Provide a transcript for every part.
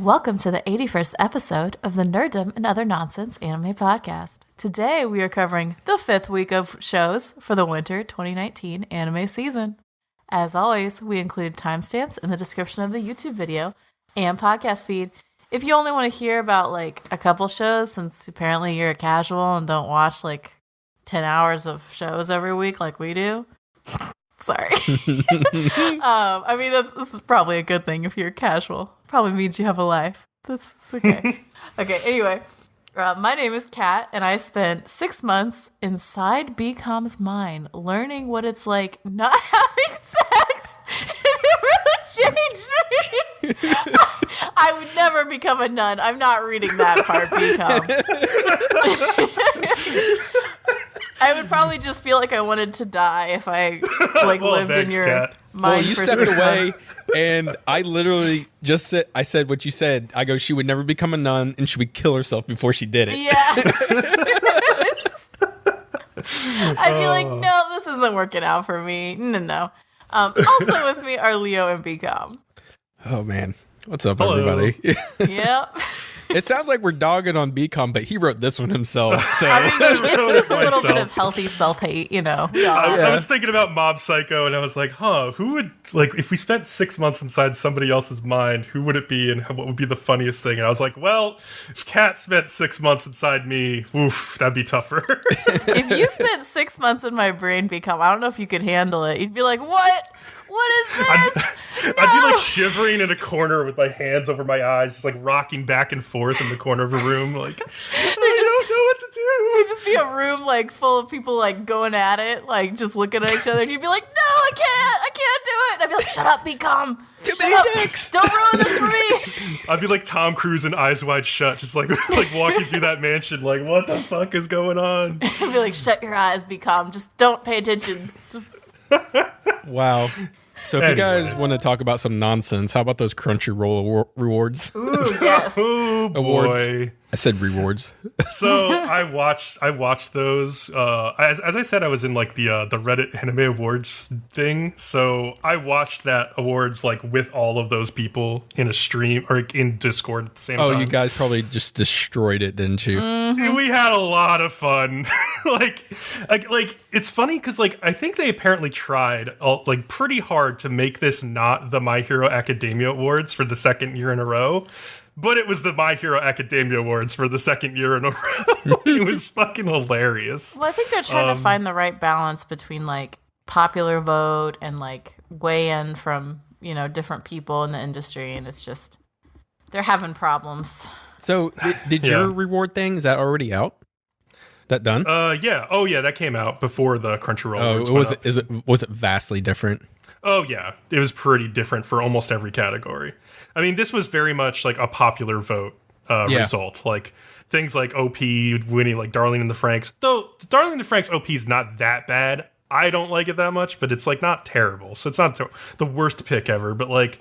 Welcome to the 81st episode of the Nerdom and Other Nonsense anime podcast. Today we are covering the 5th week of shows for the winter 2019 anime season. As always, we include timestamps in the description of the YouTube video and podcast feed. If you only want to hear about like a couple shows, since apparently you're a casual and don't watch like 10 hours of shows every week like we do, sorry. I mean, this is probably a good thing if you're casual. Probably means you have a life. That's okay. Okay, anyway. My name is Kat, and I spent 6 months inside Bcom's mind learning what it's like not having sex. It really changed me. I would never become a nun. I'm not reading that part, Bcom. I would probably just feel like I wanted to die if I lived in your Kat. mind. Well, you for stepped 6 away, months. and I literally just said, I said what you said. I go, she would never become a nun, and she would kill herself before she did it. Yeah. I'd be like, no, this isn't working out for me. No. Also with me are Leo and Bcom. Oh, man. What's up, Hello. everybody? Yep. It sounds like we're dogging on Bcom, but he wrote this one himself. So I mean, it's just a little bit Myself. of healthy self-hate, you know. I was thinking about Mob Psycho, and I was like, who would, like, if we spent 6 months inside somebody else's mind, who would it be, and what would be the funniest thing? And I was like, well, if Kat spent 6 months inside me, oof, that'd be tougher. If you spent 6 months in my brain, Bcom, I don't know if you could handle it. You'd be like, what? What is this? I'd be like shivering in a corner with my hands over my eyes, just like rocking back and forth in the corner of a room, like, I don't know what to do. It'd just be a room like full of people like going at it, like just looking at each other, and you'd be like, no, I can't do it. And I'd be like, shut up, Bcom. Too Shut many up. dicks. Don't ruin this for me. I'd be like Tom Cruise in Eyes Wide Shut, just like walking through that mansion, like, what the fuck is going on? I'd be like, shut your eyes, Bcom. Just don't pay attention. Just wow. So if you guys Anyway. want to talk about some nonsense, how about those Crunchyroll rewards? ooh, yes. Oh boy. Awards. I said rewards. So I watched those. As I said, I was in like the Reddit Anime Awards thing. So I watched that awards like with all of those people in a stream or in Discord at the same time. Oh, you guys probably just destroyed it, didn't you? We had a lot of fun. like it's funny because like I think they apparently tried like pretty hard to make this not the My Hero Academia Awards for the second year in a row. But it was the My Hero Academia Awards for the second year in a row. It was fucking hilarious. Well, I think they're trying to find the right balance between like popular vote and like weigh in from, you know, different people in the industry. And it's just, they're having problems. So did your reward thing, is that already out? That done? Yeah. Oh, yeah, that came out before the Crunchyroll Awards was went up. was it vastly different? Oh, yeah. It was pretty different for almost every category. I mean, this was very much like a popular vote result. Like things like OP winning, like Darling in the Franxx. Though Darling in the Franxx OP is not that bad. I don't like it that much, but it's like not terrible. So it's not the worst pick ever. But like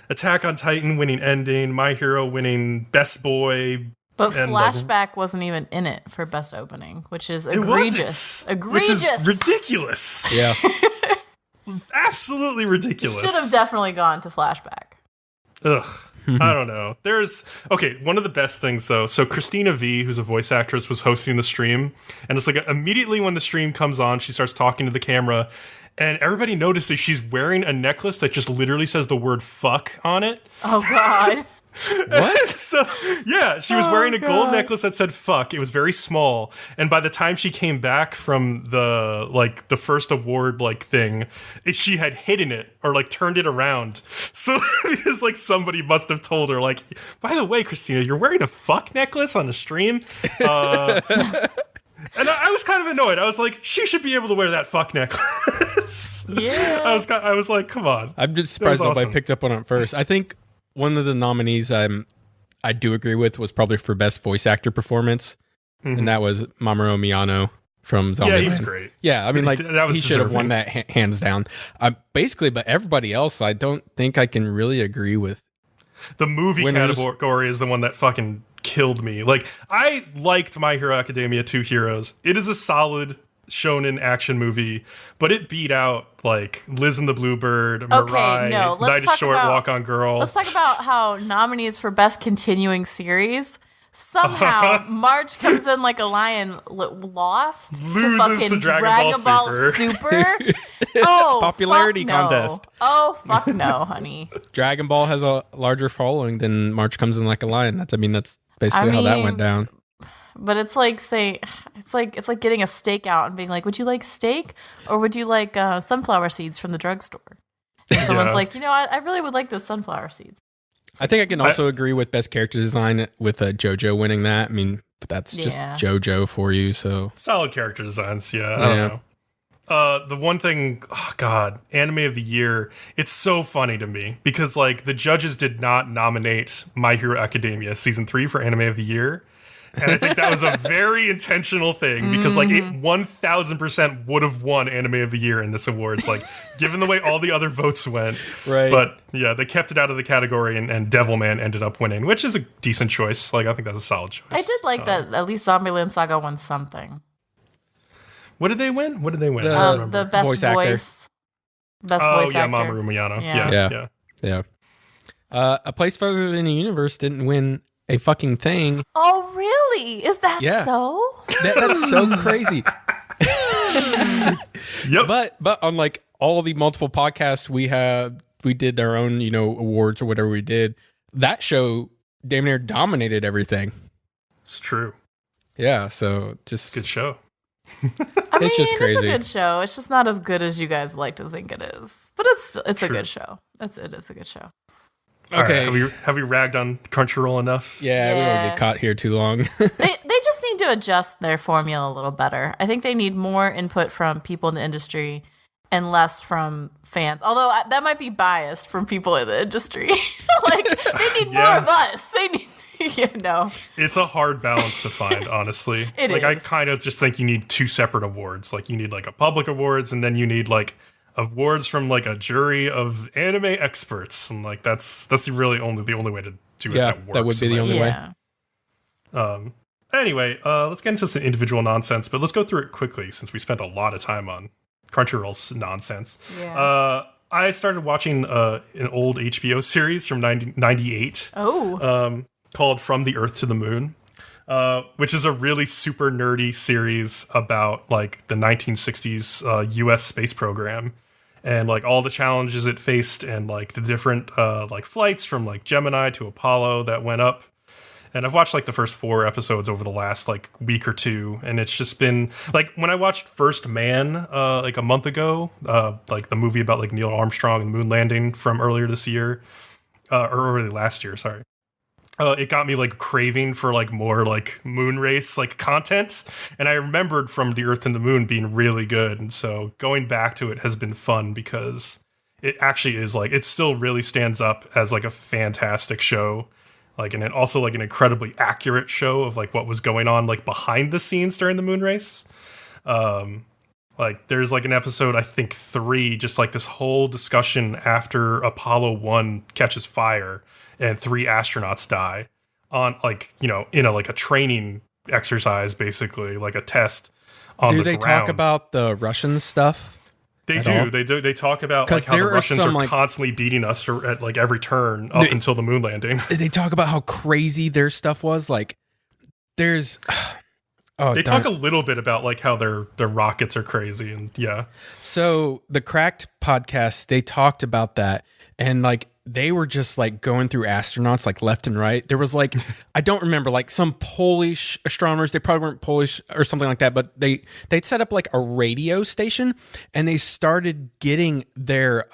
Attack on Titan winning Ending, My Hero winning Best Boy. But And, like, Flashback wasn't even in it for best opening, which is It egregious. wasn't, Egregious. which is ridiculous. Yeah. Absolutely ridiculous. Should have definitely gone to Flashback. Ugh. I don't know. One of the best things though. So Christina V, who's a voice actress, was hosting the stream, and it's like immediately when the stream comes on, she starts talking to the camera, and everybody notices she's wearing a necklace that just literally says the word "fuck" on it. Oh, God. What? So yeah, she was wearing a gold God. necklace that said "fuck." It was very small, and by the time she came back from the first award thing, she had hidden it or like turned it around. So because like somebody must have told her like, by the way, Christina, you're wearing a fuck necklace on the stream. And I was kind of annoyed. I was like, she should be able to wear that fuck necklace. Yeah. I was like, come on. I'm just surprised That was nobody awesome. picked up on it first. I think one of the nominees I do agree with was probably for best voice actor performance, and that was Mamoru Miyano from Zombieland. Yeah, he was great. Yeah, I mean, like That was he should have deserving. won that hands down. Basically, but everybody else, I don't think I can really agree with. The movie Winners. category is the one that fucking killed me. Like, I liked My Hero Academia 2 Heroes. It is a solid shonen action movie, but it beat out like Liz and the Bluebird, Mirai, Night is Short, Walk on Girl. Let's talk about how nominees for best continuing series. Somehow, March comes in like a lion, lost loses to fucking to Dragon Ball Super. Oh, popularity fuck no. contest. Oh, fuck no, honey. Dragon Ball has a larger following than March comes in like a lion. That's basically how that went down. But it's like it's like getting a steak out and being like, would you like steak or would you like sunflower seeds from the drugstore? And someone's like, I really would like those sunflower seeds. I think I can also agree with best character design with JoJo winning that. I mean, but that's just JoJo for you. So solid character designs. Yeah, I don't know. The one thing, anime of the year. It's so funny to me because like the judges did not nominate My Hero Academia season 3 for anime of the year. And I think that was a very intentional thing because like it 1000% would have won anime of the year in this awards, like given the way all the other votes went. Right. But yeah, they kept it out of the category and Devilman ended up winning, which is a decent choice. Like I think that's a solid choice. I did like that at least Zombieland Saga won something. What did they win? The best voice. Best voice actor. Mamoru Miyano. Yeah. A Place Further in the Universe didn't win a fucking thing. Oh, really? Is that so? That's so crazy. Yep. But on like all the multiple podcasts we did their own, awards or whatever we did. That show damn near dominated everything. It's true. Yeah, so just good show. It's just crazy. It's a good show. It's just not as good as you guys like to think it is. But it's a good show. It is a good show. Okay. Right, have we ragged on Crunchyroll enough? Yeah, we don't get caught here too long. they just need to adjust their formula a little better. I think they need more input from people in the industry and less from fans. Although that might be biased from people in the industry. Like they need more of us. They need It's a hard balance to find, honestly. It is. I kind of just think you need two separate awards. Like you need like a public awards and then you need like awards from like a jury of anime experts, and like that's really the only way to do it. That would be the only way. Anyway, let's get into some individual nonsense, but let's go through it quickly since we spent a lot of time on Crunchyroll's nonsense. I started watching an old HBO series from 98 called From the Earth to the Moon, which is a really super nerdy series about like the 1960s US space program and like all the challenges it faced and like the different like flights from like Gemini to Apollo that went up. And I've watched like the first 4 episodes over the last like week or two, and it's just been like when I watched First Man like a month ago, like the movie about like Neil Armstrong and the moon landing from earlier this year, or early last year, sorry. It got me like craving for like more like moon race like content, and I remembered From the Earth and the Moon being really good, and so going back to it has been fun because it actually is like it still really stands up as like a fantastic show, like and it also like an incredibly accurate show of like what was going on like behind the scenes during the moon race. Like there's like an episode, I think 3, just like this whole discussion after Apollo 1 catches fire and 3 astronauts die on like, in a like a training exercise, basically like a test on the ground. Do they talk about the Russian stuff? They do. They talk about like how the Russians are constantly beating us at like every turn up until the moon landing. They talk about how crazy their stuff was. Like there's they talk a little bit about like how their rockets are crazy and So the Cracked podcast, they talked about that, and like they were just like going through astronauts like left and right. There was like I don't remember, like some Polish astronomers, they probably weren't Polish or something like that, but they'd set up like a radio station and they started getting their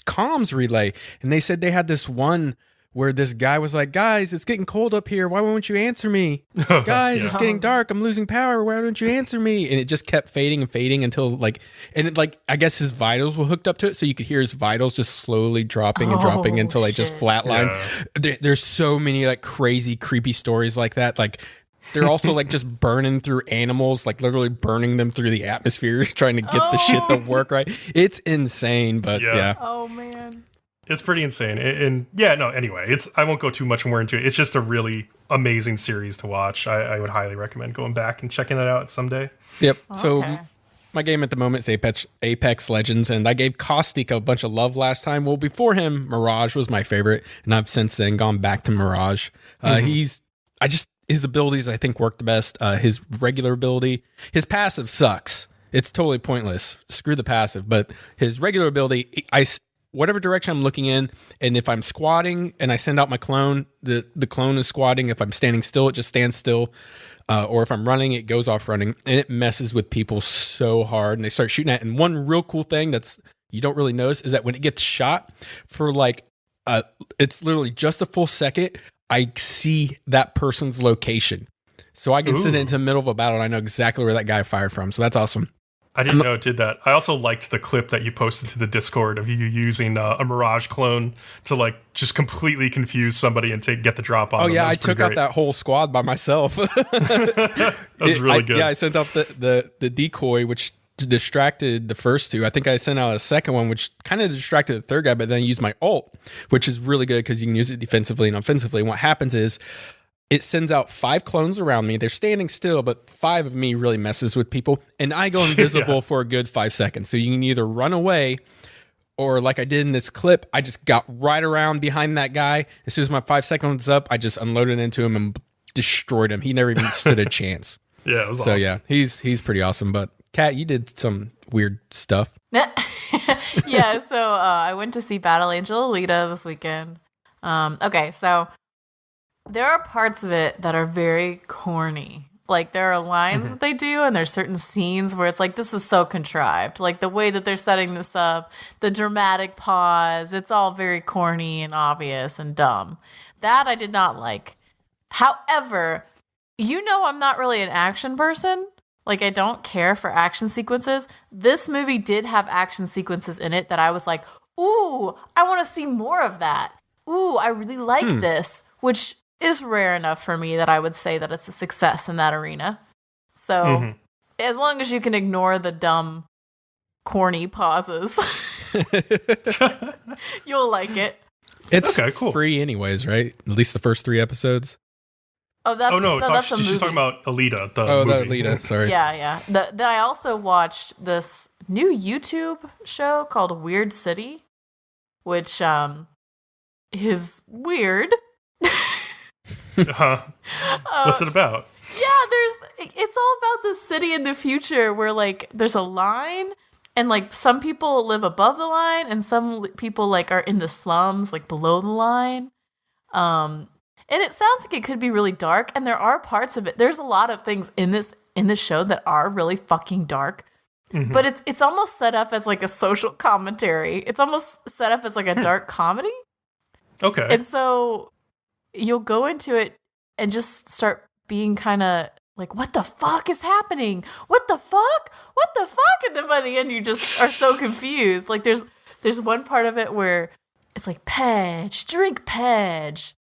comms relay, and they said they had this one where this guy was like, guys, it's getting cold up here. Why won't you answer me? Guys, it's getting dark. I'm losing power. Why don't you answer me? And it just kept fading and fading until like, and it, like, I guess his vitals were hooked up to it. So you could hear his vitals just slowly dropping and dropping until they just flatline. Yeah. There's so many like crazy, creepy stories like that. Like they're also like just burning through animals, like literally burning them through the atmosphere, trying to get the shit to work right. It's insane, but yeah. Oh man. It's pretty insane. And anyway, I won't go too much more into it. It's just a really amazing series to watch. I would highly recommend going back and checking it out someday. Yep. So My game at the moment is Apex Legends, and I gave Caustic a bunch of love last time. Well, before him, Mirage was my favorite, and I've since then gone back to Mirage. His abilities I think work the best. His regular ability, his passive sucks. It's totally pointless. Screw the passive, but his regular ability, whatever direction I'm looking in, and if I'm squatting and I send out my clone, the clone is squatting. If I'm standing still, it just stands still. Or if I'm running, it goes off running, and it messes with people so hard, and they start shooting at it. And one real cool thing that's you don't really notice is that when it gets shot for it's literally just a full second, I see that person's location. So I can send it into the middle of a battle, and I know exactly where that guy fired from. So that's awesome. I didn't know it did that. I also liked the clip that you posted to the Discord of you using a Mirage clone to just completely confuse somebody and get the drop on them. Oh yeah, I took out that whole squad by myself. That's really good. Yeah, I sent out the decoy, which distracted the first two. I think I sent out a second one, which kind of distracted the third guy, but then I used my ult, which is really good because you can use it defensively and offensively. And what happens is, it sends out 5 clones around me. They're standing still, but 5 of me really messes with people. And I go invisible for a good 5 seconds. So you can either run away, or like I did in this clip, I just got right around behind that guy. As soon as my 5 seconds up, I just unloaded into him and destroyed him. He never even stood a chance. Yeah, it was so awesome. Yeah, he's pretty awesome. But Kat, you did some weird stuff. Yeah, so I went to see Battle Angel Alita this weekend. Okay, so there are parts of it that are very corny. Like, there are lines that they do, and there's certain scenes where it's like, this is so contrived. Like, the way that they're setting this up, the dramatic pause, it's all very corny and obvious and dumb. That I did not like. However, I'm not really an action person. Like, I don't care for action sequences. This movie did have action sequences in it that I was like, ooh, I want to see more of that. Ooh, I really like this, which is rare enough for me that I would say that it's a success in that arena. So as long as you can ignore the dumb, corny pauses, you'll like it. It's okay, cool. Free anyways, right? At least the first 3 episodes. Oh, that's a movie. She's talking about Alita. The movie. Alita. Sorry. Yeah. Then I also watched this new YouTube show called Weird City, which is weird. What's it about? Yeah, it's all about the city in the future where there's a line, and some people live above the line and some people are in the slums below the line. And it sounds like it could be really dark, and there are parts of it. There's a lot of things in this show that are really fucking dark. But it's almost set up as a social commentary. It's almost set up as a dark comedy. Okay. And so you'll go into it and just start being kind of what the fuck is happening? What the fuck? What the fuck? And then by the end, you just are so confused. There's one part of it where it's Pedge, drink Pedge.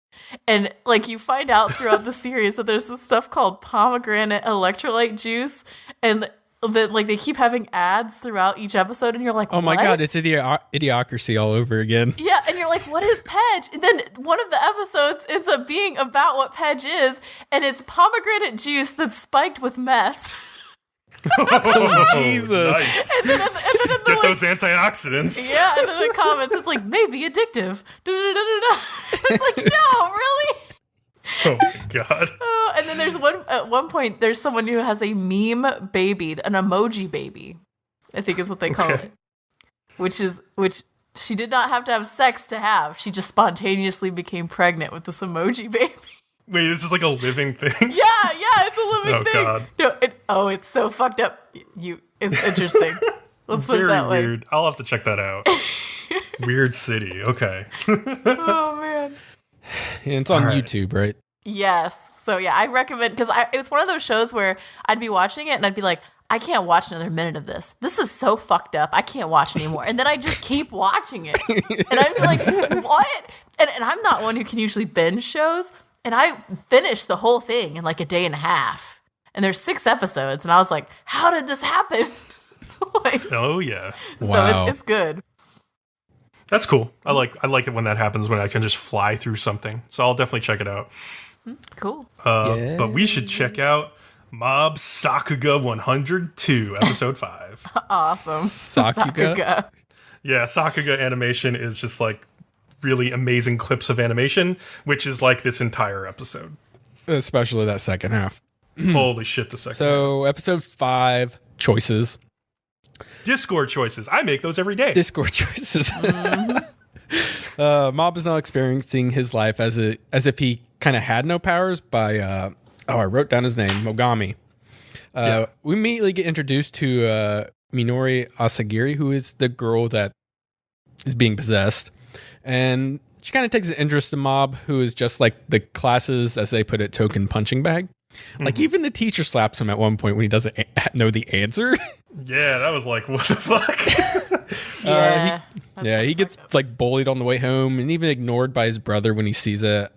And you find out throughout the series that there's this stuff called pomegranate electrolyte juice. And that they keep having ads throughout each episode, and you're like, oh my what? God, it's idiocracy all over again. Yeah, and you're like, what is Pedge? And then one of the episodes ends up being about what Pedge is, and it's pomegranate juice that's spiked with meth. Oh, Jesus. Nice. And then Get those antioxidants. Yeah, and then in the comments, it's maybe addictive. It's no, really? Oh my God. And then at one point, there's someone who has a meme baby, an emoji baby, I think is what they call it. Which she did not have to have sex to have. She just spontaneously became pregnant with this emoji baby. Wait, this is a living thing? Yeah, it's a living thing. God. No, it's so fucked up. It's interesting. Let's put it that way. Weird. I'll have to check that out. Weird City. Okay. Oh man. And it's on YouTube, right? Yes. So yeah, I recommend, because it's one of those shows where I'd be watching it and I'd be like, I can't watch another minute of this. This is so fucked up. I can't watch anymore. And then I just keep watching it. And I'd be like, what? And I'm not one who can usually binge shows. And I finished the whole thing in a day and a half. And there's 6 episodes. And I was like, how did this happen? Oh, yeah. Wow. So it's good. That's cool. I like it when that happens, when I can just fly through something. So I'll definitely check it out. Cool. But we should check out Mob Sakuga 102, episode 5. Awesome. Sakuga? Yeah, Sakuga animation is just like really amazing clips of animation, which is like this entire episode. Especially that second half. Holy shit, the second half. So, episode 5, choices. Discord choices. I make those every day. Discord choices. Mob is now experiencing his life as if he kind of had no powers by, I wrote down his name, Mogami. We immediately get introduced to Minori Asagiri, who is the girl that is being possessed. And she kind of takes an interest in Mob, who is just like the class's, as they put it, token punching bag. Like, even the teacher slaps him at one point when he doesn't know the answer. Yeah, that was like, what the fuck? He gets like bullied on the way home and even ignored by his brother when he sees it.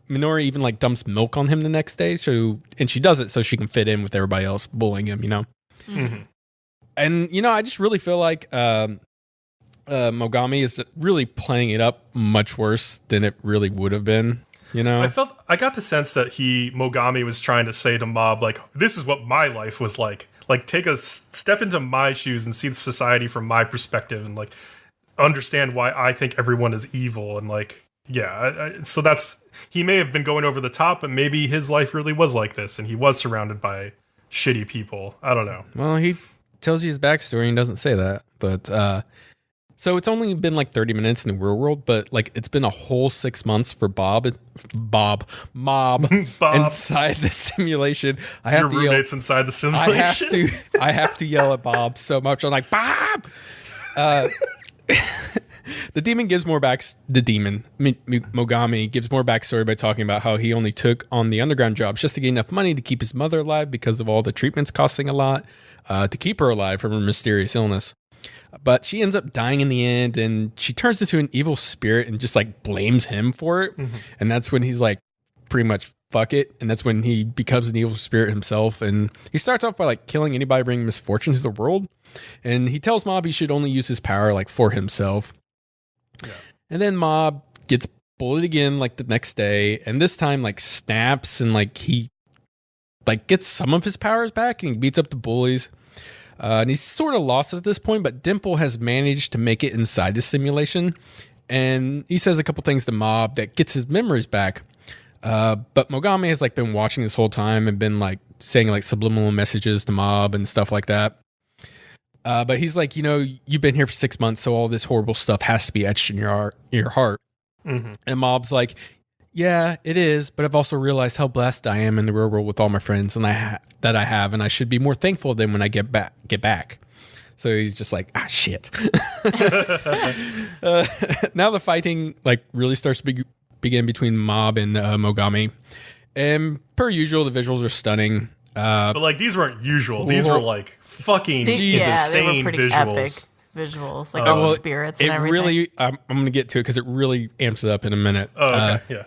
Minori even like dumps milk on him the next day. And she does it so she can fit in with everybody else bullying him, Mm-hmm. And, I just really feel like Mogami is really playing it up much worse than it really would have been. I got the sense that Mogami was trying to say to Mob, like, this is what my life was like. Like, take a step into my shoes and see the society from my perspective and, like, understand why I think everyone is evil. And, like, so he may have been going over the top, but maybe his life really was like this and he was surrounded by shitty people. I don't know. Well, he tells you his backstory and doesn't say that. But, so it's only been like 30 minutes in the real world, but like it's been a whole 6 months for Mob inside the simulation. Your roommate's inside the simulation. I have to yell at Bob so much. I'm like, Bob! The demon gives more Mogami gives more backstory by talking about how he only took on the underground jobs just to get enough money to keep his mother alive because of all the treatments costing a lot to keep her alive from her mysterious illness. But she ends up dying in the end, and she turns into an evil spirit and just like blames him for it. Mm-hmm. And that's when he's like, pretty much fuck it. And that's when he becomes an evil spirit himself. And he starts off by like killing anybody bringing misfortune to the world. And he tells Mob he should only use his power like for himself. Yeah. And then Mob gets bullied again like the next day, and this time like snaps and like he like gets some of his powers back and he beats up the bullies. And he's sort of lost at this point, but Dimple has managed to make it inside the simulation. And he says a couple things to Mob that gets his memories back. But Mogami has like been watching this whole time and been like saying like subliminal messages to Mob and stuff like that. But he's like, you've been here for 6 months, so all this horrible stuff has to be etched in your heart. Mm-hmm. And Mob's like, yeah, it is, but I've also realized how blessed I am in the real world with all my friends and that I have, and I should be more thankful than when I get back. So he's just like, shit. Now the fighting like really starts to begin between Mob and Mogami, and per usual, the visuals are stunning. But like these weren't usual; these were like fucking insane they were pretty visuals. Epic visuals, like all the spirits and everything. Really, I'm going to get to it because it really amps it up in a minute. Oh, okay, yeah.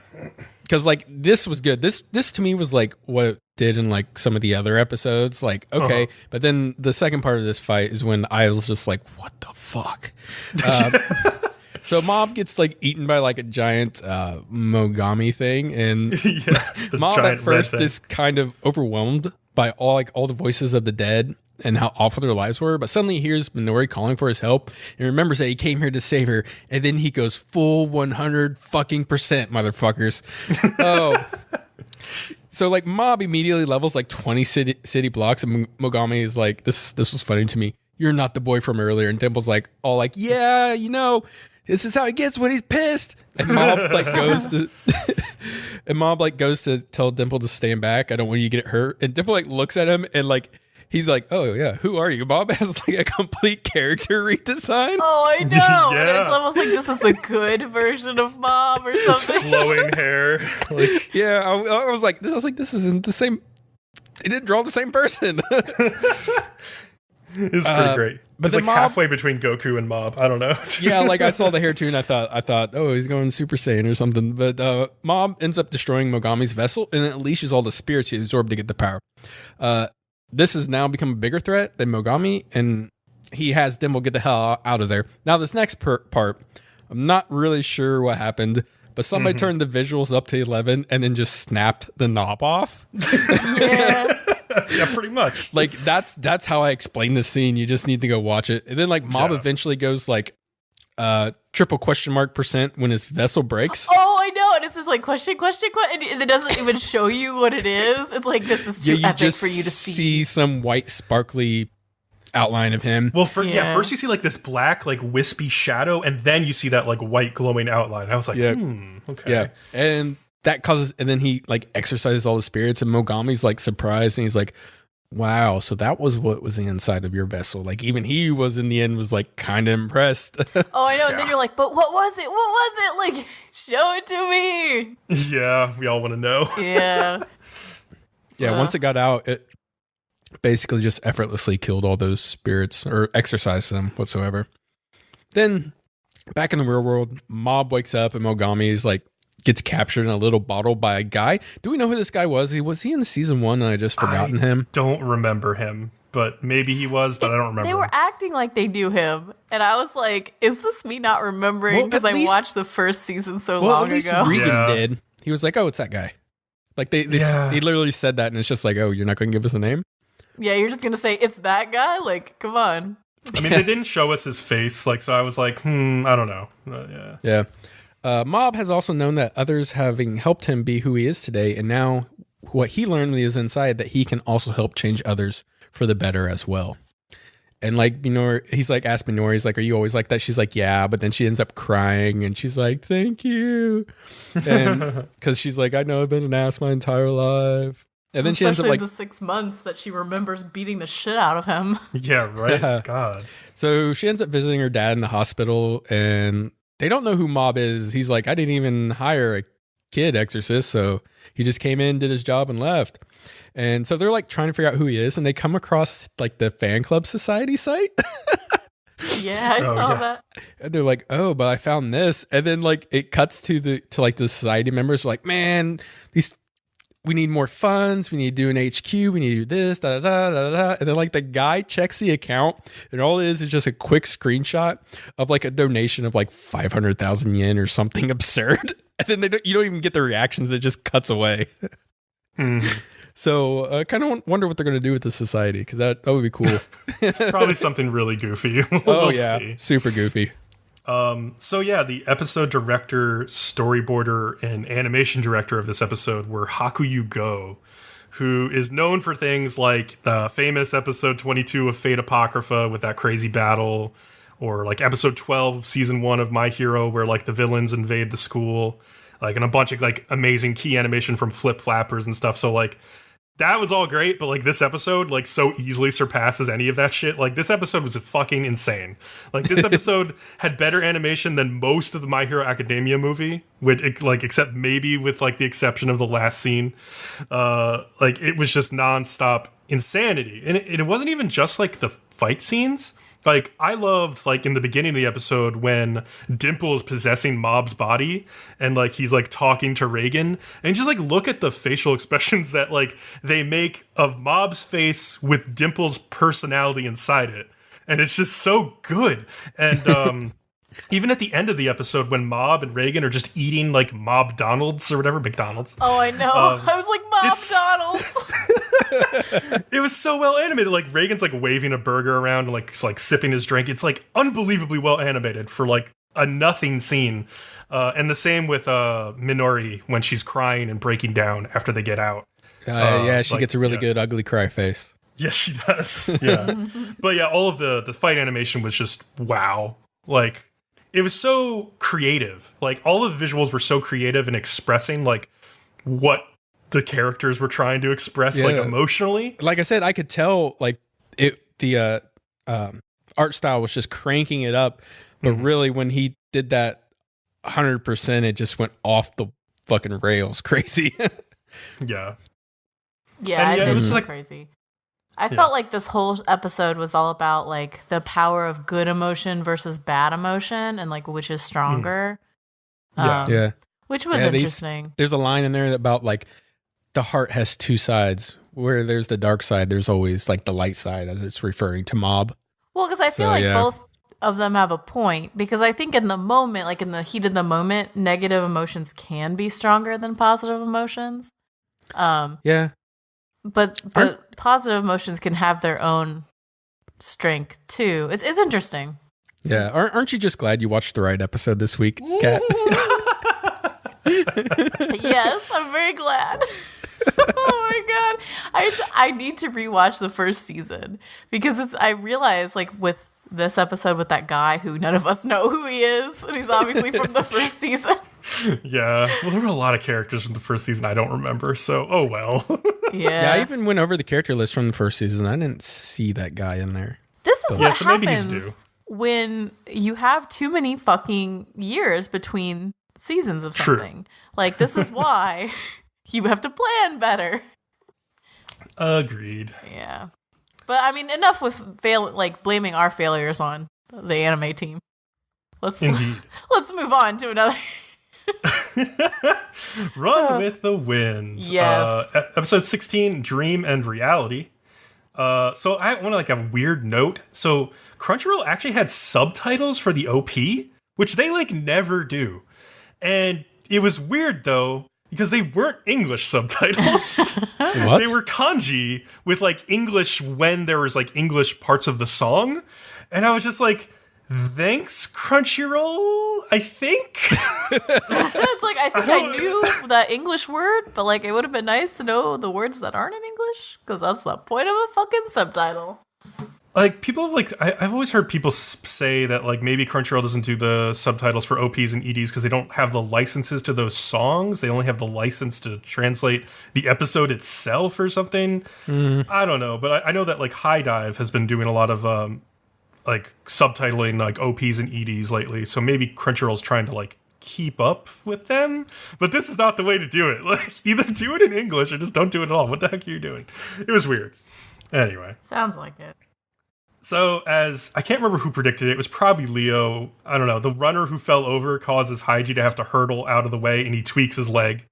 Because like this was good. This to me was like what it did in like some of the other episodes. Like okay, but then the second part of this fight is when I was just like, what the fuck. So Mob gets like eaten by like a giant Mogami thing, and Mob at first is kind of overwhelmed by all the voices of the dead and how awful their lives were, but suddenly he hears Minori calling for his help and remembers that he came here to save her, and then he goes full 100 fucking %, motherfuckers. So like Mob immediately levels like 20 city blocks, and Mogami is like, this was funny to me. You're not the boy from earlier, and Dimple's like all like, yeah, this is how he gets when he's pissed. And Mob goes to tell Dimple to stand back. I don't want you to get hurt. And Dimple like looks at him and like he's like, oh yeah, who are you? Mob has like a complete character redesign. Oh, I know. Yeah. It's almost like this is the good version of Mob or something. His flowing hair. Like, yeah, I was like, this isn't the same. They didn't draw the same person. It's pretty great. But it's like Mob, halfway between Goku and Mob. I don't know. Yeah, like I saw the hair too, and I thought, oh, he's going Super Saiyan or something. But Mob ends up destroying Mogami's vessel, and it unleashes all the spirits he absorbed to get the power. This has now become a bigger threat than Mogami, and he has Dimple get the hell out of there. Now, this next part, I'm not really sure what happened, but somebody turned the visuals up to 11 and then just snapped the knob off. Yeah. Yeah, pretty much. Like that's how I explain this scene. You just need to go watch it. And then like Mob eventually goes like triple % when his vessel breaks. Oh, I know. And it's just like question, and it doesn't even show you what it is. It's like, this is too epic for you to see some white sparkly outline of him. Well, first you see like this black, like wispy shadow, and then you see that like white glowing outline. I was like, okay. Yeah. And that causes, and then he like exercises all the spirits, and Mogami's like surprised, and he's like, wow, so that was what was inside of your vessel. Like even he was in the end was like kind of impressed. Oh, I know. And then you're like, but what was it? What was it? Like, show it to me. Yeah, we all want to know. Yeah. Yeah, once it got out, it basically just effortlessly killed all those spirits or exorcised them whatsoever. Then back in the real world, Mob wakes up and Mogami is like gets captured in a little bottle by a guy. Do we know who this guy was? Was he in season 1 and I just forgotten him? Don't remember him, but maybe he was, but I don't remember. They were acting like they knew him, and I was like, is this me not remembering? Because I watched the first season so long at least ago. Regan did. He was like, oh, it's that guy. Like they he literally said that, and it's just like, oh, you're not going to give us a name? Yeah, you're just going to say, it's that guy? Like, come on. I mean, they didn't show us his face, like, so I was like, I don't know. Yeah. Mob has also known that others having helped him be who he is today, and now what he learned when he was inside, that he can also help change others for the better as well. And like, he's like, asked Minori, he's like, are you always like that? She's like, yeah, but then she ends up crying, and she's like, thank you. And because she's like, I know I've been an ass my entire life. And then she ends up like the 6 months that she remembers beating the shit out of him. Yeah, right. God. So she ends up visiting her dad in the hospital, and they don't know who Mob is. He's like, I didn't even hire a kid exorcist, so he just came in, did his job, and left. And so they're like trying to figure out who he is, and they come across like the fan club society site. Yeah, I saw that. And they're like, oh, but I found this. And then like it cuts to the society members are like, man, we need more funds. We need to do an HQ. We need to do this, da da da da da. And then like the guy checks the account, and all it is just a quick screenshot of like a donation of like 500,000 yen or something absurd. And then you don't even get the reactions. It just cuts away. So I kind of wonder what they're going to do with the society, because that would be cool. Probably something really goofy. We'll see. Super goofy. So yeah, the episode director, storyboarder, and animation director of this episode were Hakuyu Go, who is known for things like the famous episode 22 of Fate Apocrypha with that crazy battle, or like episode 12 of season 1 of My Hero, where like the villains invade the school, like, and a bunch of like amazing key animation from Flip Flappers and stuff. So like that was all great, but like this episode like so easily surpasses any of that shit. Like this episode was fucking insane. Like this episode had better animation than most of the My Hero Academia movie, with like except maybe with like the exception of the last scene. Like it was just nonstop insanity, and it wasn't even just like the fight scenes. Like, I loved, like, in the beginning of the episode when Dimple is possessing Mob's body and, like, he's, like, talking to Reagan. And just, like, look at the facial expressions that, like, they make of Mob's face with Dimple's personality inside it. And it's just so good. And, even at the end of the episode when Mob and Reagan are just eating, like, Mob Donald's or whatever, McDonald's. Oh, I know. I was like, Mob Donald's. It was so well animated. Like Reagan's like waving a burger around and like sipping his drink. It's like unbelievably well animated for like a nothing scene. And the same with Minori when she's crying and breaking down after they get out. Yeah, she gets a really good ugly cry face. Yes, she does. Yeah. But yeah, all of the fight animation was just wow. Like it was so creative. Like all of the visuals were so creative and expressing like what the characters were trying to express like emotionally. Like I said, I could tell like the art style was just cranking it up, but really when he did that 100%, it just went off the fucking rails crazy. Yeah, it was like crazy. I felt like this whole episode was all about like the power of good emotion versus bad emotion, and like which is stronger. Which was interesting. There's a line in there about like the heart has two sides. Where there's the dark side, there's always like the light side, as it's referring to Mob. Well, because I feel both of them have a point, because I think in the moment, like in the heat of the moment, negative emotions can be stronger than positive emotions. but positive emotions can have their own strength too. It's interesting. Yeah, aren't you just glad you watched the right episode this week, Kat? Yes, I'm very glad. Oh my god, I need to rewatch the first season because I realize like with this episode with that guy who none of us know who he is, and he's obviously from the first season. Yeah, well, there were a lot of characters from the first season I don't remember, so oh well. Yeah, I even went over the character list from the first season. I didn't see that guy in there. This is what so maybe happens he's due. When you have too many fucking years between seasons of something. Like, this is why you have to plan better. Agreed. Yeah. But, I mean, enough with blaming our failures on the anime team. Let's move on to another. Run with the Wind. Yes. Episode 16, Dream and Reality. So I want like a weird note. So Crunchyroll actually had subtitles for the OP, which they like never do. And it was weird though, because they weren't English subtitles. What? They were kanji with like English when there was like English parts of the song. And I was just like, thanks, Crunchyroll, I think. It's like, I knew that English word, but like it would have been nice to know the words that aren't in English, because that's the point of a fucking subtitle. Like, people like, I've always heard people say that like maybe Crunchyroll doesn't do the subtitles for OPs and EDs because they don't have the licenses to those songs. They only have the license to translate the episode itself or something. I don't know, but I know that like High Dive has been doing a lot of like subtitling like OPs and EDs lately, so maybe Crunchyroll's trying to like keep up with them, but this is not the way to do it. Like, either do it in English or just don't do it at all. What the heck are you doing? It was weird. Anyway. Sounds like it. So, as I can't remember who predicted it, it was probably Leo. I don't know. The runner who fell over causes Haiji to have to hurdle out of the way, and he tweaks his leg.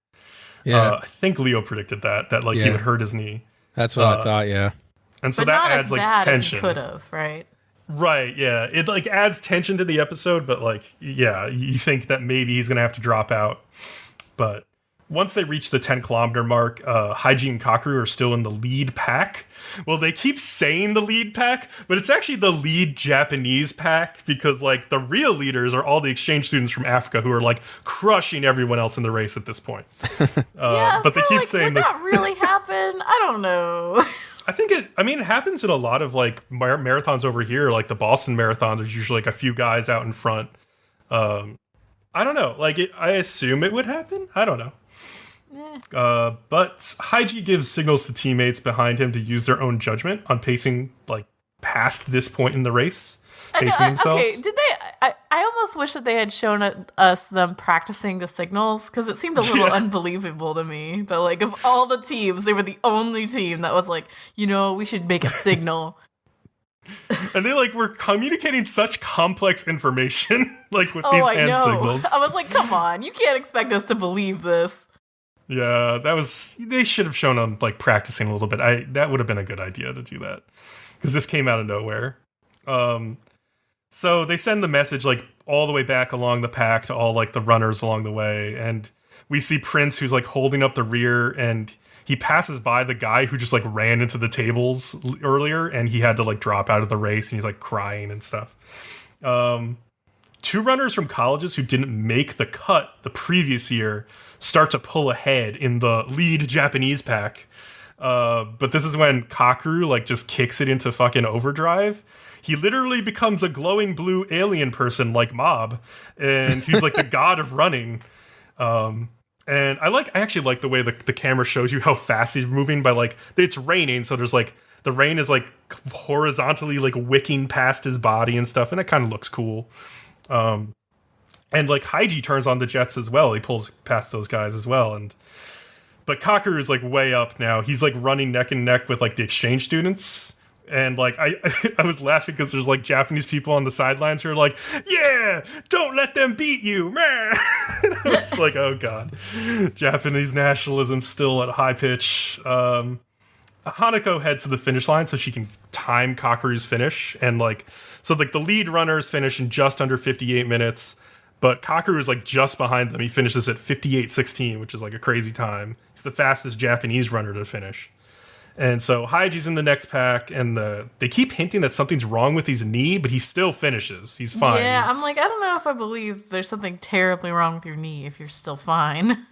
Yeah. I think Leo predicted that like he would hurt his knee. That's what I thought, yeah. And so but that not adds as like bad tension. As he could have, right? Right, yeah. It like adds tension to the episode, but like, yeah, you think that maybe he's gonna have to drop out. But once they reach the 10-kilometer mark, Haiji and Kakeru are still in the lead pack. Well, they keep saying the lead pack, but it's actually the lead Japanese pack, because like the real leaders are all the exchange students from Africa who are like crushing everyone else in the race at this point. But they keep like, saying would that really happen? I don't know. I think it happens in a lot of like marathons over here, like the Boston Marathon. There's usually like a few guys out in front. I don't know. Like, I assume it would happen. I don't know. But Haiji gives signals to teammates behind him to use their own judgment on pacing like past this point in the race. Pacing themselves. Okay, did they? I almost wish that they had shown us them practicing the signals, because it seemed a little unbelievable to me that like of all the teams, they were the only team that was like, we should make a signal. And they like were communicating such complex information like with these hand signals. I was like, come on, you can't expect us to believe this. Yeah, they should have shown them like practicing a little bit. That would have been a good idea to do that, because this came out of nowhere. So they send the message like all the way back along the pack to all like the runners along the way, and we see Prince, who's like holding up the rear, and he passes by the guy who just like ran into the tables earlier, and he had to like drop out of the race, and he's like crying and stuff. Two runners from colleges who didn't make the cut the previous year start to pull ahead in the lead Japanese pack. But this is when Kakeru like just kicks it into fucking overdrive. He literally becomes a glowing blue alien person like Mob, and he's like the god of running. And I actually like the way the camera shows you how fast he's moving by like, it's raining, so there's like, the rain is like horizontally like wicking past his body and stuff, and it kind of looks cool. And like Haiji turns on the jets as well. He pulls past those guys as well. But Kakeru is like way up now. He's like running neck and neck with like the exchange students. And like I was laughing because there's like Japanese people on the sidelines who are like, yeah, don't let them beat you, man. And I was like, oh god, Japanese nationalism still at a high pitch. Hanako heads to the finish line so she can time Kakeru's finish, and like, so like the lead runners finish in just under 58 minutes, but Kakeru is like just behind them. He finishes at 58:16, which is like a crazy time. He's the fastest Japanese runner to finish. And so Haiji's in the next pack, and they keep hinting that something's wrong with his knee, but he still finishes. He's fine. Yeah, I'm like, I don't know if I believe there's something terribly wrong with your knee if you're still fine.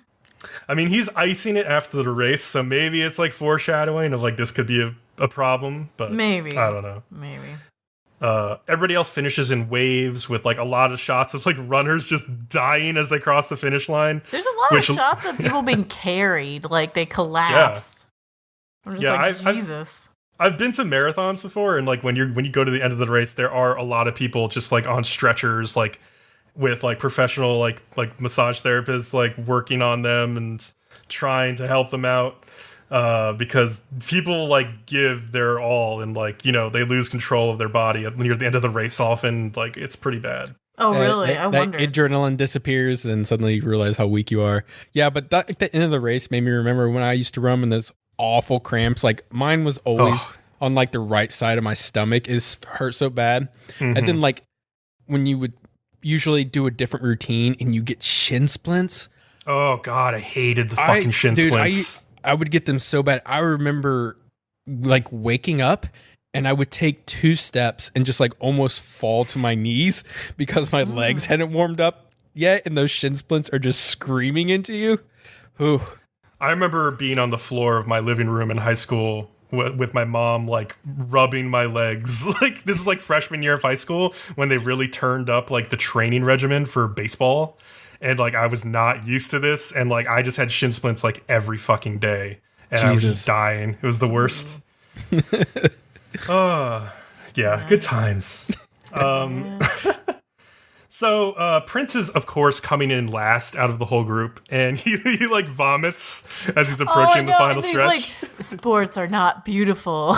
I mean, he's icing it after the race, so maybe it's like foreshadowing of like this could be a problem, but maybe. I don't know. Maybe. Everybody else finishes in waves with like a lot of shots of like runners just dying as they cross the finish line. There's a lot of shots of people being carried, like they collapsed. I'm just Jesus. I've been to marathons before, and like when you go to the end of the race, there are a lot of people just like on stretchers, like with like professional like massage therapists like working on them and trying to help them out. Because people like give their all and like, you know, they lose control of their body near the end of the race often. Like it's pretty bad. Oh, really? I wonder. Adrenaline disappears and suddenly you realize how weak you are. Yeah, but at the end of the race made me remember when I used to run in those awful cramps. Like mine was always on like the right side of my stomach. It hurt so bad. And then like when you would usually do a different routine and you get shin splints. Oh, God, I hated the fucking shin splints. I would get them so bad. I remember like waking up and I would take 2 steps and just like almost fall to my knees because my legs hadn't warmed up yet. And those shin splints are just screaming into you. Ooh. I remember being on the floor of my living room in high school with my mom, like rubbing my legs. Like this is like freshman year of high school when they really turned up like the training regimen for baseball. And, like, I was not used to this, and, like, I just had shin splints, like, every fucking day. And I was just dying. It was the worst. Yeah, good times. So, Prince is, of course, coming in last out of the whole group, and he like, vomits as he's approaching the final stretch. Like, sports are not beautiful.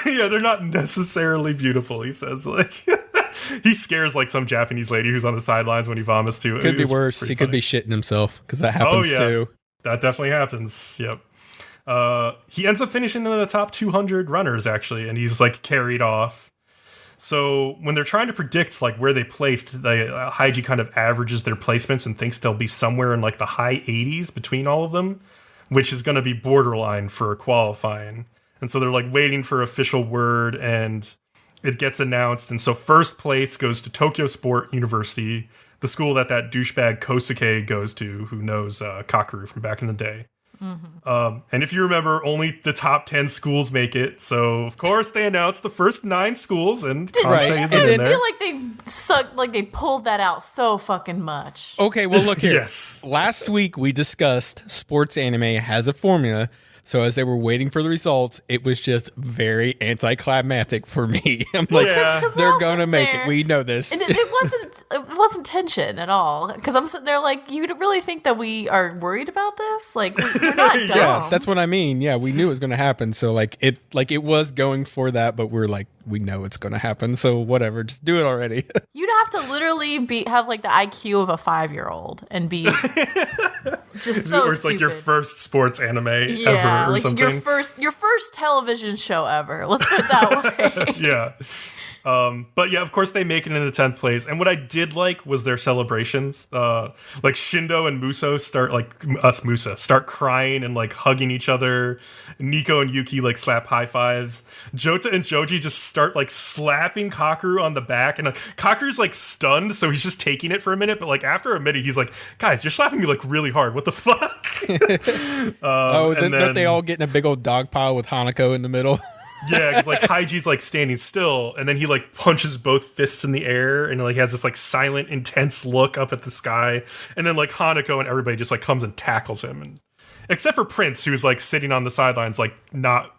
Yeah, they're not necessarily beautiful, he says, like... He scares like some Japanese lady who's on the sidelines when he vomits too. Could be worse. He could be shitting himself because that happens too. That definitely happens. Yep. He ends up finishing in the top 200 runners actually, and he's like carried off. So when they're trying to predict like where they placed, Haiji kind of averages their placements and thinks they'll be somewhere in like the high 80s between all of them, which is going to be borderline for qualifying. And so they're like waiting for official word, and it gets announced, and so first place goes to Tokyo Sport University, the school that douchebag Kosuke goes to, who knows Kakeru from back in the day. And if you remember, only the top 10 schools make it, so of course they announced the first 9 schools, and Kansai isn't in there. I feel like they sucked, like they pulled that out so fucking much. Okay, well look here. Yes. Last week we discussed sports anime has a formula. So as they were waiting for the results, it was just very anticlimactic for me. I'm like, they're going to make it. We know this. And it wasn't tension at all. Because I'm sitting there like, you really think that we are worried about this? Like, we're not dumb. Yeah, that's what I mean. Yeah, we knew it was going to happen. So like it was going for that, but we're like, we know it's going to happen. So whatever, just do it already. You'd have to literally have like the IQ of a 5-year-old and be just so or it's stupid. like your first sports anime ever or like something. Your first television show ever. Let's put it that way. Yeah. But yeah, of course they make it in the 10th place. And what I did like was their celebrations. Like Shindo and Muso start crying and like hugging each other. Nico and Yuki like slap high fives. Jota and Joji just start like slapping Kakeru on the back. And Kakeru's like stunned, so he's just taking it for a minute. But like after a minute, he's like, guys, you're slapping me like really hard. What the fuck? Don't they all get in a big old dog pile with Hanako in the middle? Yeah, because like Haiji's like standing still, and then he like punches both fists in the air, and like has this like silent, intense look up at the sky, and then like Hanako and everybody just like comes and tackles him, and except for Prince, who's like sitting on the sidelines, like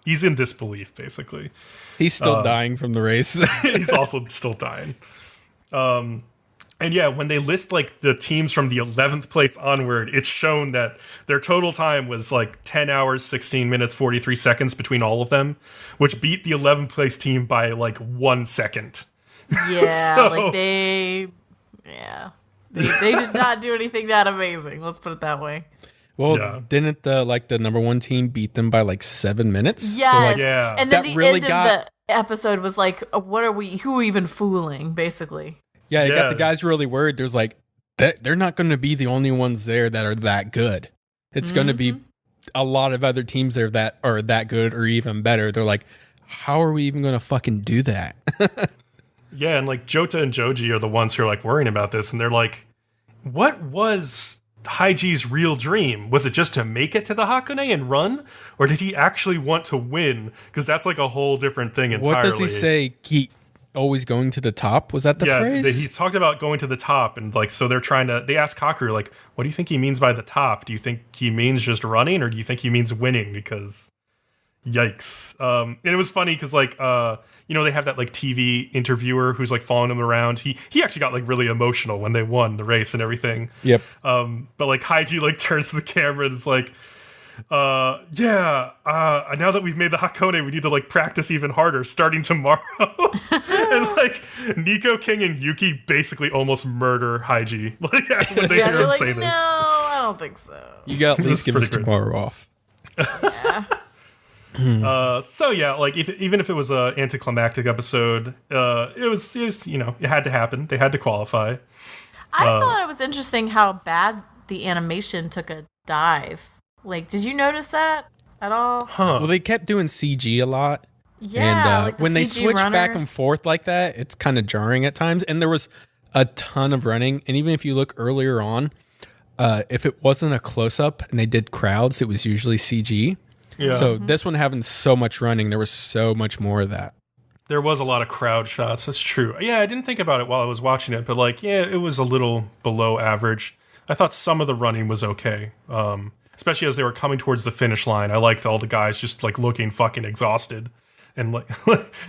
he's in disbelief basically. He's still dying from the race. He's also still dying. And yeah, when they list like the teams from the 11th place onward, it's shown that their total time was like 10 hours, 16 minutes, 43 seconds between all of them, which beat the 11th place team by like 1 second. Yeah, they did not do anything that amazing. Let's put it that way. Well, didn't the number 1 team beat them by like 7 minutes? Yes. So, like, yeah. And then the end of the episode was like, who are we even fooling, basically? Yeah, it got the guys really worried. There's like, they're not going to be the only ones there that are that good. It's going to be a lot of other teams there that are that good or even better. They're like, how are we even going to fucking do that? Yeah, and like Jota and Joji are the ones who are like worrying about this, and they're like, what was Haiji's real dream? Was it just to make it to the Hakone and run? Or did he actually want to win? Because that's like a whole different thing entirely. What does he say? He always going to the top? Was that the phrase? Yeah, he's talked about going to the top, and like, so they're trying to, they ask Kakeru, like, what do you think he means by the top? Do you think he means just running, or do you think he means winning? Because yikes. And it was funny because like, you know, they have that like TV interviewer who's like following them around. He actually got like really emotional when they won the race and everything. Yep. But like Haiji like turns to the camera and is like, now that we've made the Hakone, we need to like practice even harder starting tomorrow. And like Nico, King, and Yuki basically almost murder Haiji like when they hear him say no, this. I don't think so. You got at least give us pretty tomorrow off. Yeah. So yeah, like even if it was a anticlimactic episode, it was you know, it had to happen. They had to qualify. I thought it was interesting how bad the animation took a dive. Like, did you notice that at all? Huh. Well, they kept doing CG a lot. Yeah, And like when they CG switch back and runners. forth like that, it's kind of jarring at times. And there was a ton of running. And even if you look earlier on, if it wasn't a close-up and they did crowds, it was usually CG. Yeah. So this one having so much running, there was so much more of that. There was a lot of crowd shots. That's true. Yeah, I didn't think about it while I was watching it, but like, yeah, it was a little below average. I thought some of the running was okay, especially as they were coming towards the finish line. I liked all the guys just like looking fucking exhausted, and like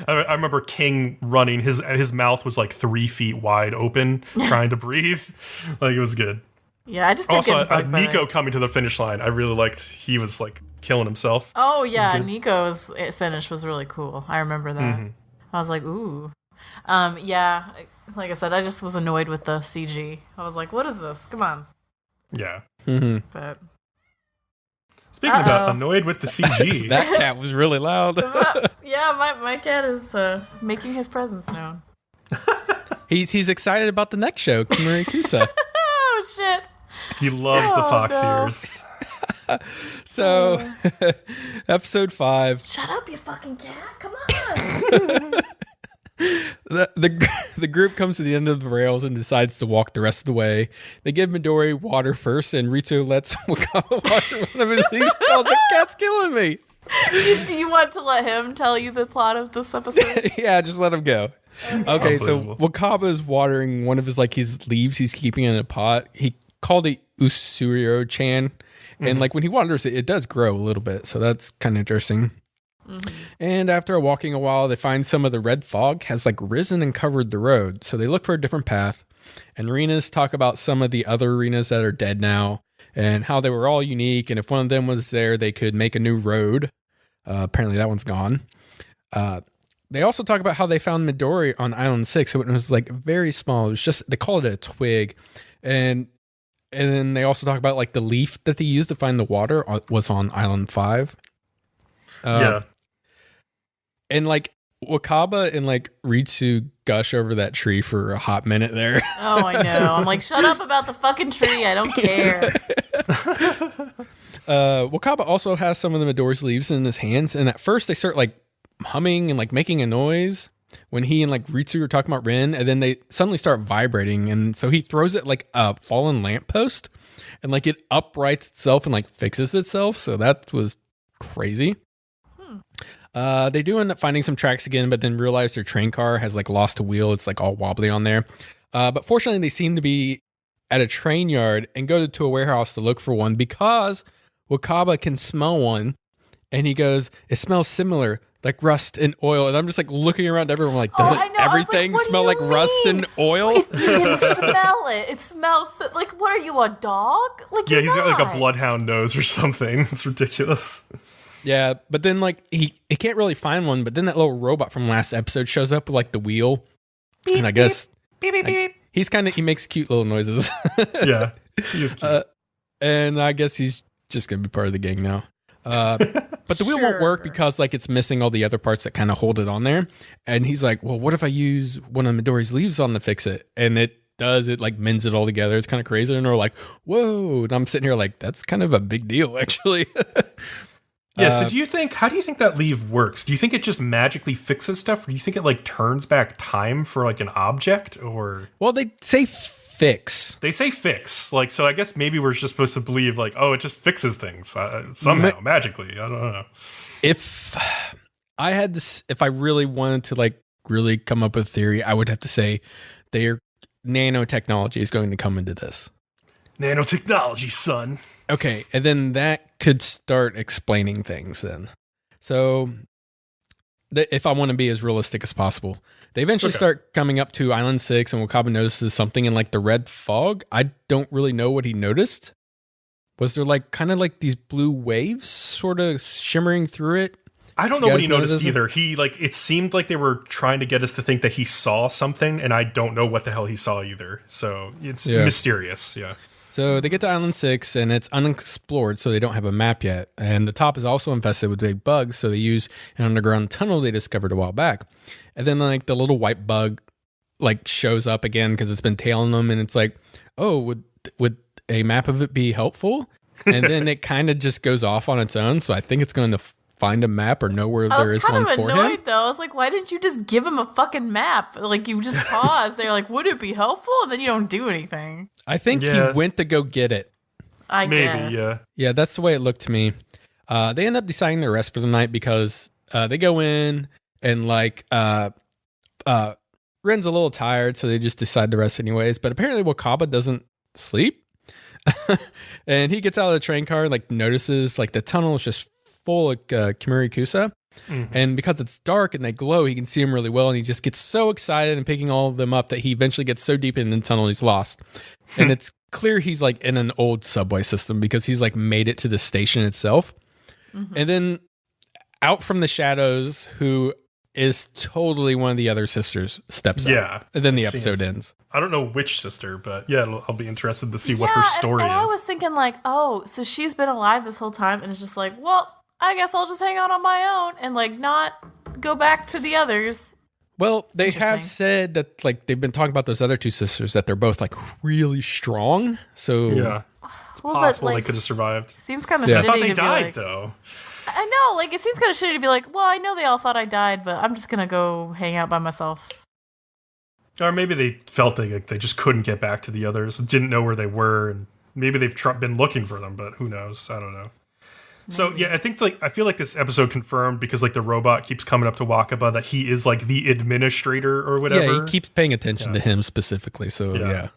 I remember King running. His mouth was like 3 feet wide open, trying to breathe. Like it was good. Yeah, I just kept Also, getting bugged by Nico it. coming to the finish line. I really liked. He was like killing himself. Oh yeah, good. Nico's finish was really cool. I remember that. Mm-hmm. I was like, ooh. Yeah, like I said, I just was annoyed with the CG. I was like, what is this? Come on. Yeah. But Speaking about annoyed with the CG, That cat was really loud. yeah, my cat is making his presence known. He's excited about the next show, Kemurikusa. Oh shit. he loves the Oh, fox no. ears. So, episode 5. Shut up, you fucking cat. Come on. The group comes to the end of the rails and decides to walk the rest of the way. They give Midori water first, and Ritsu lets Wakaba water one of his leaves. I was like, cat's killing me. Do you want to let him tell you the plot of this episode? Yeah, just let him go. Okay, so Unbelievable. Wakaba is watering one of his leaves he's keeping in a pot. He called it Usuryo-chan. And like when he waters it, it does grow a little bit. So that's kind of interesting. And after walking a while, they find some of the red fog has like risen and covered the road. So they look for a different path. And arenas talk about some of the other arenas that are dead now and how they were all unique. And if one of them was there, they could make a new road. Apparently that one's gone. They also talk about how they found Midori on Island 6. So it was like very small. It was just, they called it a twig. And then they also talk about like the leaf that they used to find the water was on Island 5. Yeah. And like Wakaba and like Ritsu gush over that tree for a hot minute there. Oh, I know. I'm like, shut up about the fucking tree. I don't care. Wakaba also has some of the Midori's leaves in his hands. And at first they start like humming and like making a noise when he and like Ritsu are talking about Rin. And then they suddenly start vibrating. And so he throws it like a fallen lamppost and like it uprights itself and like fixes itself. So that was crazy. They do end up finding some tracks again, but then realize their train car has like lost a wheel. It's like all wobbly on there. But fortunately, they seem to be at a train yard and go to a warehouse to look for one because Wakaba can smell one. And he goes, it smells similar, like rust and oil. And I'm just like looking around everyone like, doesn't I know. I was like, everything what do smell you like rust mean? and oil? You can smell it. It smells like, what are you, a dog? Like, Yeah, you're he's got like a not. bloodhound nose or something. It's ridiculous. Yeah, but then like he can't really find one. But then that little robot from last episode shows up with like the wheel. And I guess Beep, beep, beep, beep. he makes cute little noises. Yeah, he is cute. And I guess he's just going to be part of the gang now. But the wheel won't work Sure. because like it's missing all the other parts that kind of hold it on there. And he's like, well, what if I use one of Midori's leaves on to fix it? And it does. It like mends it all together. It's kind of crazy. And they're like, whoa. And I'm sitting here like, that's kind of a big deal, actually. Yeah, so how do you think that leave works? Do you think it just magically fixes stuff, or do you think it like turns back time for like an object, or? Well, they say fix. They say fix. Like, so I guess maybe we're just supposed to believe like, oh, it just fixes things somehow, magically. I don't know. If I had this, if I really wanted to like really come up with a theory, I would have to say their nanotechnology is going to come into this. Nanotechnology, son. Okay, and then that could start explaining things then. So, if I want to be as realistic as possible, they eventually start coming up to Island 6, and Wakaba notices something in like the red fog. I don't really know what he noticed. Was there like kind of like these blue waves sort of shimmering through it? I don't know what he noticed either. He like, it seemed like they were trying to get us to think that he saw something, and I don't know what the hell he saw either. So it's mysterious. Yeah. So they get to Island 6, and it's unexplored, so they don't have a map yet. And the top is also infested with big bugs, so they use an underground tunnel they discovered a while back. And then like the little white bug like shows up again because it's been tailing them, and it's like, oh, would a map of it be helpful? And then it kind of just goes off on its own, so I think it's going to find a map or know where there is one for him. I was kind of annoyed, though. I was like, why didn't you just give him a fucking map? Like, you just pause. They're like, would it be helpful? And then you don't do anything. I think he went to go get it. I guess. Yeah. Yeah, that's the way it looked to me. They end up deciding to rest for the night because they go in and, like, Ren's a little tired, so they just decide to rest anyways. But apparently Wakaba doesn't sleep. And he gets out of the train car and, like, notices, like, the tunnel is just full of Kemurikusa. Mm-hmm. And because it's dark and they glow, he can see them really well, and he just gets so excited and picking all of them up that he eventually gets so deep in the tunnel he's lost. And it's clear he's like in an old subway system because he's like made it to the station itself. Mm-hmm. And then out from the shadows, who is totally one of the other sisters, steps out. And then the episode ends. I don't know which sister, but yeah, I'll be interested to see what her story is. I was thinking like, oh, so she's been alive this whole time, and it's just like, well, I guess I'll just hang out on my own and like not go back to the others. Well, they have said that like they've been talking about those other two sisters, that they're both like really strong. So yeah, it's possible they could have survived. Seems kind of shitty. I thought they to died be like, though. I know, like it seems kind of shitty to be like, well, I know they all thought I died, but I'm just gonna go hang out by myself. Or maybe they felt they just couldn't get back to the others, didn't know where they were, and maybe they've been looking for them, but who knows? I don't know. So yeah, I feel like this episode confirmed, because like the robot keeps coming up to Wakaba, that he is like the administrator or whatever. Yeah, he keeps paying attention to him specifically. So yeah.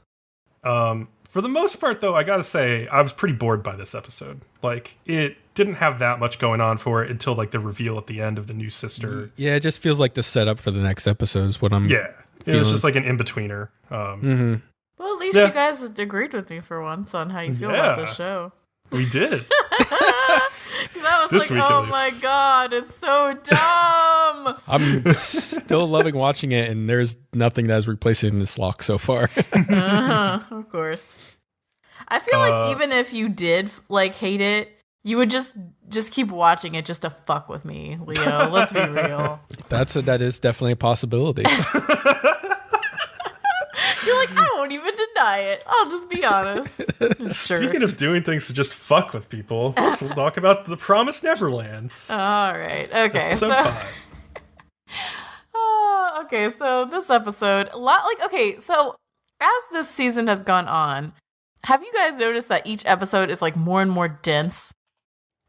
For the most part, though, I gotta say I was pretty bored by this episode. Like it didn't have that much going on for it until like the reveal at the end of the new sister. Yeah, it just feels like the setup for the next episode is what I'm. Yeah, it was just like an in-betweener. Mm-hmm. Well, at least you guys agreed with me for once on how you feel about this show. We did. I was this like, oh my god, it's so dumb. I'm still loving watching it, and there's nothing that is replacing this lock so far. Of course. I feel like even if you did like hate it, you would just keep watching it just to fuck with me, Leo. Let's be real. That is definitely a possibility. You're like, I won't even deny it. I'll just be honest. Speaking of doing things to just fuck with people, let's talk about the Promised Neverland. All right. Okay. Episode 5. Okay, so this episode, so as this season has gone on, have you guys noticed that each episode is like more and more dense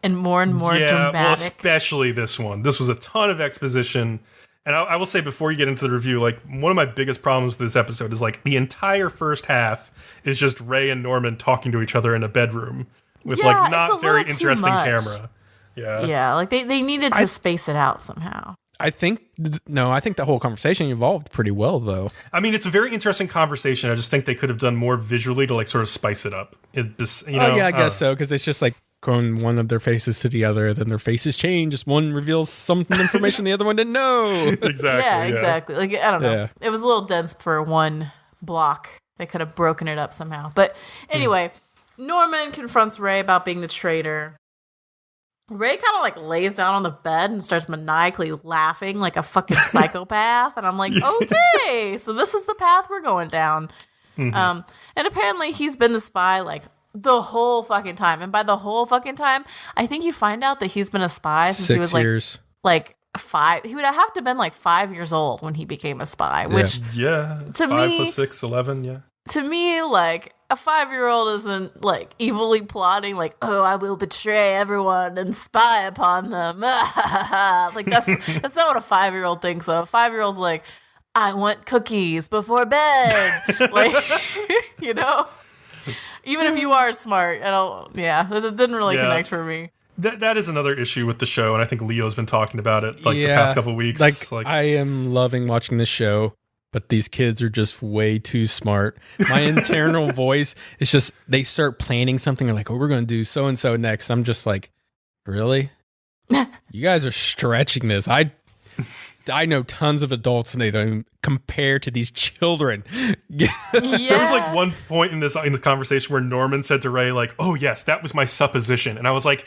and more dramatic? Well, especially this one. This was a ton of exposition. And I will say, before you get into the review, like one of my biggest problems with this episode is like the entire first half is just Ray and Norman talking to each other in a bedroom with like not very interesting camera. Yeah, like they needed to space it out somehow. I think the whole conversation evolved pretty well, though. I mean, it's a very interesting conversation. I just think they could have done more visually to like sort of spice it up. I guess so, because it's just like going one of their faces to the other, then their faces change. Just one reveals some information the other one didn't know. Exactly. Yeah, exactly. Like, I don't know. Yeah. It was a little dense for one block. They could have broken it up somehow. But anyway, Norman confronts Ray about being the traitor. Ray kind of like lays down on the bed and starts maniacally laughing like a fucking psychopath. And I'm like, okay, so this is the path we're going down. And apparently he's been the spy like the whole fucking time. And by the whole fucking time, I think you find out that he's been a spy since he was 6 years. like 5. He would have to have been like 5 years old when he became a spy, which to 5 me, plus 6, 11, yeah. To me, like, a 5-year-old isn't like evilly plotting like, oh, I will betray everyone and spy upon them. Like that's not what a 5-year-old thinks of. A 5-year-old's like, I want cookies before bed. Like, you know? Even if you are smart, that didn't really connect for me. That is another issue with the show, and I think Leo's been talking about it the past couple weeks. Like, I am loving watching this show, but these kids are just way too smart. My internal voice is just, they start planning something. They're like, oh, we're going to do so-and-so next. I'm just like, really? You guys are stretching this. I know tons of adults and they don't even compare to these children. There was like one point in this conversation where Norman said to Ray, like, oh yes, that was my supposition. And I was like,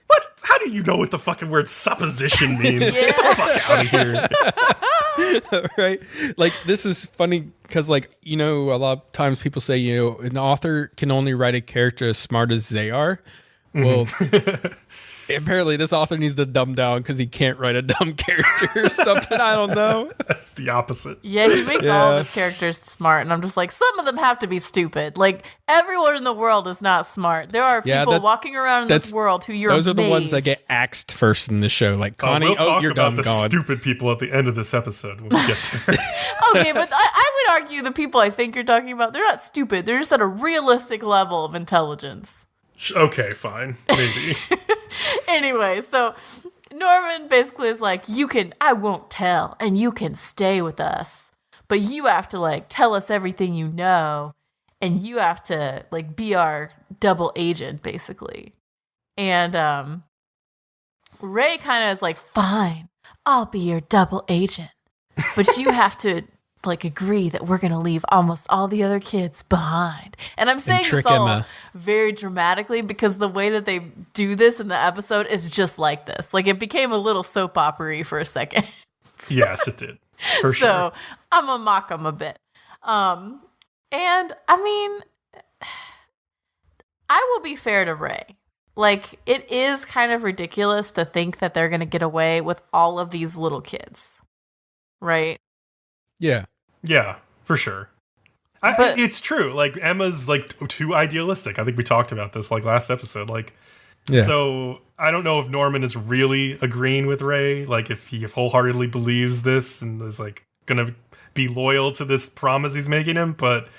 what? How do you know what the fucking word supposition means? Get the fuck out of here. Right? Like, this is funny because, like, you know, a lot of times people say, you know, an author can only write a character as smart as they are. Well, apparently this author needs to dumb down because he can't write a dumb character or something. I don't know. That's the opposite. Yeah, he makes all of his characters smart, and I'm just like, some of them have to be stupid. Like, everyone in the world is not smart. There are people walking around in this world who those are the ones that get axed first in the show. Like, Connie, we'll talk you're about dumb, the stupid people at the end of this episode when we get there. Okay, but I would argue the people I think you're talking about, they're not stupid. They're just at a realistic level of intelligence. Okay, fine. Maybe. Anyway, so Norman basically is like, I won't tell, and you can stay with us, but you have to, like, tell us everything you know, and you have to, like, be our double agent, basically. And Ray kind of is like, fine, I'll be your double agent, but you have to, like, agree that we're going to leave almost all the other kids behind. And I'm saying this all very dramatically because the way that they do this in the episode is just like this. Like, it became a little soap opera-y for a second. Yes, it did. For sure. So I'm going to mock them a bit. And, I mean, I will be fair to Ray. Like, it is kind of ridiculous to think that they're going to get away with all of these little kids. Right? Yeah. Yeah, for sure. It's true. Like, Emma's, like, too idealistic. I think we talked about this, like, last episode. Like, so I don't know if Norman is really agreeing with Ray. Like, if he wholeheartedly believes this and is, like, gonna be loyal to this promise he's making him. But,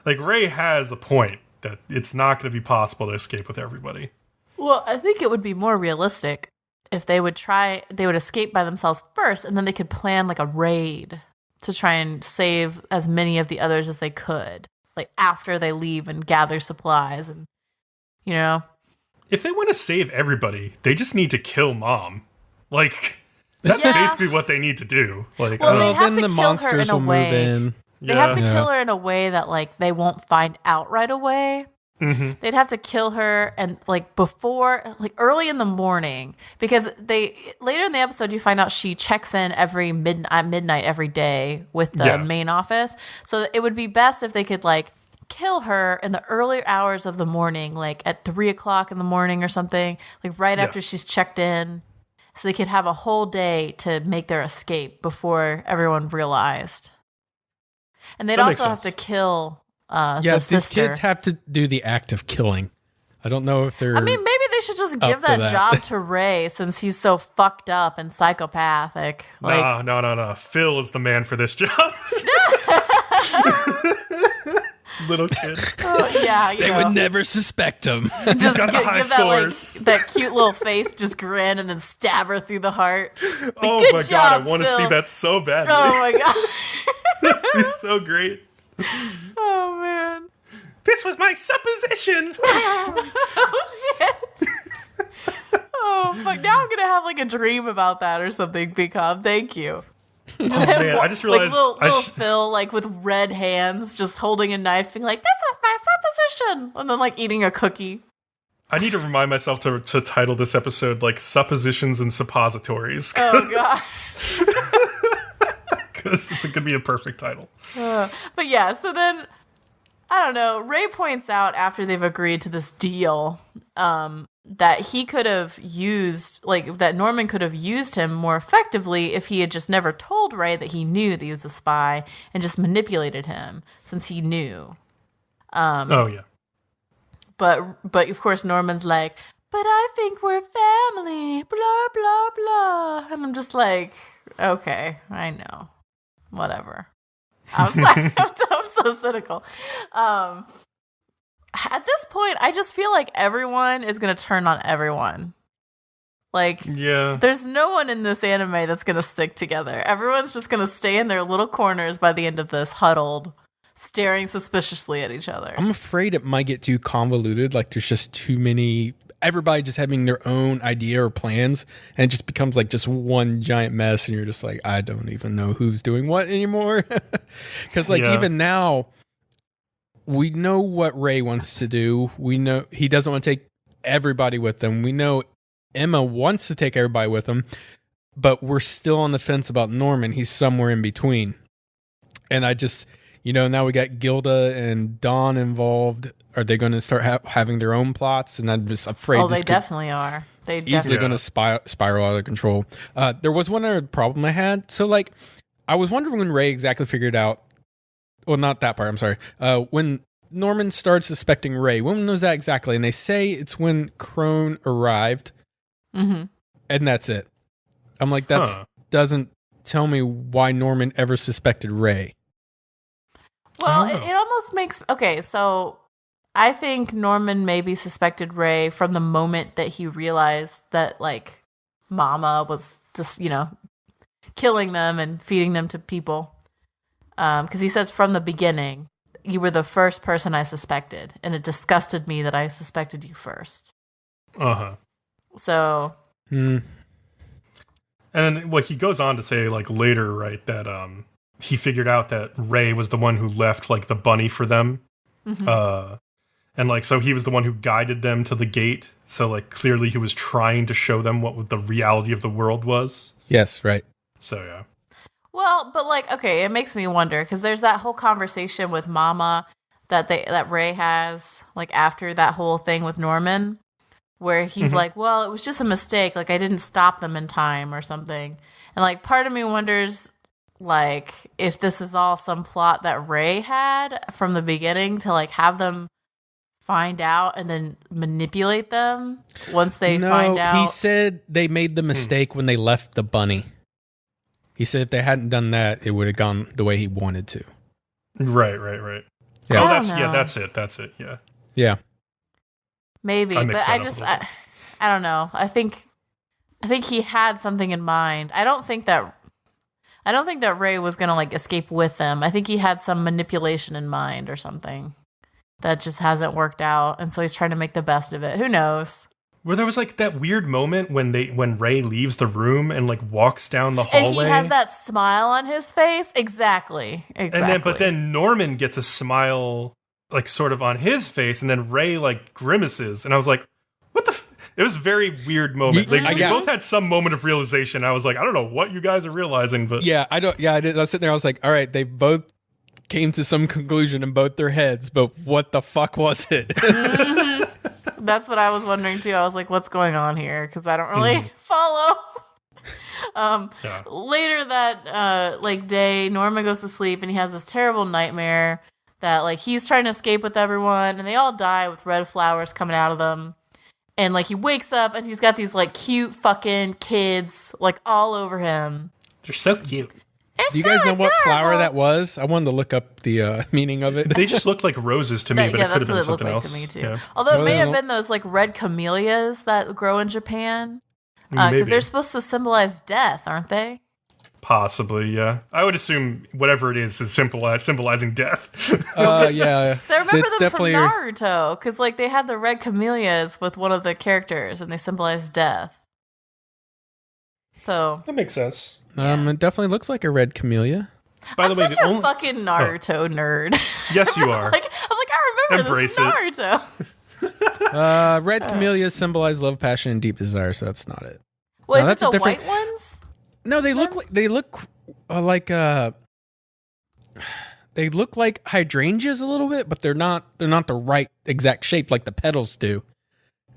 like, Ray has a point that it's not going to be possible to escape with everybody. Well, I think it would be more realistic if they would escape by themselves first, and then they could plan, like, a raid to try and save as many of the others as they could, like, after they leave and gather supplies, and, you know. If they want to save everybody, they just need to kill Mom. Like, that's basically what they need to do. Like, well, they'd have then to the kill her in a way. Move in. They have to kill her in a way that, like, they won't find out right away. Mm-hmm. They'd have to kill her and, like, before, like, early in the morning, because later in the episode you find out she checks in every midnight every day with the main office. So it would be best if they could, like, kill her in the early hours of the morning, like at 3:00 in the morning or something, like right after she's checked in, so they could have a whole day to make their escape before everyone realized. And they'd also have to kill the sister. These kids have to do the act of killing. I don't know if they're... I mean, maybe they should just give that job to Ray since he's so fucked up and psychopathic. Like, No. Phil is the man for this job. Little kid. Oh, yeah, they would never suspect him. Just got the high scores. That cute little face, just grin and then stab her through the heart. Like, oh my god, I want to see that so badly. Oh my god. He's so great. Oh man. This was my supposition. Oh shit. Oh fuck. Now I'm gonna have like a dream about that or something, Bcom. Thank you. I just realized like little Phil, like with red hands, just holding a knife, being like, "This was my supposition," and then like eating a cookie. I need to remind myself to title this episode like "Suppositions and Suppositories." Oh gosh, because it's going to be a perfect title. But yeah, so then I don't know. Ray points out after they've agreed to this deal that he could have used, like, that Norman could have used him more effectively if he had just never told Ray that he knew that he was a spy and just manipulated him since he knew. Oh, yeah. But of course, Norman's like, but I think we're family, blah, blah, blah. And I'm just like, okay, I know. Whatever. I was like, I'm so cynical. At this point, I just feel like everyone is going to turn on everyone. Like, yeah, there's no one in this anime that's going to stick together. Everyone's just going to stay in their little corners by the end of this, huddled, staring suspiciously at each other. I'm afraid it might get too convoluted. Like, there's just too many, everybody just having their own idea or plans, and it just becomes like just one giant mess, and you're just like, I don't even know who's doing what anymore. Because like even now, we know what Ray wants to do. We know he doesn't want to take everybody with him. We know Emma wants to take everybody with him, but we're still on the fence about Norman. He's somewhere in between. And I just, now we got Gilda and Dawn involved. Are they going to start having their own plots? And I'm just afraid. Oh, they definitely are. They easily going to spiral out of control. There was one other problem I had. So, like, I was wondering when Ray exactly figured out. Well, not that part. I'm sorry. When Norman started suspecting Ray, when was that exactly? And they say it's when Crone arrived, and that's it. I'm like, that doesn't tell me why Norman ever suspected Ray. Well, it almost makes... Okay, so I think Norman maybe suspected Ray from the moment that he realized that, like, Mama was just, killing them and feeding them to people. Because he says from the beginning, you were the first person I suspected, and it disgusted me that I suspected you first. So... And then, he goes on to say, like, later, right, that he figured out that Ray was the one who left, like, the bunny for them. And, like, so he was the one who guided them to the gate. So, like, clearly he was trying to show them what the reality of the world was. Yes, right. So, yeah. Well, but, like, okay, it makes me wonder, because there's that whole conversation with Mama that Ray has, like, after that whole thing with Norman, where he's like, well, it was just a mistake, like, I didn't stop them in time or something. And, like, part of me wonders, like, if this is all some plot that Ray had from the beginning to, like, have them find out and then manipulate them once they find out. He said they made the mistake when they left the bunny. He said if they hadn't done that, it would have gone the way he wanted to. Right. Yeah. That's it. Yeah. Yeah. Maybe, but I don't know. I think he had something in mind. I don't think that Ray was gonna, like, escape with them. I think he had some manipulation in mind or something that just hasn't worked out, and so he's trying to make the best of it. Who knows? Where there was, like, that weird moment when Ray leaves the room and, like, walks down the hallway. And he has that smile on his face. Exactly. But then Norman gets a smile, like, sort of on his face, and then Ray, like, grimaces. And I was like, what the... It was a very weird moment. They both had some moment of realization. I was like, I don't know what you guys are realizing, but... I did. I was sitting there, I was like, all right, they both came to some conclusion in both their heads, but what the fuck was it? That's what I was wondering too. I was like, what's going on here? Because I don't really follow. Later that day, Norman goes to sleep and he has this terrible nightmare that, like, he's trying to escape with everyone and they all die with red flowers coming out of them. And, like, he wakes up and he's got these, like, cute fucking kids, like, all over him. They're so cute. It's Do you guys know what adorable. flower that was? I wanted to look up the meaning of it. They just looked like roses to me, but it could have been something else. To me too. Yeah. Although it may have been those, like, red camellias that grow in Japan. Because they're supposed to symbolize death, aren't they? Possibly, yeah. I would assume whatever it is symbolizing death. Yeah. So I remember them from Naruto, because, like, they had the red camellias with one of the characters, and they symbolized death. So that makes sense. It definitely looks like a red camellia. By the way, such a fucking Naruto nerd. Yes, you are. I'm like, I remember this from Naruto. Red camellias symbolize love, passion, and deep desire. So that's not it. Well, is it the white ones? No, they look like they look like hydrangeas a little bit, but they're not the right exact shape like the petals do.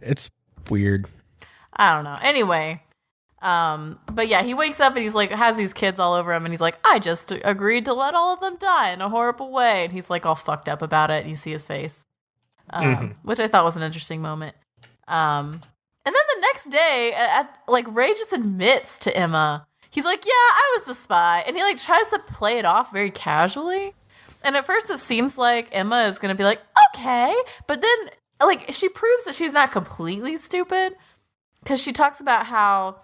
It's weird. I don't know. Anyway, but yeah, he wakes up and he's like, has these kids all over him, and he's like, I just agreed to let all of them die in a horrible way, and he's like all fucked up about it, and you see his face, which I thought was an interesting moment. And then the next day, like Ray just admits to Emma, he's like, yeah, I was the spy, and he like tries to play it off very casually, and at first it seems like Emma is gonna be like, okay, but then like she proves that she's not completely stupid, because she talks about how,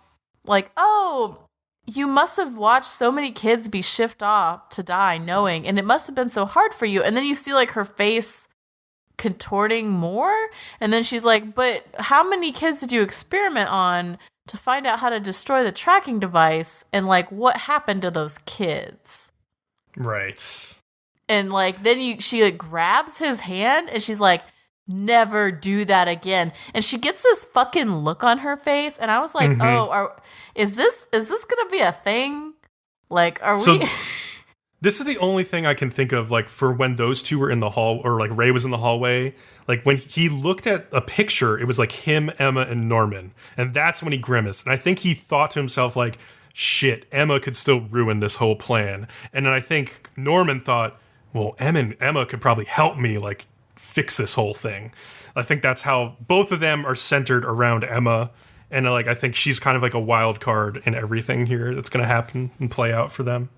like, oh, you must have watched so many kids be shipped off to die knowing, and it must have been so hard for you. And then you see, like, her face contorting more. And then she's like, but how many kids did you experiment on to find out how to destroy the tracking device? And, like, what happened to those kids? Right. And, like, then she, like, grabs his hand, and she's like, never do that again. And she gets this fucking look on her face, and I was like, oh, is this gonna be a thing? Like, we This is the only thing I can think of, like, for when those two were in the hall, or like Ray was in the hallway, like when he looked at a picture, it was like him, Emma, and Norman, and that's when he grimaced. And I think he thought to himself, like, shit, Emma could still ruin this whole plan. And then I think Norman thought, well, Emma could probably help me, like, fix this whole thing. I think that's how both of them are centered around Emma, and like I think she's kind of like a wild card in everything here that's going to happen and play out for them.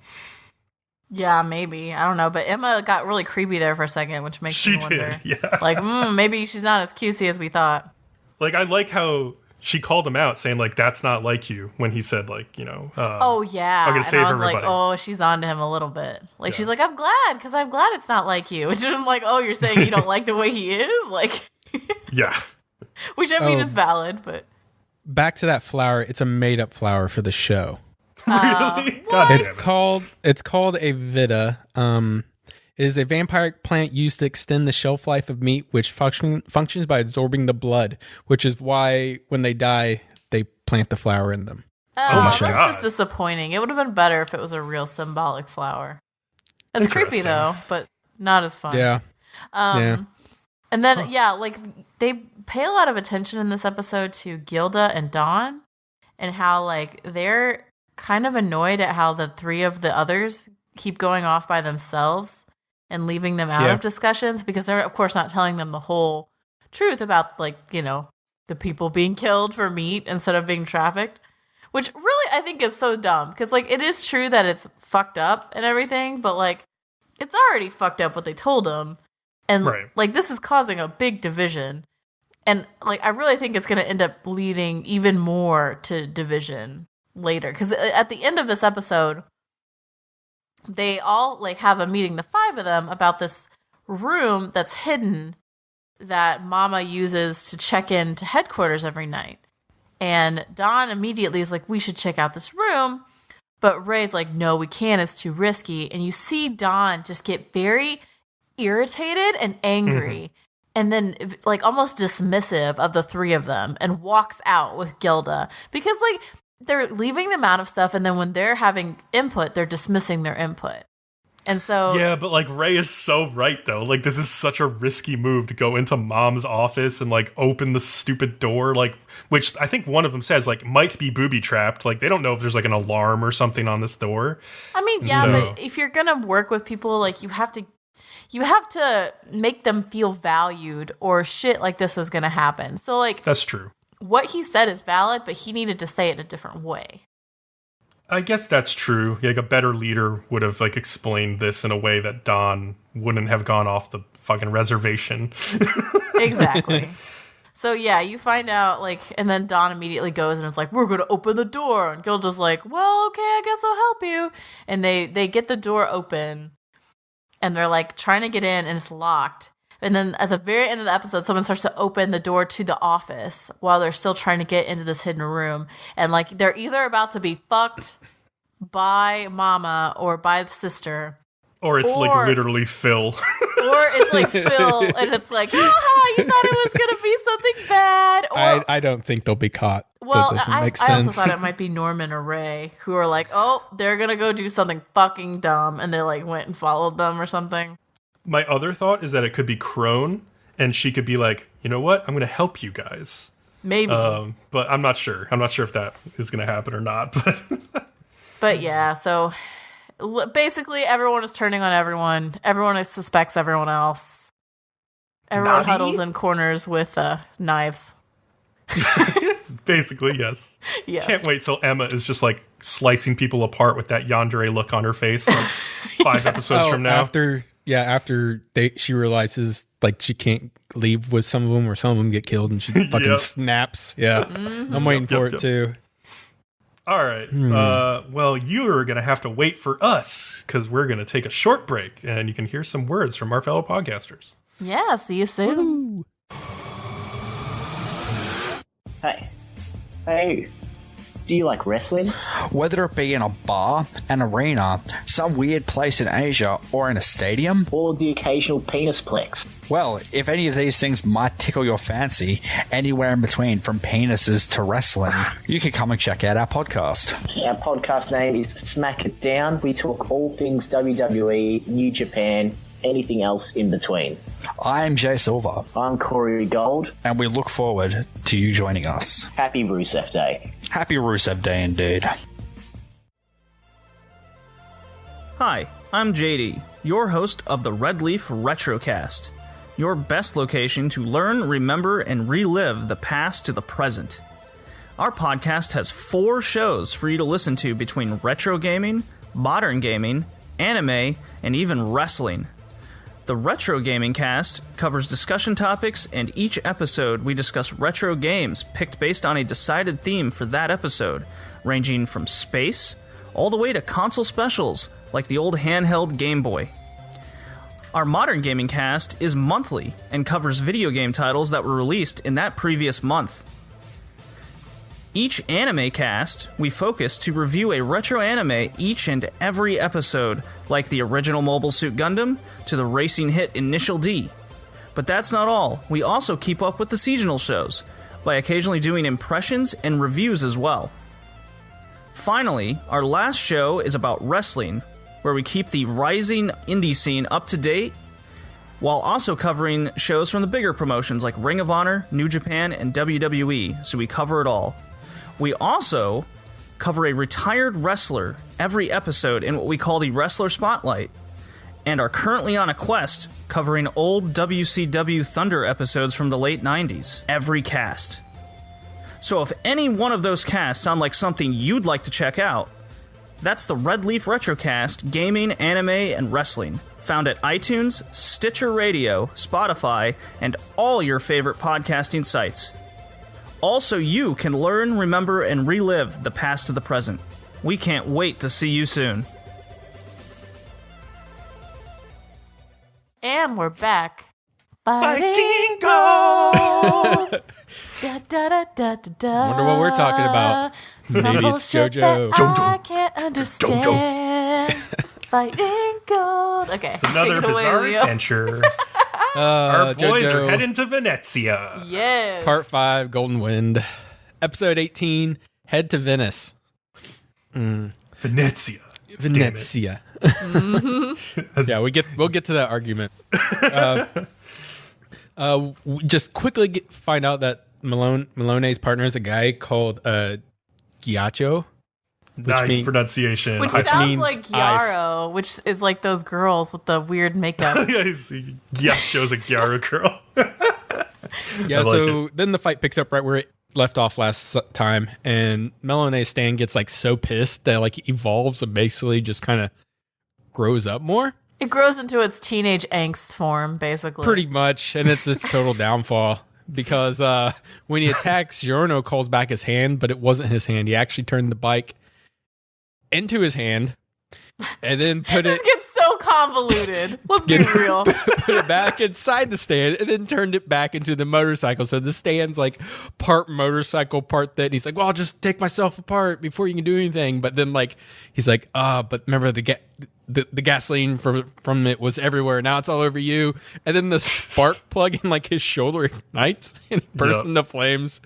Yeah, maybe. I don't know, but Emma got really creepy there for a second, which makes me wonder. Yeah. Like, maybe she's not as cutesy as we thought. Like, I like how she called him out, saying like, "That's not like you," when he said like, you know, oh yeah, I'm gonna save I was everybody. Like, oh, she's on to him a little bit. Like, she's like, I'm glad it's not like you. Which I'm like, oh, you're saying you don't like the way he is, like, yeah. Which I mean is valid, but back to that flower. It's a made up flower for the show. Really? God, it's called a vita. It is a vampire plant used to extend the shelf life of meat, which functions by absorbing the blood, which is why when they die, they plant the flower in them. Oh my that's God. just disappointing. It would have been better if it was a real symbolic flower. It's creepy though, but not as fun. Yeah. And then like they pay a lot of attention in this episode to Gilda and Dawn, and how like they're kind of annoyed at how the three of the others keep going off by themselves and leaving them out of discussions, because they're of course not telling them the whole truth about, like, you know, the people being killed for meat instead of being trafficked, which really I think is so dumb, because like it is true that it's fucked up and everything, but like it's already fucked up what they told them, and like this is causing a big division, and like I really think it's going to end up leading even more to division later, because at the end of this episode they all like have a meeting, the five of them, about this room that's hidden that Mama uses to check in to headquarters every night. And Dawn immediately is like, we should check out this room. But Ray's like, no, we can't. It's too risky. And you see Dawn just get very irritated and angry. And then like almost dismissive of the three of them, and walks out with Gilda. Because like they're leaving them out of stuff, and then when they're having input, they're dismissing their input. And so yeah, but like Ray is so right though. Like this is such a risky move to go into Mom's office and like open the stupid door, like, which I think one of them says like might be booby trapped. Like they don't know if there's like an alarm or something on this door. I mean, but if you're gonna work with people, like you have to make them feel valued, or shit like this is gonna happen. So like that's true. What he said is valid, but he needed to say it a different way. I guess that's true. Like a better leader would have like explained this in a way that Dawn wouldn't have gone off the fucking reservation. Exactly. So yeah, you find out like, and then Dawn immediately goes and is like, "We're going to open the door," and Gilda's like, "Well, okay, I guess I'll help you." And they get the door open, and they're like trying to get in, and it's locked. And then at the very end of the episode, someone starts to open the door to the office while they're still trying to get into this hidden room. And like they're either about to be fucked by Mama or by the sister. Or it's like literally Phil. Or it's like Phil, and it's like, haha, you thought it was going to be something bad. Or, I don't think they'll be caught. well, That I also thought it might be Norman or Ray, who are like, oh, they're going to go do something fucking dumb, and they like went and followed them or something. My other thought is that it could be Crone, and she could be like, you know what? I'm going to help you guys. Maybe. But I'm not sure. I'm not sure if that is going to happen or not. But yeah, so basically everyone is turning on everyone. Everyone suspects everyone else. Everyone huddles in corners with knives. Basically, yes. Yes. Can't wait till Emma is just like slicing people apart with that yandere look on her face like 5 episodes from now. After she realizes like she can't leave with some of them, or some of them get killed, and she fucking snaps. Yeah, I'm waiting for it too. All right. Well, you're going to have to wait for us because we're going to take a short break, and you can hear some words from our fellow podcasters. Yeah, see you soon. Hey. Do you like wrestling? Whether it be in a bar, an arena, some weird place in Asia, or in a stadium? Or the occasional penisplex? Well, if any of these things might tickle your fancy, anywhere in between from penises to wrestling, you can come and check out our podcast. Our podcast name is Smack It Down. We talk all things WWE, New Japan, anything else in between. I'm Jay Silver. I'm Corey Gold. And we look forward to you joining us. Happy Rusev Day. Happy Rusev Day indeed. Hi, I'm JD, your host of the Red Leaf Retrocast, your best location to learn, remember, and relive the past to the present. Our podcast has 4 shows for you to listen to between retro gaming, modern gaming, anime, and even wrestling. The Retro Gaming Cast covers discussion topics, and each episode we discuss retro games picked based on a decided theme for that episode, ranging from space all the way to console specials like the old handheld Game Boy. Our Modern Gaming Cast is monthly and covers video game titles that were released in that previous month. Each anime cast, we focus to review a retro anime each and every episode, like the original Mobile Suit Gundam to the racing hit Initial D. But that's not all. We also keep up with the seasonal shows, by occasionally doing impressions and reviews as well. Finally, our last show is about wrestling, where we keep the rising indie scene up to date, while also covering shows from the bigger promotions like Ring of Honor, New Japan, and WWE, so we cover it all. We also cover a retired wrestler every episode in what we call the Wrestler Spotlight, and are currently on a quest covering old WCW Thunder episodes from the late 90s, every cast. So if any one of those casts sound like something you'd like to check out, that's the Red Leaf Retrocast, Gaming, Anime, and Wrestling, found at iTunes, Stitcher Radio, Spotify, and all your favorite podcasting sites. Also, you can learn, remember, and relive the past to the present. We can't wait to see you soon. And we're back. Fighting gold! Da, da, da, da, da, da. Wonder what we're talking about. Maybe it's JoJo. I can't understand. Fighting gold. Okay. It's another bizarre adventure. Our boys JoJo. are heading to Venezia. Yes. Part 5, Golden Wind. Episode 18, Head to Venice. Venezia. Venezia. Yeah, we'll get to that argument. Just quickly find out that Malone's partner is a guy called Ghiaccio. Nice pronunciation. Which sounds like Ghiaccio, which is like those girls with the weird makeup. Yeah, Ghiaccio's a Ghiaro girl. Yeah, so then the fight picks up right where it left off last time, and Melone's stand gets like so pissed that like evolves and basically just kind of grows up more. It grows into its teenage angst form, basically. Pretty much, and it's its total downfall. Because when he attacks, Giorno calls back his hand, but it wasn't his hand. He actually turned the bike into his hand, and then This gets so convoluted. Let's be real. Put it back inside the stand, and then turned it back into the motorcycle. So the stand's like part motorcycle, part that. And he's like, well, I'll just take myself apart before you can do anything. But then like he's like, but remember the the gasoline from it was everywhere. Now it's all over you. And then the spark plug in like his shoulder ignites and he bursts into flames.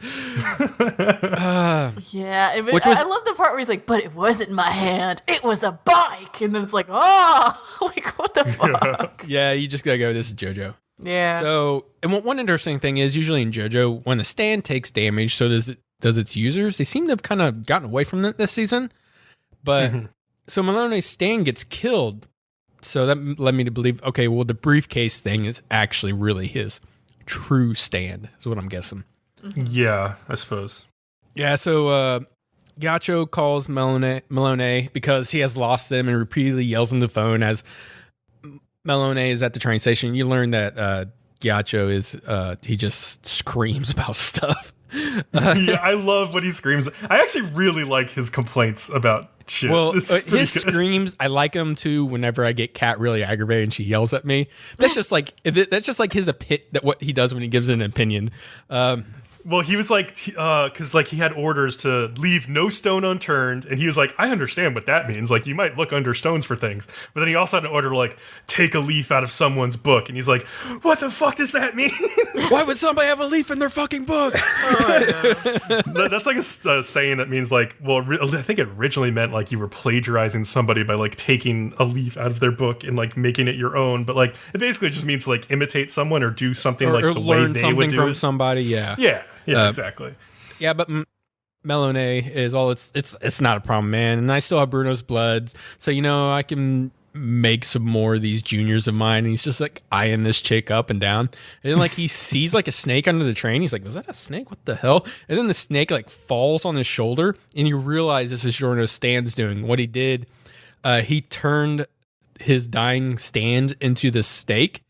Yeah, I love the part where he's like, but it wasn't my hand. It was a bike. And then it's like, oh, like what the fuck? Yeah, you just gotta go, this is JoJo. Yeah. So, and one interesting thing is usually in JoJo, when the stand takes damage, so does its users. They seem to have kind of gotten away from that this season. But so Malone's stand gets killed. So that led me to believe, okay, well, the briefcase thing is actually really his true stand, is what I'm guessing. Yeah, I suppose. Yeah, so Ghiaccio calls Malone because he has lost them and repeatedly yells on the phone as Malone is at the train station. You learn that Ghiaccio is, he just screams about stuff. Yeah, I love when he screams. I actually really like his complaints about shit. Well, his good. screams, I like them too. Whenever I get Kat really aggravated and she yells at me, that's just like his what he does when he gives an opinion. Well, he was like, because like he had orders to leave no stone unturned, and he was like, I understand what that means. Like, you might look under stones for things, but then he also had an order to like take a leaf out of someone's book, and he's like, what the fuck does that mean? Why would somebody have a leaf in their fucking book? That's like a saying that means like, well, I think it originally meant like you were plagiarizing somebody by like taking a leaf out of their book and like making it your own, but like it basically just means to like imitate someone or do something like the way they would do from it. Somebody, yeah. Yeah, exactly. Yeah, but Malone is all it's not a problem, man. And I still have Bruno's bloods, so I can make some more of these juniors of mine. And he's just like eyeing this chick up and down, and then like he sees like a snake under the train. He's like, "Was that a snake? What the hell?" And then the snake like falls on his shoulder, and you realize this is Giorno's stands doing what he did. He turned his dying stand into the stake.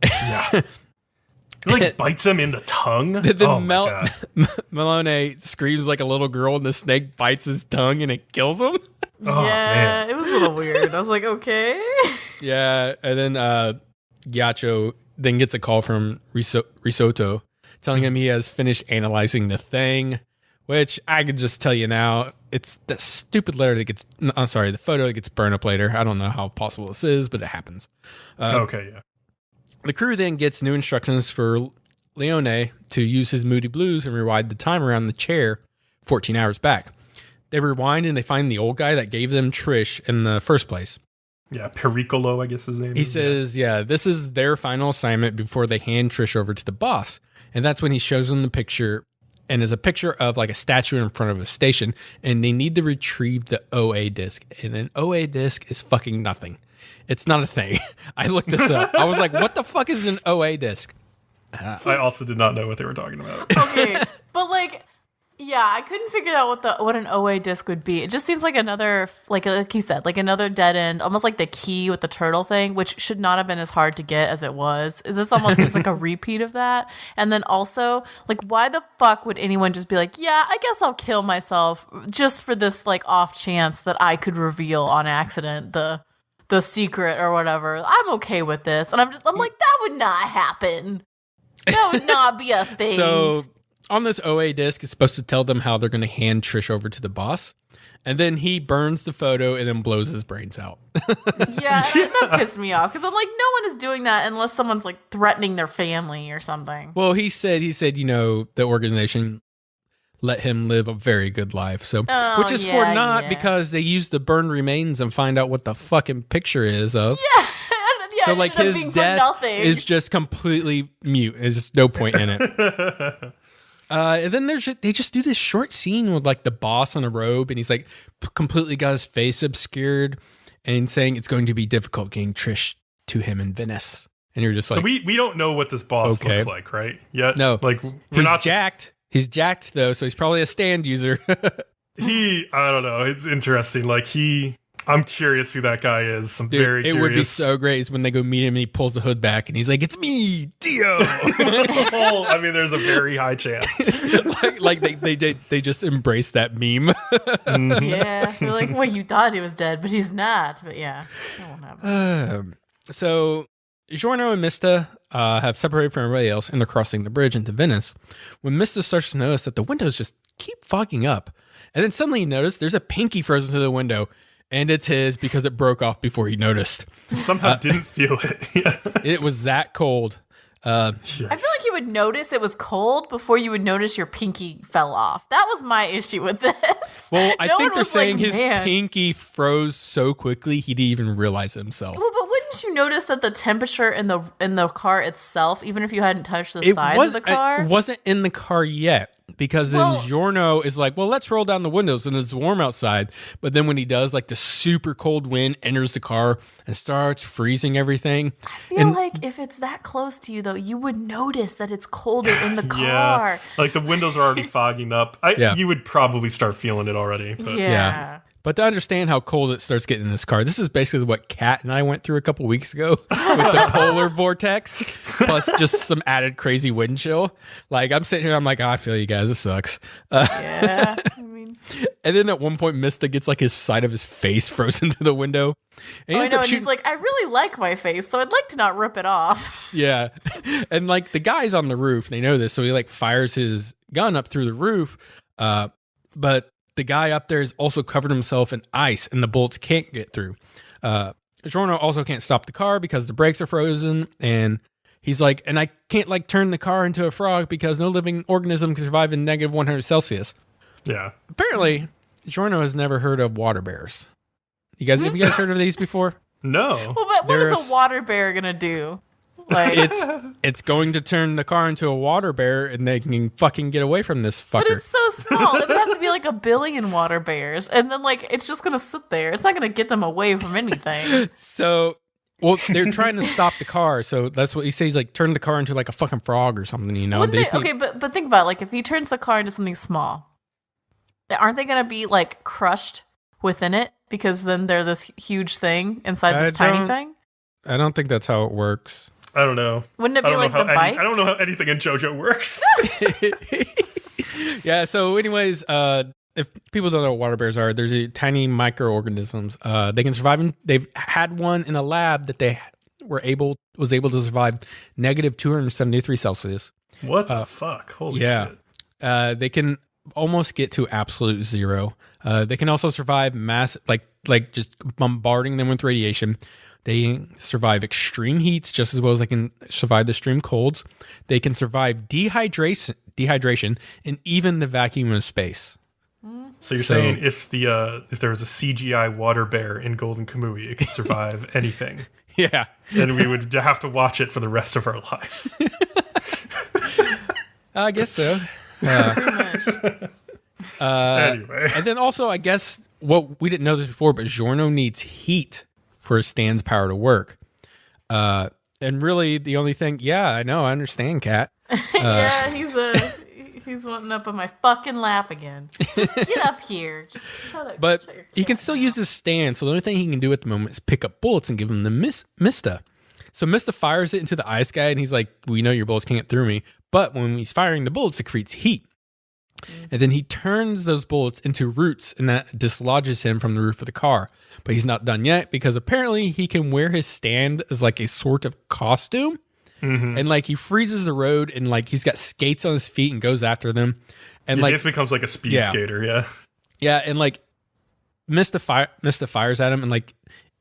Yeah. He like bites him in the tongue. Then Malone screams like a little girl, and the snake bites his tongue, and it kills him. Man. It was a little weird. I was like, okay. Yeah, and then Ghiaccio then gets a call from Risotto telling him he has finished analyzing the thing, which I could just tell you now, it's that stupid letter that gets, the photo that gets burned up later. I don't know how possible this is, but it happens. Okay, yeah. The crew then gets new instructions for Leone to use his Moody Blues and rewind the time around the chair 14 hours back. They rewind and they find the old guy that gave them Trish in the first place. Yeah, Pericolo, I guess his name is. He says, this is their final assignment before they hand Trish over to the boss. And that's when he shows them the picture, and is a picture of like a statue in front of a station, and they need to retrieve the OA disc. And an OA disc is fucking nothing. It's not a thing. I looked this up. I was like, what the fuck is an OA disc? I also did not know what they were talking about. Okay, but like, yeah, I couldn't figure out what an OA disc would be. It just seems like another, like you said, like another dead end, almost like the key with the turtle thing, which should not have been as hard to get as it was. This almost seems like a repeat of that. And then also, like, why the fuck would anyone just be like, yeah, I guess I'll kill myself just for this like off chance that I could reveal on accident the secret or whatever. I'm okay with this. And I'm like, that would not happen. That would not be a thing. So on this OA disc, it's supposed to tell them how they're going to hand Trish over to the boss. And then he burns the photo and then blows his brains out. Yeah, that pissed me off. Because I'm like, no one is doing that unless someone's like threatening their family or something. Well, he said, the organization let him live a very good life. So, which is because they use the burned remains and find out what the fucking picture is of. Yeah. So like his death is just completely mute. There's just no point in it. And then they just do this short scene with like the boss in a robe, and he's like completely got his face obscured and saying it's going to be difficult getting Trish to him in Venice. And you're just like, so we don't know what this boss looks like, right? Yet, no, like he's jacked. He's jacked though, so he's probably a stand user. I don't know. It's interesting. Like I'm curious who that guy is. I'm very curious. It would be so great is when they go meet him and he pulls the hood back and he's like, "It's me, Dio." I mean, there's a very high chance. like they just embrace that meme. Yeah, they're like, "Well, you thought he was dead, but he's not." But yeah, that won't happen. So Giorno and Mista have separated from everybody else, and they're crossing the bridge into Venice. When Mista starts to notice that the windows just keep fogging up, and then suddenly you notice there's a pinky frozen to the window. And it's his because it broke off before he noticed. Somehow didn't feel it. Yeah. It was that cold. I feel like you would notice it was cold before you would notice your pinky fell off. That was my issue with this. Well, I think they're saying his man. pinky froze so quickly he didn't even realize it himself. Well, but wouldn't you notice that the temperature in the car itself, even if you hadn't touched the sides of the car? It wasn't in the car yet. Because then Giorno is like, well, let's roll down the windows and it's warm outside. But then when he does, like the super cold wind enters the car and starts freezing everything. I feel like if it's that close to you, though, you would notice that it's colder in the car. Like the windows are already fogging up. You would probably start feeling it already. But. Yeah. But to understand how cold it starts getting in this car, this is basically what Kat and I went through a couple weeks ago with the polar vortex, plus just some added crazy wind chill. Like, I'm sitting here, I'm like, I feel you guys, this sucks. Yeah, I mean. And then at one point, Mista gets like his side of his face frozen to the window. And and he's like, I really like my face, so I'd like to not rip it off. Yeah. And like the guy's on the roof, they know this, so he like fires his gun up through the roof. But the guy up there is also covered himself in ice and the bullets can't get through. Giorno also can't stop the car because the brakes are frozen. And he's like, and I can't like turn the car into a frog because no living organism can survive in negative 100 Celsius. Yeah. Apparently, Giorno has never heard of water bears. Have you guys heard of these before? No. Well, but what is a water bear going to do? Like, it's going to turn the car into a water bear and they can fucking get away from this fucker. But it's so small. It would have to be like 1 billion water bears. And then like it's just going to sit there. It's not going to get them away from anything. So, well, they're trying to stop the car. So that's what he says, like turn the car into like a fucking frog or something, you know? But think about it. Like if he turns the car into something small, aren't they going to be like crushed within it? Because then they're this huge thing inside this tiny thing? I don't think that's how it works. I don't know. Wouldn't it be like the bike? I don't know how anything in JoJo works. Yeah, so anyways, if people don't know what water bears are, there's tiny microorganisms. They can survive. They've had one in a lab that they was able to survive negative 273 Celsius. What the fuck? Holy shit. They can almost get to absolute zero. They can also survive mass, like just bombarding them with radiation. They survive extreme heats just as well as they can survive the extreme colds. They can survive dehydration, and even the vacuum of space. So you're saying if there was a CGI water bear in Golden Kamui, it could survive anything? Yeah. And we would have to watch it for the rest of our lives. I guess so. Pretty much. Anyway. And then also, I guess, we didn't know this before, but Giorno needs heat for his stand's power to work. And really, the only thing, I know, I understand, Kat. Yeah, he's wanting up on my fucking lap again. Just get up here. Just shut up. But he can still use his stand, so the only thing he can do at the moment is pick up bullets and give him the Mista. So Mista fires it into the ice guy, and he's like, we know your bullets can't get through me. But when he's firing the bullets, it creates heat. And then he turns those bullets into roots, and that dislodges him from the roof of the car. But he's not done yet, because apparently he can wear his stand as like a sort of costume. Mm-hmm. And like he freezes the road, and like he's got skates on his feet and goes after them. And he just becomes like a speed skater, Yeah, and like Mista fires at him, and like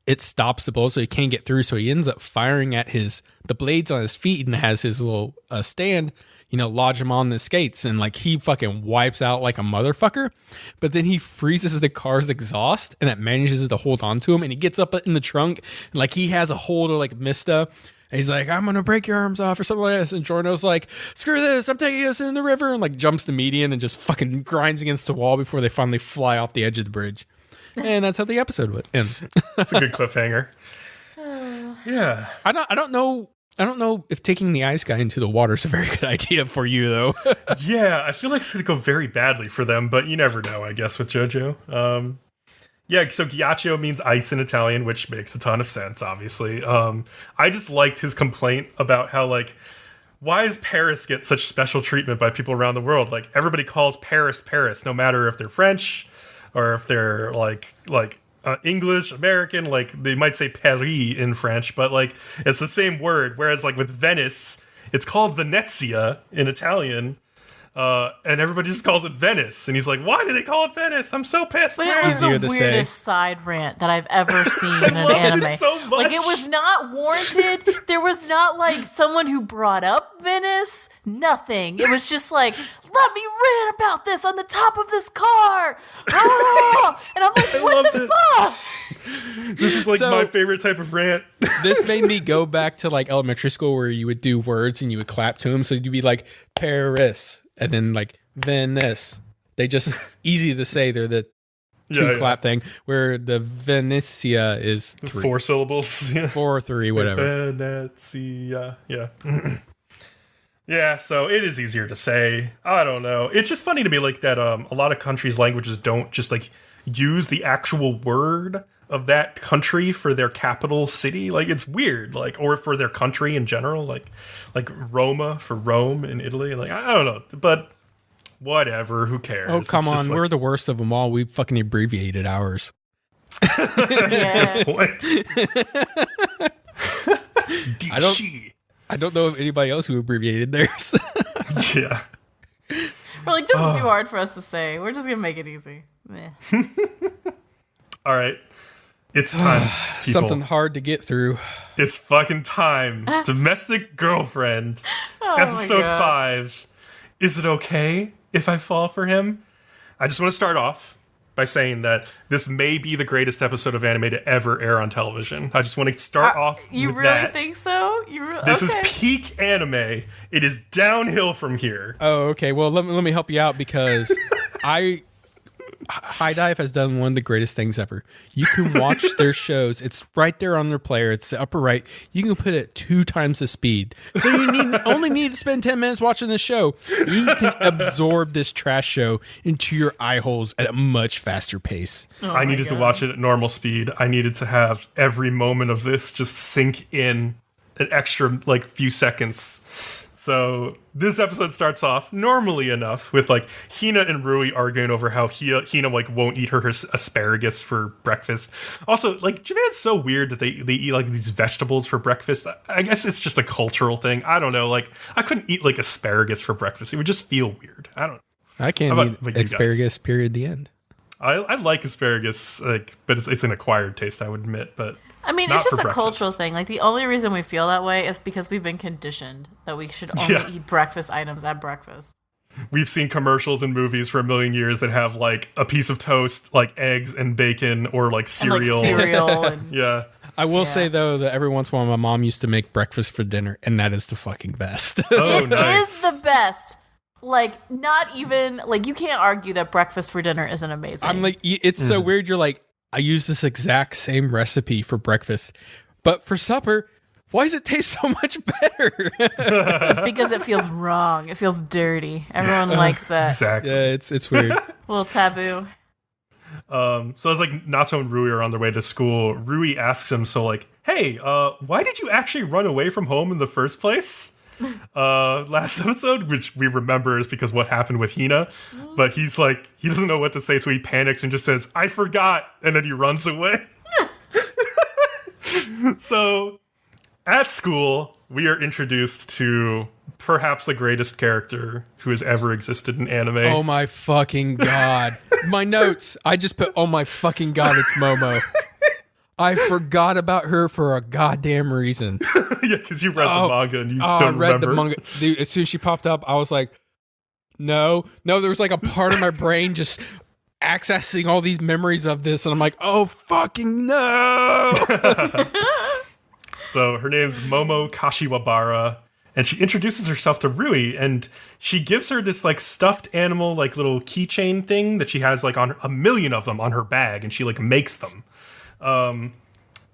it stops the bullet so he can't get through. So he ends up firing at the blades on his feet, and has his little stand, lodge him on the skates, and like he fucking wipes out like a motherfucker. But then he freezes the car's exhaust, and it manages to hold on to him, and he gets up in the trunk, and like he has a hold of like Mista, and he's like, I'm gonna break your arms off or something like this. And Giorno's like, screw this, I'm taking us in the river, and like jumps the median and just fucking grinds against the wall before they finally fly off the edge of the bridge. And that's how the episode ends. That's a good cliffhanger. Yeah. I don't know if taking the ice guy into the water is a very good idea for you, though. Yeah, I feel like it's going to go very badly for them, but you never know, I guess, with JoJo. So Ghiaccio means ice in Italian, which makes a ton of sense, obviously. I just liked his complaint about how, like, why does Paris get such special treatment by people around the world? Like, everybody calls Paris, Paris, no matter if they're French or if they're, like English, American, like they might say Paris in French, but like it's the same word. Whereas like with Venice, it's called Venezia in Italian. And everybody just calls it Venice. And he's like, why do they call it Venice? I'm so pissed. But it was Easier the to say. weirdest side rant that I've ever seen in an anime. It so much. Like, it was not warranted. There was not, like, someone who brought up Venice. Nothing. It was just like, let me rant about this on the top of this car. Oh! And I'm like, what the fuck? This is like So- my favorite type of rant. This made me go back to like elementary school where you would do words and you would clap to them. So you'd be like Paris and then like Venice. They just easy to say. They're the two clap thing. Where the Venezia is 3. 4 syllables. Yeah. 4 or 3, whatever. Venezia. Yeah. Yeah, so it is easier to say. I don't know. It's just funny to me like that a lot of countries' languages don't just like use the actual word of that country for their capital city. Like, it's weird. Like, or for their country in general. Like Roma for Rome in Italy. Like, I don't know. But whatever. Who cares? Oh, come It's on. just, We're the worst of them all. We fucking abbreviated ours. Yeah. point. I don't know of anybody else who abbreviated theirs. Yeah. We're like, this is too hard for us to say. We're just going to make it easy. Meh. All right. It's time, people. Something hard to get through. It's fucking time. Domestic Girlfriend. Oh Episode my God. 5. Is it okay if I fall for him? I just want to start off by saying that this may be the greatest episode of anime to ever air on television. I just want to start off You with really that. think so? This okay. is peak anime. It is downhill from here. Oh, okay. Well, let me help you out because High Dive has done one of the greatest things ever. You can watch their shows. It's right there on their player. It's the upper right. You can put it 2 times the speed. So you only need to spend 10 minutes watching the show. You can absorb this trash show into your eye holes at a much faster pace. Oh I my needed to God. watch it at normal speed. I needed to have every moment of this just sink in an extra like few seconds. So this episode starts off normally enough with like Hina and Rui arguing over how Hina like won't eat her asparagus for breakfast. Also, like Japan's so weird that they eat like these vegetables for breakfast. I guess it's just a cultural thing. I don't know. Like I couldn't eat like asparagus for breakfast. It would just feel weird. I don't know. I can't How eat about, like, you guys? asparagus, period, the end. I like asparagus, like, but it's an acquired taste, I would admit. But I mean, not it's just for a breakfast. cultural thing. Like, the only reason we feel that way is because we've been conditioned that we should only eat breakfast items at breakfast. We've seen commercials and movies for a million years that have like a piece of toast, like eggs and bacon, or like cereal. And, like, cereal. And, Yeah. I will say, though, that every once in a while my mom used to make breakfast for dinner, and that is the fucking best. Oh, It nice. is the best. Like, not even, like, you can't argue that breakfast for dinner isn't amazing. I'm like, it's so weird. You're like, I use this exact same recipe for breakfast, but for supper, why does it taste so much better? It's because it feels wrong. It feels dirty. Everyone likes that. Exactly. Yeah, it's weird. A little taboo. So as like Natsuo and Rui are on their way to school, Rui asks him, so like, hey, why did you actually run away from home in the first place? Last episode, which we remember is because what happened with Hina, but he's like, he doesn't know what to say, so he panics and just says, I forgot, and then he runs away. So at school, we are introduced to perhaps the greatest character who has ever existed in anime. Oh my fucking god. My notes. I just put, oh my fucking god, it's Momo. I forgot about her for a goddamn reason. Yeah, because you read the manga and you I don't read remember. the manga. Dude, as soon as she popped up, I was like, no, there was like a part of my brain just accessing all these memories of this, and I'm like, oh fucking no. So her name's Momo Kashiwabara, and she introduces herself to Rui, and she gives her this like stuffed animal, like little keychain thing that she has like on a million of them on her bag, and she like makes them.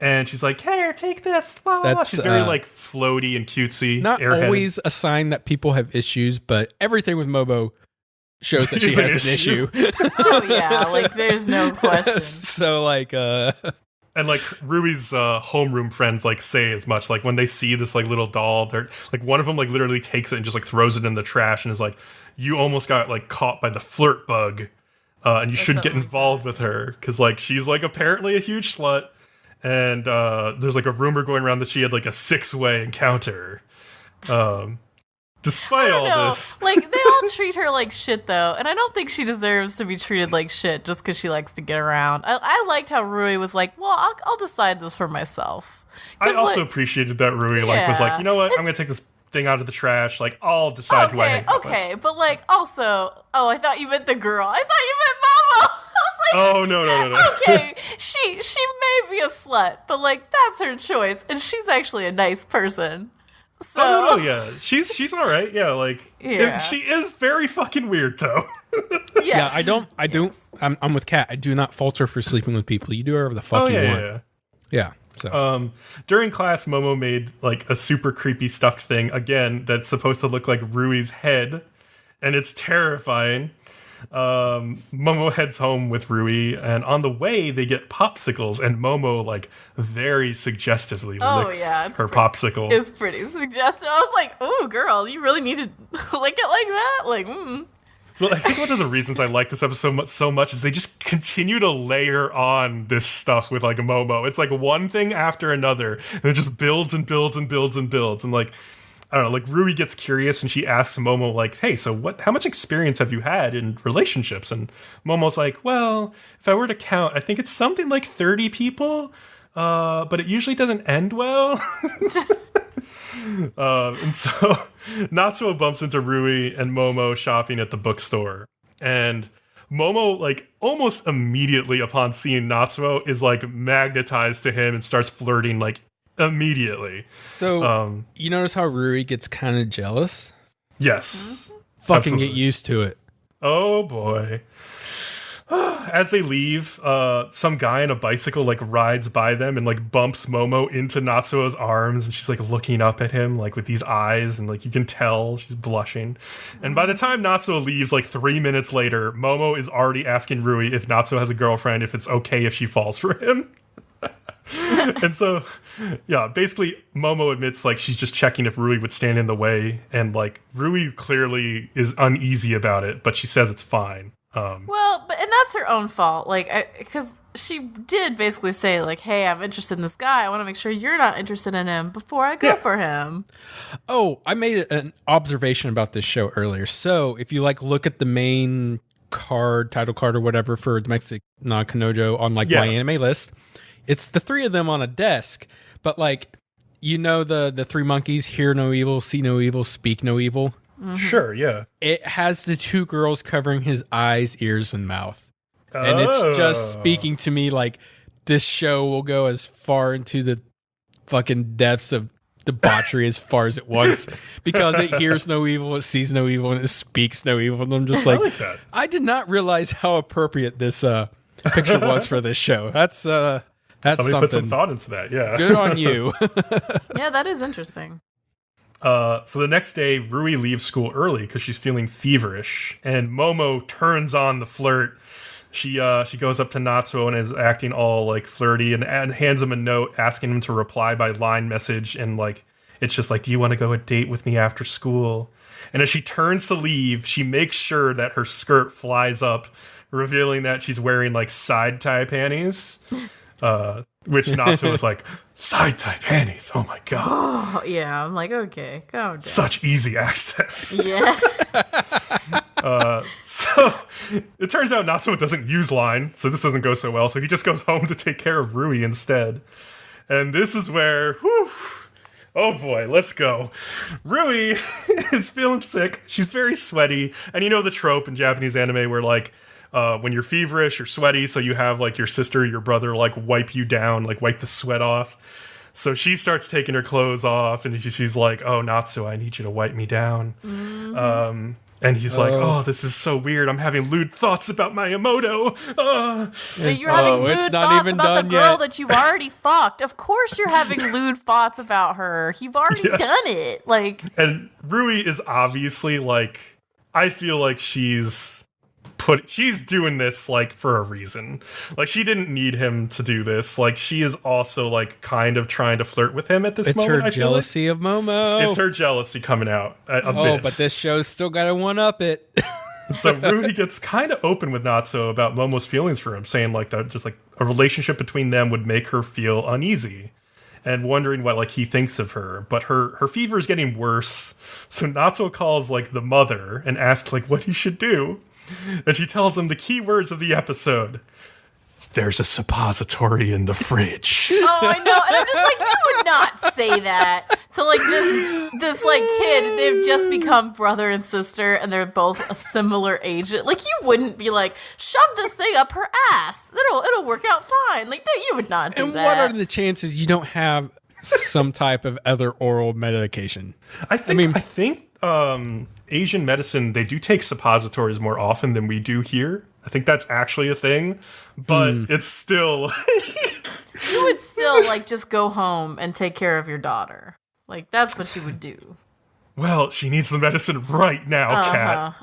And she's like, "Here, take this." Blah, blah, blah. That's, She's very like floaty and cutesy. Not airheaded. always a sign that people have issues, but everything with Momo shows that she It's an has an issue. Oh, yeah. Like, there's no question. So like, And like Rui's homeroom friends like say as much. Like when they see this like little doll, they're like one of them like literally takes it and just like throws it in the trash and is like, "You almost got like caught by the flirt bug, and you shouldn't get something like involved with her because like she's like apparently a huge slut." And there's like a rumor going around that she had like a 6-way encounter. Despite all this. Like, they all treat her like shit, though, and I don't think she deserves to be treated like shit just because she likes to get around. I liked how Rui was like, well, I'll decide this for myself. I also appreciated that Rui was like, you know what, I'm going to take this thing out of the trash. Like, I'll decide who I hang out with. But, like, also, I thought you meant the girl. I thought you meant Momo. Oh, no. Okay, she may be a slut, but, like, that's her choice, and she's actually a nice person. So. Oh, no, yeah. She's all right. Yeah, like, she is very fucking weird, though. Yeah, I'm with Kat. I do not falter for sleeping with people. You do whatever the fuck you want. Yeah. So. During class, Momo made, like, a super creepy stuffed thing, again, that's supposed to look like Rui's head, and it's terrifying. Momo heads home with Rui, and on the way they get popsicles, and Momo like very suggestively licks her popsicle. It's pretty suggestive. I was like, "Oh, girl, you really need to lick it like that?" Like, So I think one of the reasons I like this episode so much is they just continue to layer on this stuff with like Momo. It's like one thing after another, and it just builds and builds and builds and builds, and like. I don't know, like Rui gets curious and she asks Momo like, hey, so how much experience have you had in relationships? And Momo's like, well, if I were to count, I think it's something like 30 people, but it usually doesn't end well. And so Natsuo bumps into Rui and Momo shopping at the bookstore. And Momo, like, almost immediately upon seeing Natsuo is, like, magnetized to him and starts flirting, like, immediately. So, you notice how Rui gets kind of jealous? Yes. Fucking Absolutely. get used to it. Oh, boy. As they leave, some guy on a bicycle, like, rides by them and, like, bumps Momo into Natsuo's arms, and she's, like, looking up at him, like, with these eyes, and, like, you can tell she's blushing. And by the time Natsuo leaves, like, 3 minutes later, Momo is already asking Rui if Natsuo has a girlfriend, if it's okay if she falls for him. And so, yeah, basically, Momo admits, like, she's just checking if Rui would stand in the way, and, like, Rui clearly is uneasy about it, but she says it's fine. and that's her own fault, like, because she did basically say, like, hey, I'm interested in this guy, I want to make sure you're not interested in him before I go for him. Oh, I made an observation about this show earlier. So, if you, like, look at the main title card or whatever for Domestic Kanojo on, like, my anime list, it's the three of them on a desk, but like, you know, the three monkeys, hear no evil, see no evil, speak no evil. Mm-hmm. Sure, yeah. It has the two girls covering his eyes, ears, and mouth. And it's just speaking to me like this show will go as far into the fucking depths of debauchery as far as it wants, because it hears no evil, it sees no evil, and it speaks no evil. And I'm just like that. I did not realize how appropriate this picture was for this show. That's somebody put some thought into that. Yeah, good on you. Yeah, that is interesting. So the next day, Rui leaves school early because she's feeling feverish, and Momo turns on the flirt. She goes up to Natsuo and is acting all like flirty, and hands him a note asking him to reply by line message, and like it's just like, do you want to go a date with me after school? And as she turns to leave, she makes sure that her skirt flies up, revealing that she's wearing like side tie panties. Which Natsuo is like, side tie panties, oh my god. Oh, yeah, I'm like, okay, calm down. Such easy access. Yeah. So it turns out Natsuo doesn't use line, so this doesn't go so well, so he just goes home to take care of Rui instead. And this is where, oh boy, let's go. Rui is feeling sick, she's very sweaty, and you know the trope in Japanese anime where like, when you're feverish, you're sweaty, so you have, like, your sister, your brother, like, wipe you down, like, wipe the sweat off. So she starts taking her clothes off, and she's like, oh, Natsuo, I need you to wipe me down. Mm-hmm. And he's like, oh, this is so weird. I'm having lewd thoughts about my Emoto. You're having lewd thoughts about the girl that you've already fucked. Of course you're having lewd thoughts about her. You've already done it. Like, and Rui is obviously, like, I feel like she's doing this like for a reason. Like she didn't need him to do this. Like she is also like kind of trying to flirt with him at this moment. It's her jealousy of Momo. It's her jealousy coming out a bit. But this show's still got to one up it. So Rui gets kind of open with Natsuo about Momo's feelings for him, saying like that just like a relationship between them would make her feel uneasy. and wondering what like he thinks of her. But her fever is getting worse, so Natsuo calls like the mother and asks like what he should do, and she tells him the key words of the episode. There's a suppository in the fridge. Oh, I know. And I'm just like, you would not say that to like this like kid. They've just become brother and sister and they're both a similar age. Like, you wouldn't be like, shove this thing up her ass. It'll work out fine. Like, that you would not do that. And what are the chances you don't have some type of other oral medication? I think Asian medicine, they do take suppositories more often than we do here. I think that's actually a thing, but it's still... You would still, like, just go home and take care of your daughter. Like, that's what you would do. Well, she needs the medicine right now, Kat.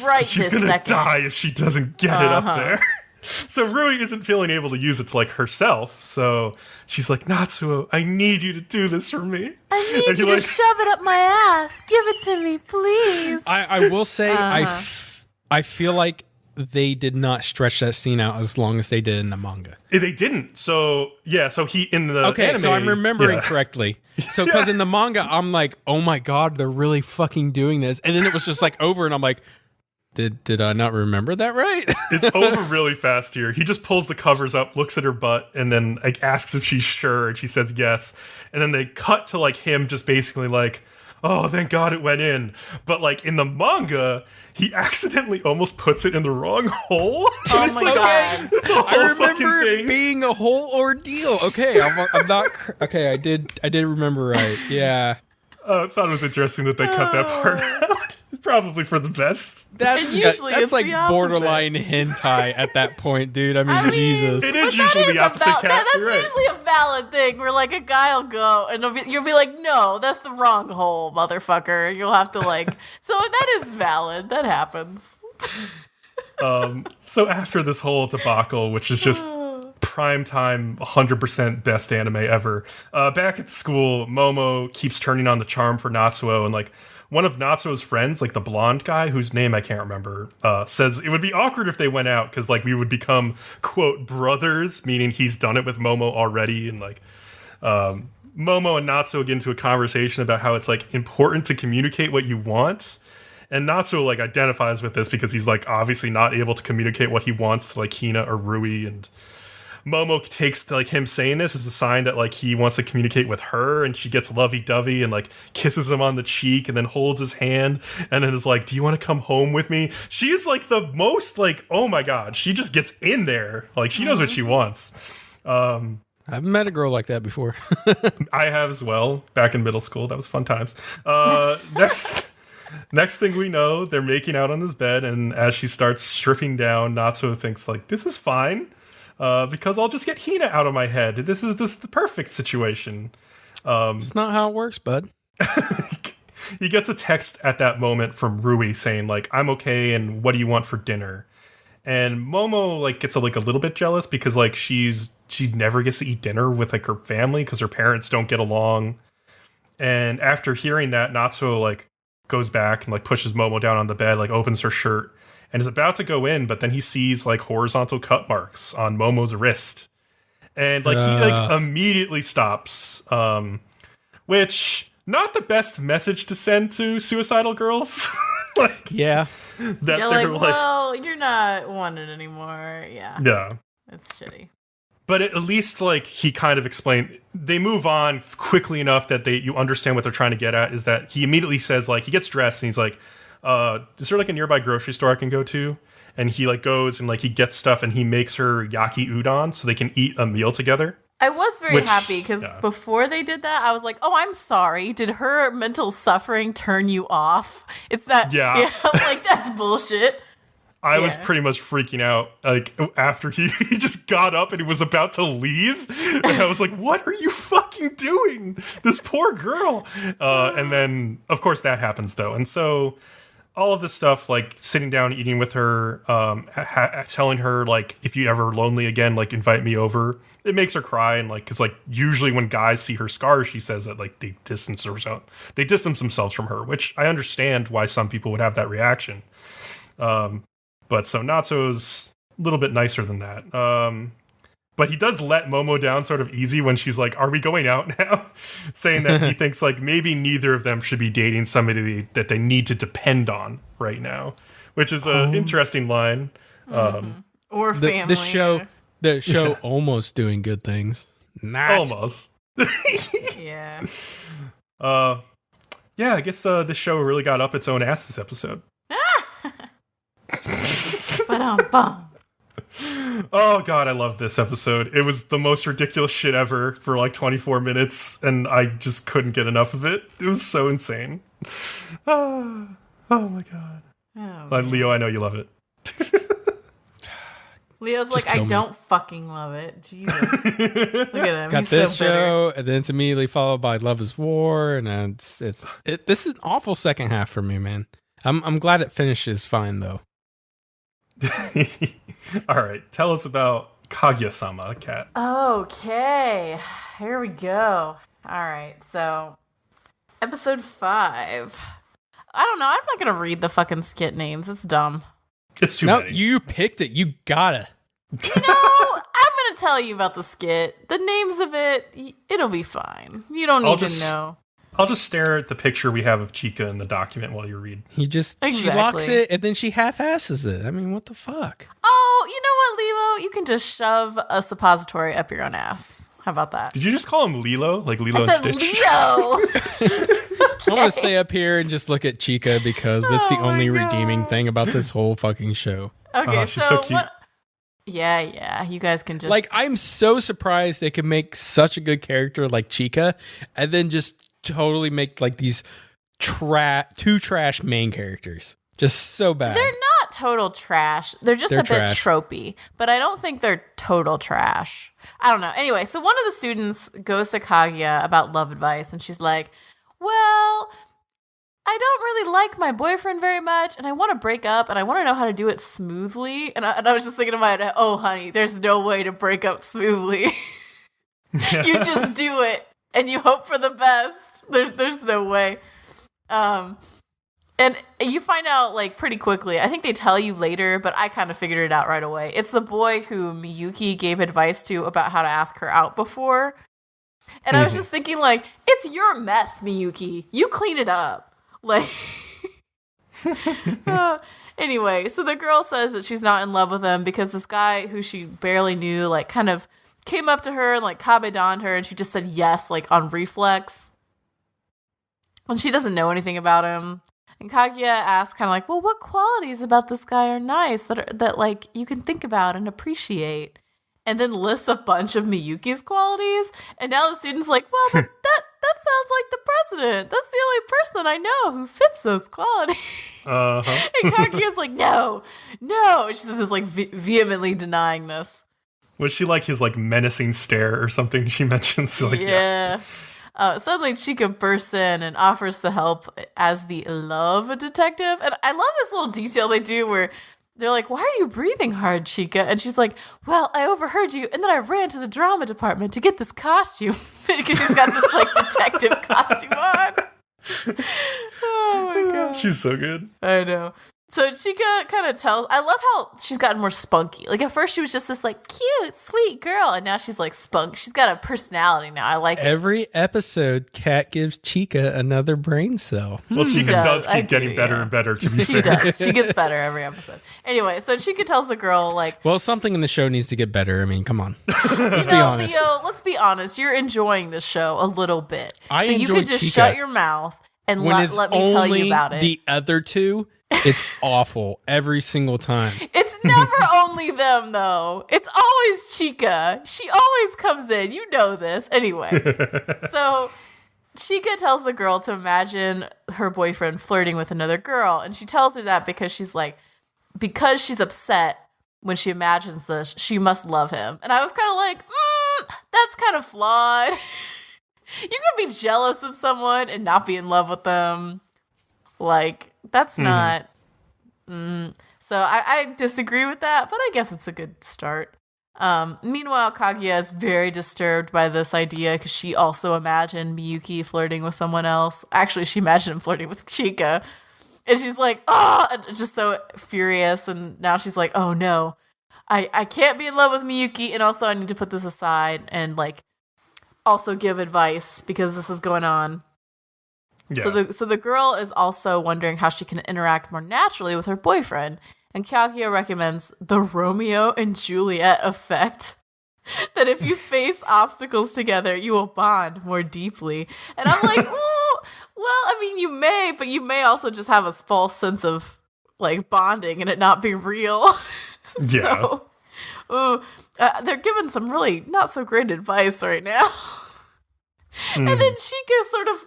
Right She's this gonna second. die if she doesn't get it up there. So Rui isn't feeling able to use it to, like, herself, so she's like, Natsuo, I need you to do this for me. I need you to shove it up my ass. Give it to me, please. I will say, I feel like they did not stretch that scene out as long as they did in the manga. They didn't. So, yeah, so he, in the anime... so I'm remembering correctly. So, because in the manga, I'm like, oh my god, they're really fucking doing this. And then it was just like over, and I'm like, did I not remember that right? It's over really fast here. He just pulls the covers up, looks at her butt, and then like asks if she's sure, and she says yes. And then they cut to like him just basically like, oh, thank God it went in. But like in the manga... He accidentally almost puts it in the wrong hole. Oh my god! It's a whole I remember fucking thing. it being a whole ordeal. Okay, I'm not. Okay, I did remember right. Yeah. I thought it was interesting that they cut that part out. Probably for the best. That's it's like the opposite. borderline hentai at that point, dude. I mean, Jesus. It is But usually the opposite, Kat. That's You're right. usually a valid thing where like a guy will go and you'll be like, no, that's the wrong hole, motherfucker. You'll have to like. So that is valid. That happens. So after this whole debacle, which is just primetime 100% best anime ever, back at school, Momo keeps turning on the charm for Natsuo, and like one of Natsuo's friends, like the blonde guy whose name I can't remember, says it would be awkward if they went out because like we would become quote brothers, meaning he's done it with Momo already. And like Momo and Natsuo get into a conversation about how it's like important to communicate what you want. And Natsuo like identifies with this because he's like obviously not able to communicate what he wants to like Hina or Rui, and Momo takes like him saying this as a sign that like he wants to communicate with her, and she gets lovey-dovey and like kisses him on the cheek and then holds his hand and then is like, do you want to come home with me? She is like the most like, oh my god, she just gets in there. Like she knows what she wants. I've met a girl like that before. I have as well, back in middle school. That was fun times. Next thing we know, they're making out on his bed, and as she starts stripping down, Natsuo thinks like, this is fine. Because I'll just get Hina out of my head. This is the perfect situation. It's not how it works, bud. He gets a text at that moment from Rui saying like, I'm okay, and what do you want for dinner? And Momo like gets a little bit jealous because like she never gets to eat dinner with like her family because her parents don't get along. And after hearing that, Natsuo like goes back and like pushes Momo down on the bed, like opens her shirt, and is about to go in, but then he sees like horizontal cut marks on Momo's wrist, and like he like immediately stops, which not the best message to send to suicidal girls. Like, yeah, You're that they're like, well, you're not wanted anymore. Yeah, it's shitty. But at least like he kind of explained. They move on quickly enough that you understand what they're trying to get at. Is that he immediately says like he gets dressed and he's like, is there like a nearby grocery store I can go to? And he like goes and like he gets stuff and he makes her yaki udon so they can eat a meal together. I was very happy because before they did that, I was like, oh, I'm sorry. Did her mental suffering turn you off? It's that, like that's bullshit. I was pretty much freaking out like after he just got up and he was about to leave, and I was like, what are you fucking doing, this poor girl? And then of course that happens though, and so all of this stuff, like sitting down eating with her, telling her like, if you ever lonely again, like invite me over, it makes her cry. And like, because like usually when guys see her scars, she says that like they distance themselves from her, which I understand why some people would have that reaction. But so Natsuo's a little bit nicer than that. But he does let Momo down sort of easy when she's like, are we going out now? Saying that he thinks like maybe neither of them should be dating somebody that they need to depend on right now, which is an interesting line. Or family. The show almost doing good things. Not. Almost. Yeah. Yeah, I guess this show really got up its own ass this episode. Ba-dum-bum. Oh god, I loved this episode. It was the most ridiculous shit ever for like 24 minutes, and I just couldn't get enough of it. It was so insane. Oh my god. Leo, I know you love it. Leo's like, I don't fucking love it. Jesus. Look at him. Got He's this so bitter. show, and then it's immediately followed by Love is War, and this is an awful second half for me, man. I'm glad it finishes fine though. All right, tell us about Kaguya-sama, Kat. Okay, here we go. All right, so episode 5. I don't know. I'm not gonna read the fucking skit names. It's dumb. It's too No, many. you picked it. You gotta. No, I'm gonna tell you about the skit. The names of it, it'll be fine. You don't need to know. I'll just stare at the picture we have of Chika in the document while you read. She Exactly. locks it, and then she half-asses it. I mean, what the fuck? Oh, you know what, Lilo? You can just shove a suppository up your own ass. How about that? Did you just call him Lilo? Like Lilo I and said Stitch? Leo. I want to stay up here and just look at Chika because it's the Oh my only God. redeeming thing about this whole fucking show. Okay, Oh, she's so cute. what? Yeah. You guys can just Like, I'm so surprised they could make such a good character like Chika and then just totally make like these two trash main characters. Just so bad. They're not total trash. They're just a bit tropey, but I don't think they're total trash. I don't know. Anyway, so one of the students goes to Kaguya about love advice, and she's like, well, I don't really like my boyfriend very much, and I want to break up, and I want to know how to do it smoothly. And I was just thinking in my head, oh, honey, there's no way to break up smoothly. You just do it, and you hope for the best. There's no way. And you find out, like, pretty quickly. I think they tell you later, but I kind of figured it out right away. It's the boy who Miyuki gave advice to about how to ask her out before. And I was just thinking, like, it's your mess, Miyuki. You clean it up. Like, anyway, so the girl says that she's not in love with him because this guy who she barely knew, like, kind of came up to her and, like, kabedoned her, and she just said yes, like, on reflex. And she doesn't know anything about him. And Kaguya asks kind of like, well, what qualities about this guy are nice that like you can think about and appreciate? And then lists a bunch of Miyuki's qualities. And now the student's like, well, that sounds like the president. That's the only person I know who fits those qualities. Uh-huh. And Kaguya's like, no. And she's just like vehemently denying this. Was she like his like menacing stare or something she mentions? Like, yeah. Suddenly Chika bursts in and offers to help as the love detective. And I love this little detail they do where they're like, why are you breathing hard, Chika? And she's like, well, I overheard you, and then I ran to the drama department to get this costume. Because she's got this, like, detective costume on. Oh, my God. she's so good. I know. So Chika kind of tells, I love how she's gotten more spunky. Like, at first she was just this, like, cute, sweet girl, and now she's, like, spunk. She's got a personality now. I like it. Every episode, Kat gives Chika another brain cell. Well, Chika does I keep getting agree, better yeah. and better, to be She fair. does. She gets better every episode. Anyway, so Chika tells the girl, like, Well, something in the show needs to get better. I mean, come on. Let's be honest. Leo, let's be honest. You're enjoying this show a little bit. I so you enjoy could just Chika. shut your mouth and When it's let me tell you only about it. the other two, it's awful every single time. It's never only them, though. It's always Chika. She always comes in. You know this. Anyway, so Chika tells the girl to imagine her boyfriend flirting with another girl. And she tells her that because she's upset when she imagines this, she must love him. And I was kind of like, that's kind of flawed. You can be jealous of someone and not be in love with them. Like, that's not... So I disagree with that, but I guess it's a good start. Meanwhile, Kaguya is very disturbed by this idea because she also imagined Miyuki flirting with someone else. Actually, she imagined him flirting with Chika. And she's like, oh, and just so furious. And now she's like, oh no, I can't be in love with Miyuki, and also I need to put this aside and like also give advice because this is going on. Yeah. So the girl is also wondering how she can interact more naturally with her boyfriend, and Kaguya recommends the Romeo and Juliet effect. That if you face obstacles together, you will bond more deeply. And I'm like, oh, well, I mean, you may, but you may also just have a false sense of like bonding and it not be real. Yeah. So, they're giving some really not so great advice right now. And then Chika sort of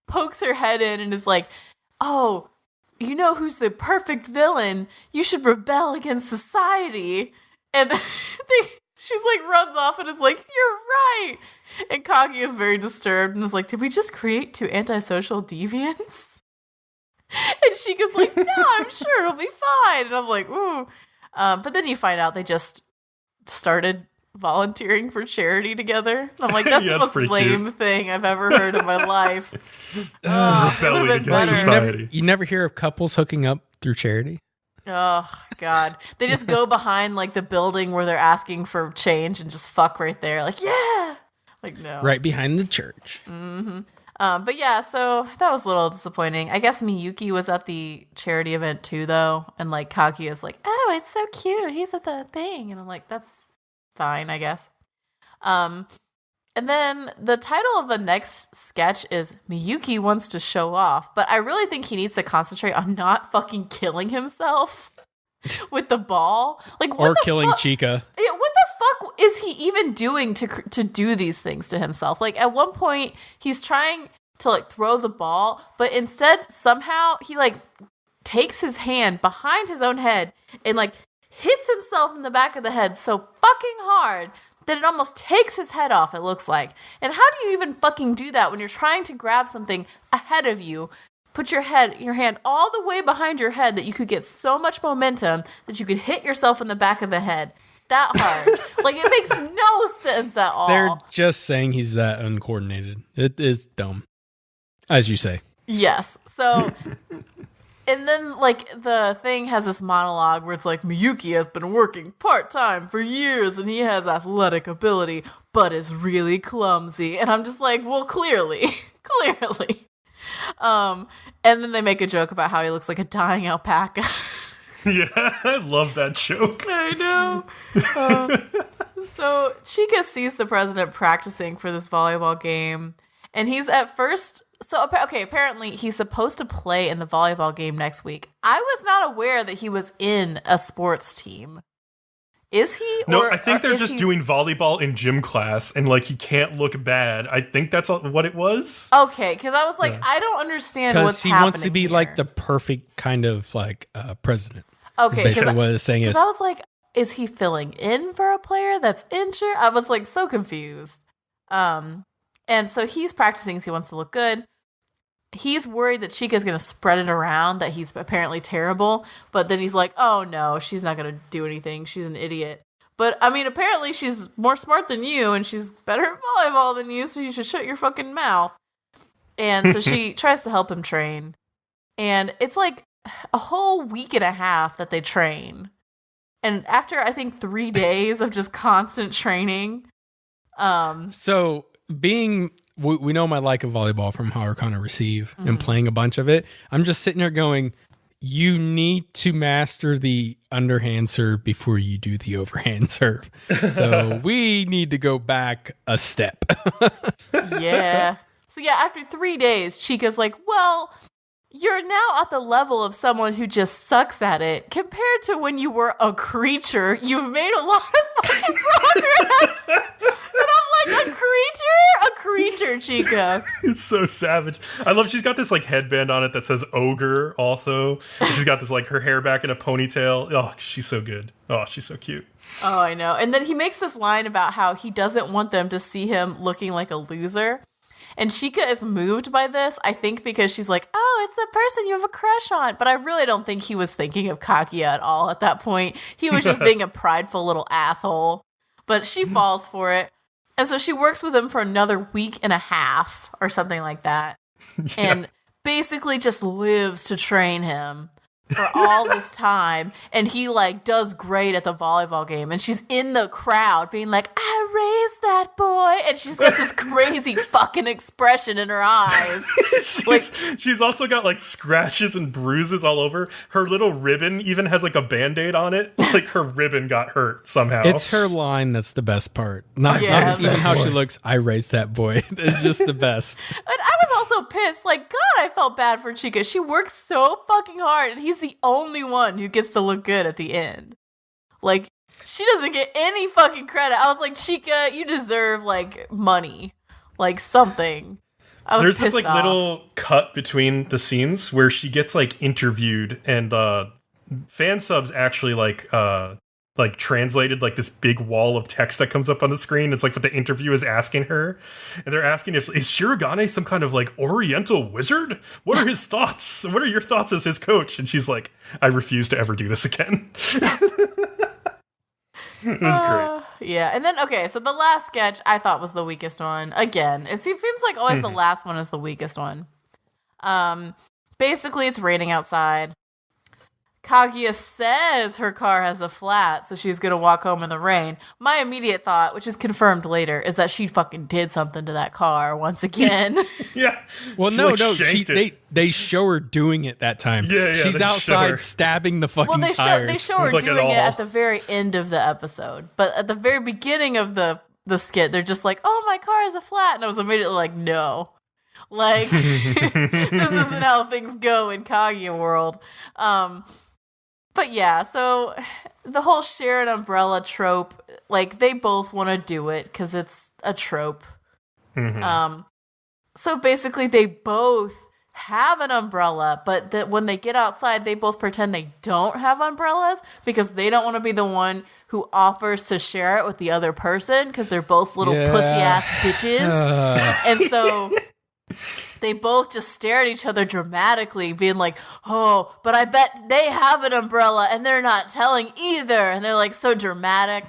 pokes her head in and is like, oh, you know who's the perfect villain? You should rebel against society. And she's like runs off and is like, you're right. And Kaguya is very disturbed and is like, did we just create two antisocial deviants? And Chika's like, no, I'm sure it'll be fine. And I'm like, ooh. But then you find out they just started volunteering for charity together. I'm like, that's Yeah, the most lame cute. thing I've ever heard in my life. Rebelling against better. society. You never hear of couples hooking up through charity? Oh, God. They just go behind, like, the building where they're asking for change and just fuck right there. Like, yeah! Like, no. Right behind the church. But yeah, so that was a little disappointing. I guess Miyuki was at the charity event too, though. And, like, Kaguya's like, oh, it's so cute. He's at the thing. And I'm like, that's fine, I guess. And then the title of the next sketch is Miyuki wants to show off, but I really think he needs to concentrate on not fucking killing himself with the ball. Like, what Or the killing fuck? Chika. Yeah, what the fuck is he even doing to do these things to himself? Like, at one point, he's trying to, like, throw the ball, but instead, somehow, he, like, takes his hand behind his own head and, like, hits himself in the back of the head so fucking hard that it almost takes his head off, it looks like. And how do you even fucking do that when you're trying to grab something ahead of you? Put your hand all the way behind your head that you could get so much momentum that you could hit yourself in the back of the head that hard. Like, it makes no sense at all. They're just saying he's that uncoordinated. It is dumb. As you say. Yes. So, and then, like, the thing has this monologue where it's like, Miyuki has been working part-time for years and he has athletic ability, but is really clumsy. And I'm just like, well, clearly. And then they make a joke about how he looks like a dying alpaca. Yeah, I love that joke. I know. So Chika sees the president practicing for this volleyball game, and he's at first... So, okay, apparently he's supposed to play in the volleyball game next week. I was not aware that he was in a sports team. Is he? No, I think they're just doing volleyball in gym class, and, like, he can't look bad. I think that's what it was. Okay, because I was like, I don't understand what's happening. Because he wants to be, here. like, the perfect kind of, like, president. Okay, That's basically what it's saying is. I was like, is he filling in for a player that's injured? I was, like, so confused. And so he's practicing because he wants to look good. He's worried that Chika's going to spread it around that he's apparently terrible. But then he's like, oh, no, she's not going to do anything. She's an idiot. But, I mean, apparently she's more smart than you, and she's better at volleyball than you, so you should shut your fucking mouth. And so she tries to help him train. And it's like a whole week and a half that they train. And after, I think, 3 days of just constant training. So, we know my like of volleyball from Hakone Receive and playing a bunch of it. I'm just sitting there going, you need to master the underhand serve before you do the overhand serve. So we need to go back a step. Yeah. So yeah, after 3 days, Chika's like, well, you're now at the level of someone who just sucks at it. Compared to when you were a creature, you've made a lot of fucking progress. And I'm like, a creature, Chika. It's so savage. I love she's got this, like, headband on it that says ogre also. And she's got this, like, her hair back in a ponytail. Oh, she's so good. Oh, she's so cute. Oh, I know. And then he makes this line about how he doesn't want them to see him looking like a loser. And Chika is moved by this, I think, because she's like, oh, it's the person you have a crush on. But I really don't think he was thinking of Kaguya at all at that point. He was just being a prideful little asshole. But she falls for it. And so she works with him for another week and a half or something like that. Yeah. And basically just lives to train him. for all this time, and he like does great at the volleyball game, and she's in the crowd being like, I raised that boy, and she's got this crazy fucking expression in her eyes. She's also got like scratches and bruises all over. Her little ribbon even has like a band-aid on it. Like her ribbon got hurt somehow. It's her line that's the best part. Not even how she looks, I raised that boy. It's just the best. And I was also pissed. Like, God, I felt bad for Chika. She works so fucking hard, and he's the only one who gets to look good at the end. Like, she doesn't get any fucking credit. I was like, Chika, you deserve, like, money. Like, something. There's this, like, little cut between the scenes where she gets, like, interviewed, and fan subs actually, like translated like this big wall of text that comes up on the screen. It's like what the interview is asking her. And they're asking is Shirogane some kind of like oriental wizard? What are his thoughts? What are your thoughts as his coach? And she's like, I refuse to ever do this again. It was great. Yeah. And then, okay, so the last sketch I thought was the weakest one. Again, it seems like always the last one is the weakest one. Basically, it's raining outside. Kaguya says her car has a flat, so she's going to walk home in the rain. My immediate thought, which is confirmed later, is that she fucking did something to that car once again. Yeah. Well, they show her doing it that time. Yeah, she's outside stabbing the fucking tires. They show her doing it at the very end of the episode. But at the very beginning of the skit, they're just like, oh, my car has a flat. And I was immediately like, no. Like, this isn't how things go in Kaguya world. But yeah, so the whole share an umbrella trope, like, they both want to do it because it's a trope. Mm-hmm. So basically they both have an umbrella, but that when they get outside, they both pretend they don't have umbrellas because they don't want to be the one who offers to share it with the other person because they're both little pussy-ass bitches. And so... they both just stare at each other dramatically, being like, oh, but I bet they have an umbrella and they're not telling either. And they're like so dramatic.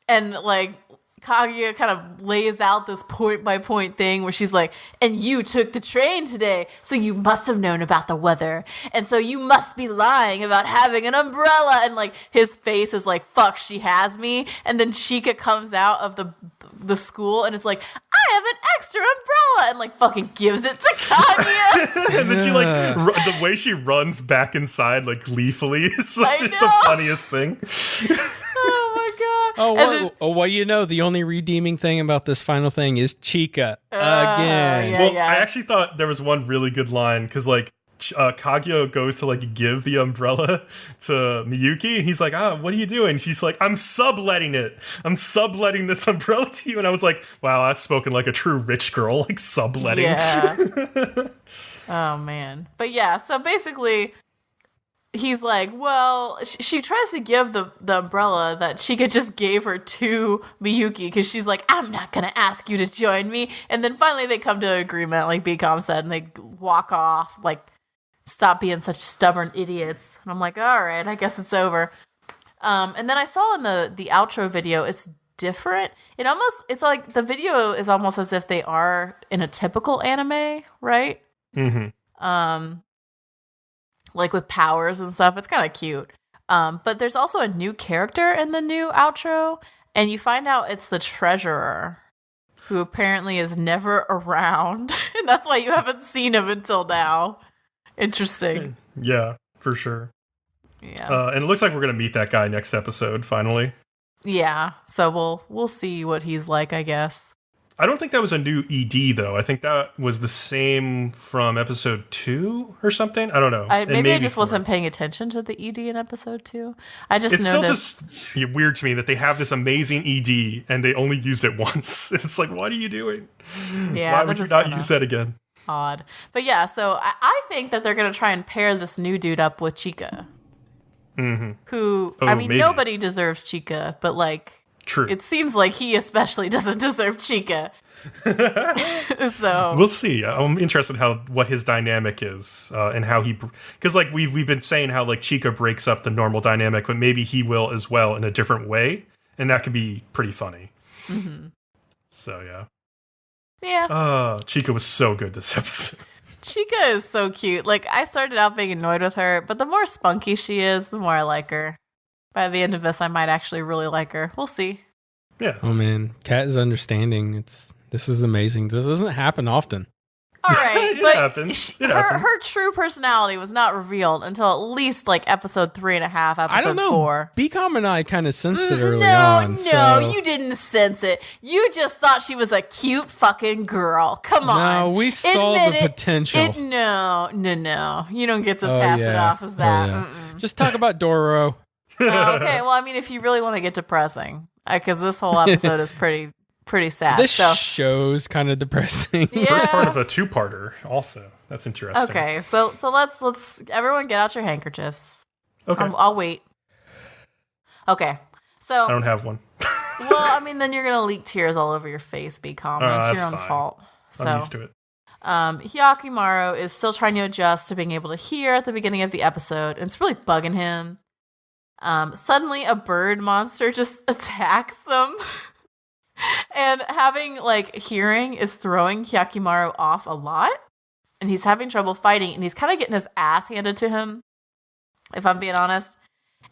And like Kaguya kind of lays out this point by point thing where she's like, and you took the train today, so you must have known about the weather. And so you must be lying about having an umbrella. And like his face is like, fuck, she has me. And then Chika comes out of the school and is like, I have an extra umbrella, and like fucking gives it to Kaguya. And then she like the way she runs back inside like gleefully is like just the funniest thing. Oh my god. Well, you know, the only redeeming thing about this final thing is Chika again. I actually thought there was one really good line because like Kaguya goes to like give the umbrella to Miyuki, and he's like, what are you doing? She's like, I'm subletting it. I'm subletting this umbrella to you. And I was like, wow, that's spoken like a true rich girl, like subletting. Yeah. Oh man. But yeah, so basically he's like, well, she tries to give the umbrella that Chika just gave her to Miyuki because she's like, I'm not going to ask you to join me. And then finally they come to an agreement, like Bcom said, and they walk off, like, stop being such stubborn idiots. And I'm like, all right, I guess it's over. And then I saw in the outro video, it's different. It's like the video is almost as if they are in a typical anime, right? Mm-hmm. Like with powers and stuff. It's kind of cute. But there's also a new character in the new outro, and you find out it's the treasurer, who apparently is never around. And that's why you haven't seen him until now. Interesting. Yeah, for sure. Yeah. And it looks like we're going to meet that guy next episode, finally. Yeah, so we'll see what he's like, I guess. I don't think that was a new ED, though. I think that was the same from episode 2 or something. I don't know. Maybe I just wasn't paying attention to the ED in episode 2. I just noticed. It's still just weird to me that they have this amazing ED and they only used it once. It's like, what are you doing? Yeah, why would you not use that again? Odd. But yeah, so I think that they're going to try and pair this new dude up with Chika. Mm-hmm. Who, maybe. Nobody deserves Chika, but like, true. It seems like he especially doesn't deserve Chika. So we'll see. I'm interested what his dynamic is and how he, because like we've been saying how like Chika breaks up the normal dynamic, but maybe he will as well in a different way, and that could be pretty funny. Mm-hmm. So yeah. Yeah. Chika was so good this episode. Chika is so cute. Like, I started out being annoyed with her, but the more spunky she is, the more I like her. By the end of this, I might actually really like her. We'll see. Yeah. Oh man, Kat is understanding. This is amazing. This doesn't happen often. All right, It but happens. her true personality was not revealed until at least like episode 3.5, episode I don't know. 4. Bcom and I kind of sensed it early on. No, so. you didn't sense it. You just thought she was a cute fucking girl. Come on. No, we saw Admit the it. potential. No. You don't get to pass it off as that. Oh, yeah. Just talk about Dororo. Oh, okay, well, I mean, if you really want to get depressing, because this whole episode is pretty sad. This so. show's kind of depressing. Yeah. First part of a 2-parter also. That's interesting. Okay, so let's everyone get out your handkerchiefs. Okay. I'll wait. Okay, so I don't have one. well, I mean, then you're gonna leak tears all over your face. Be calm. It's your that's own fine. fault. So, I'm used to it. Hyakkimaru is still trying to adjust to being able to hear at the beginning of the episode, and it's really bugging him. Suddenly, a bird monster just attacks them. And having, like, hearing is throwing Hyakkimaru off a lot. And he's having trouble fighting. And he's kind of getting his ass handed to him, if I'm being honest.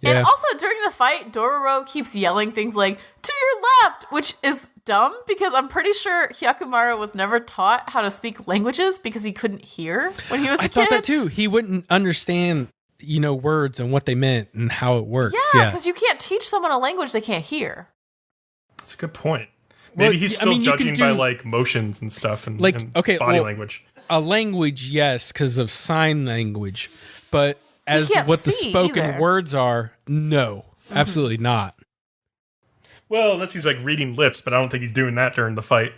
Yeah. And also, during the fight, Dororo keeps yelling things like, "To your left!" Which is dumb, because I'm pretty sure Hyakkimaru was never taught how to speak languages because he couldn't hear when he was a kid. I thought that too. He wouldn't understand, words and what they meant and how it works. Yeah, because you can't teach someone a language they can't hear. That's a good point. Maybe he's still you judging can by do- like motions and stuff and, Like, and okay, body well- language. A language, yes, because of sign language. But as can't what the see spoken either. words are, no, absolutely not. Well, unless he's like reading lips, but I don't think he's doing that during the fight.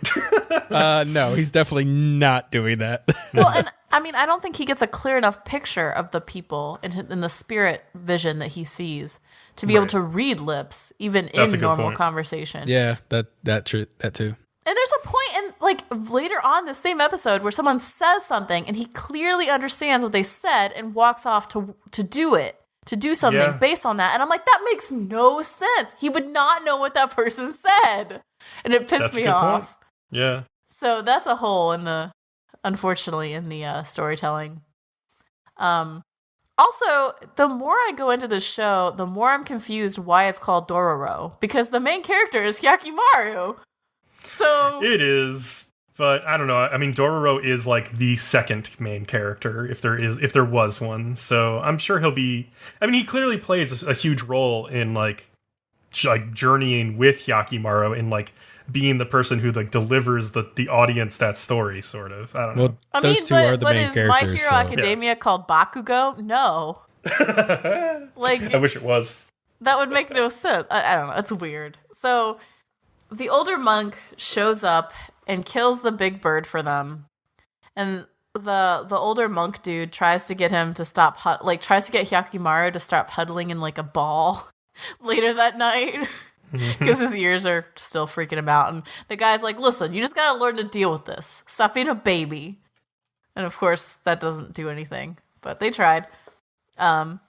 No, he's definitely not doing that. Well, and I mean, I don't think he gets a clear enough picture of the people in the spirit vision that he sees to be able Right. to read lips, even That's a in good normal point. conversation. Yeah, that too. And there's a point in, like, later on the same episode where someone says something and he clearly understands what they said and walks off to do it, to do something Yeah. based on that. And I'm like, that makes no sense. He would not know what that person said. And it pissed That's a me good off. point. Yeah. So that's a hole unfortunately, in the storytelling. Also, the more I go into the show, the more I'm confused why it's called Dororo, because the main character is Hyakkimaru. So It is, but I don't know. I mean, Dororo is like the second main character, if there was one. So I'm sure he'll be. I mean, he clearly plays a huge role in like journeying with Hyakkimaru and like being the person who like delivers the audience that story. Sort of. I don't know. Well, I those mean, two are the but main is characters. My Hero so. Academia called Bakugo? No. Like, I wish it was. that would make no sense. I don't know. It's weird. So the older monk shows up and kills the big bird for them. And the older monk dude tries to get him to stop, tries to get Hyakkimaru to stop huddling in like a ball later that night. Because his ears are still freaking him out. And the guy's like, listen, you just gotta learn to deal with this. Stop being a baby. And of course, that doesn't do anything. But they tried. And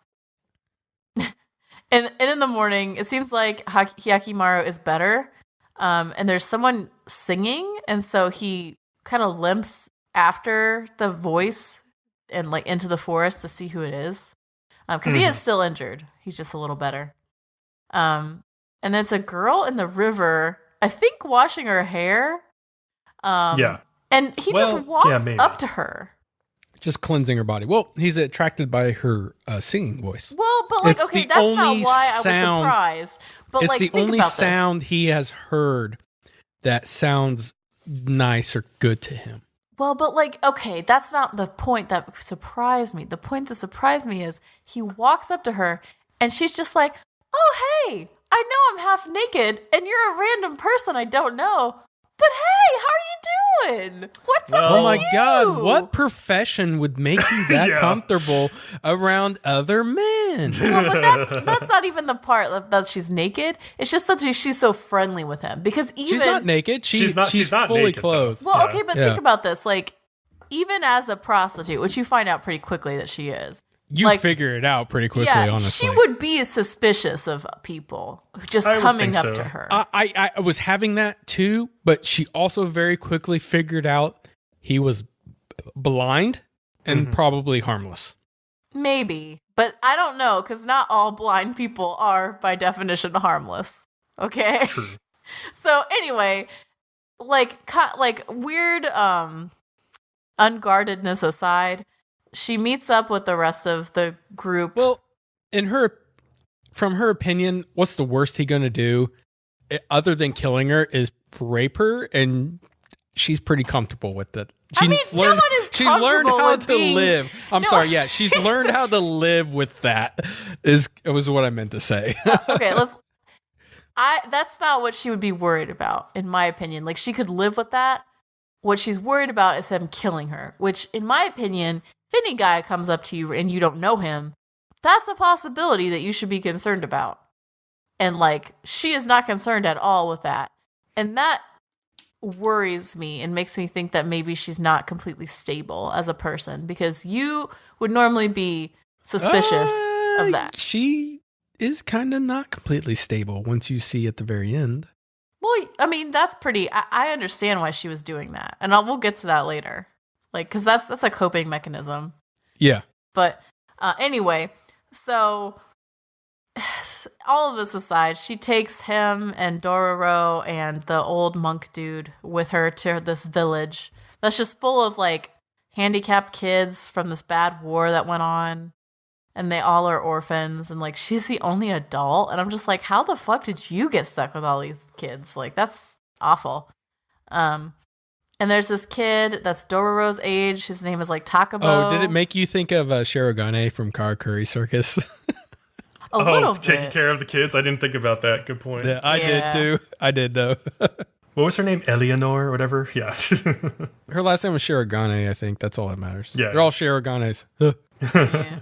in the morning, it seems like Hyakkimaru is better. And there's someone singing. And so he kind of limps after the voice and like into the forest to see who it is. Because he is still injured. He's just a little better. And it's a girl in the river, I think washing her hair. Yeah. And he Well, just walks maybe. up to her. Just cleansing her body. Well, he's attracted by her singing voice. Well, but like, It's okay, the that's not only why I was sound- surprised. But It's like, the think only about sound he has heard that sounds nice or good to him. Well, but like, okay, that's not the point that surprised me. The point that surprised me is he walks up to her and she's just like, oh, hey, I know I'm half naked and you're a random person I don't know. But hey, how are you doing? What's up Oh with my you? God, what profession would make you that Yeah. comfortable around other men? Well, but that's not even the part that she's naked. It's just that she's so friendly with him. Because even She's not naked. She's not fully naked, though. clothed. Well, Yeah. okay, but Yeah. think about this. Like, even as a prostitute, which you find out pretty quickly that she is. You like, figure it out pretty quickly, yeah, honestly. she would be suspicious of people just I would coming think up so. to her. I was having that too, but she also very quickly figured out he was blind and probably harmless. Maybe, but I don't know, because not all blind people are, by definition, harmless. Okay? True. So anyway, like weird unguardedness aside, she meets up with the rest of the group. Well, from her opinion, what's the worst he gonna do, other than killing her, is rape her, and she's pretty comfortable with it. She's learned how to live. Sorry, yeah, she's learned how to live with that. Was what I meant to say. Okay, that's not what she would be worried about, in my opinion. Like, she could live with that. What she's worried about is him killing her, which, in my opinion, if any guy comes up to you and you don't know him, that's a possibility that you should be concerned about. And, like, she is not concerned at all with that. And that worries me and makes me think that maybe she's not completely stable as a person, because you would normally be suspicious of that. She is kind of not completely stable once you see at the very end. Well, I mean, that's pretty... I understand why she was doing that. And we'll get to that later. Like, because that's a coping mechanism. Yeah. But anyway, so all of this aside, she takes him and Dororo and the old monk dude with her to this village that's just full of, like, handicapped kids from this bad war that went on. And they all are orphans, and, like, she's the only adult. And I'm just like, how the fuck did you get stuck with all these kids? Like, that's awful. And there's this kid that's Dororo's age. His name is, like, Takabo. Oh, did it make you think of Shirogane from Kakeru Circus? A little bit. Taking care of the kids? I didn't think about that. Good point. Yeah, I did, too. I did, though. What was her name? Eleanor or whatever? Yeah. Her last name was Shirogane, I think. That's all that matters. Yeah. They're all Shiroganes. Yeah.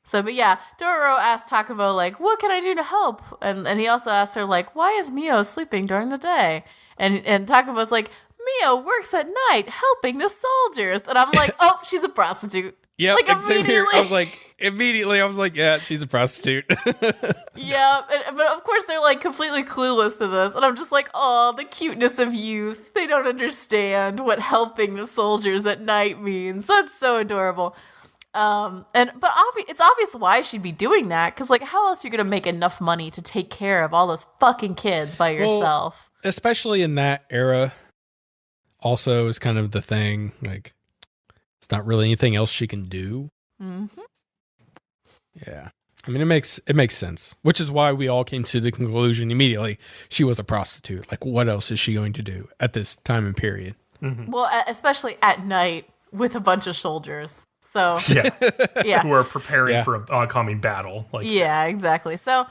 So, but yeah, Dororo asked Takabo, like, what can I do to help? And he also asked her, like, why is Mio sleeping during the day? And Takabo's like, Mio works at night helping the soldiers. And I'm like, oh, she's a prostitute. Yeah, like, same here. I was like, yeah, she's a prostitute. Yeah, but of course they're, like, completely clueless to this. And I'm just like, oh, the cuteness of youth. They don't understand what helping the soldiers at night means. That's so adorable. It's obvious why she'd be doing that, because, like, how else are you gonna make enough money to take care of all those fucking kids by yourself? Well, especially in that era, also is kind of the thing. Like, it's not really anything else she can do. Mm-hmm. Yeah, I mean, it makes sense, which is why we all came to the conclusion immediately she was a prostitute. Like, what else is she going to do at this time and period? Mm-hmm. Well, especially at night with a bunch of soldiers. So yeah, who are preparing for a oncoming battle. Like, yeah, exactly. So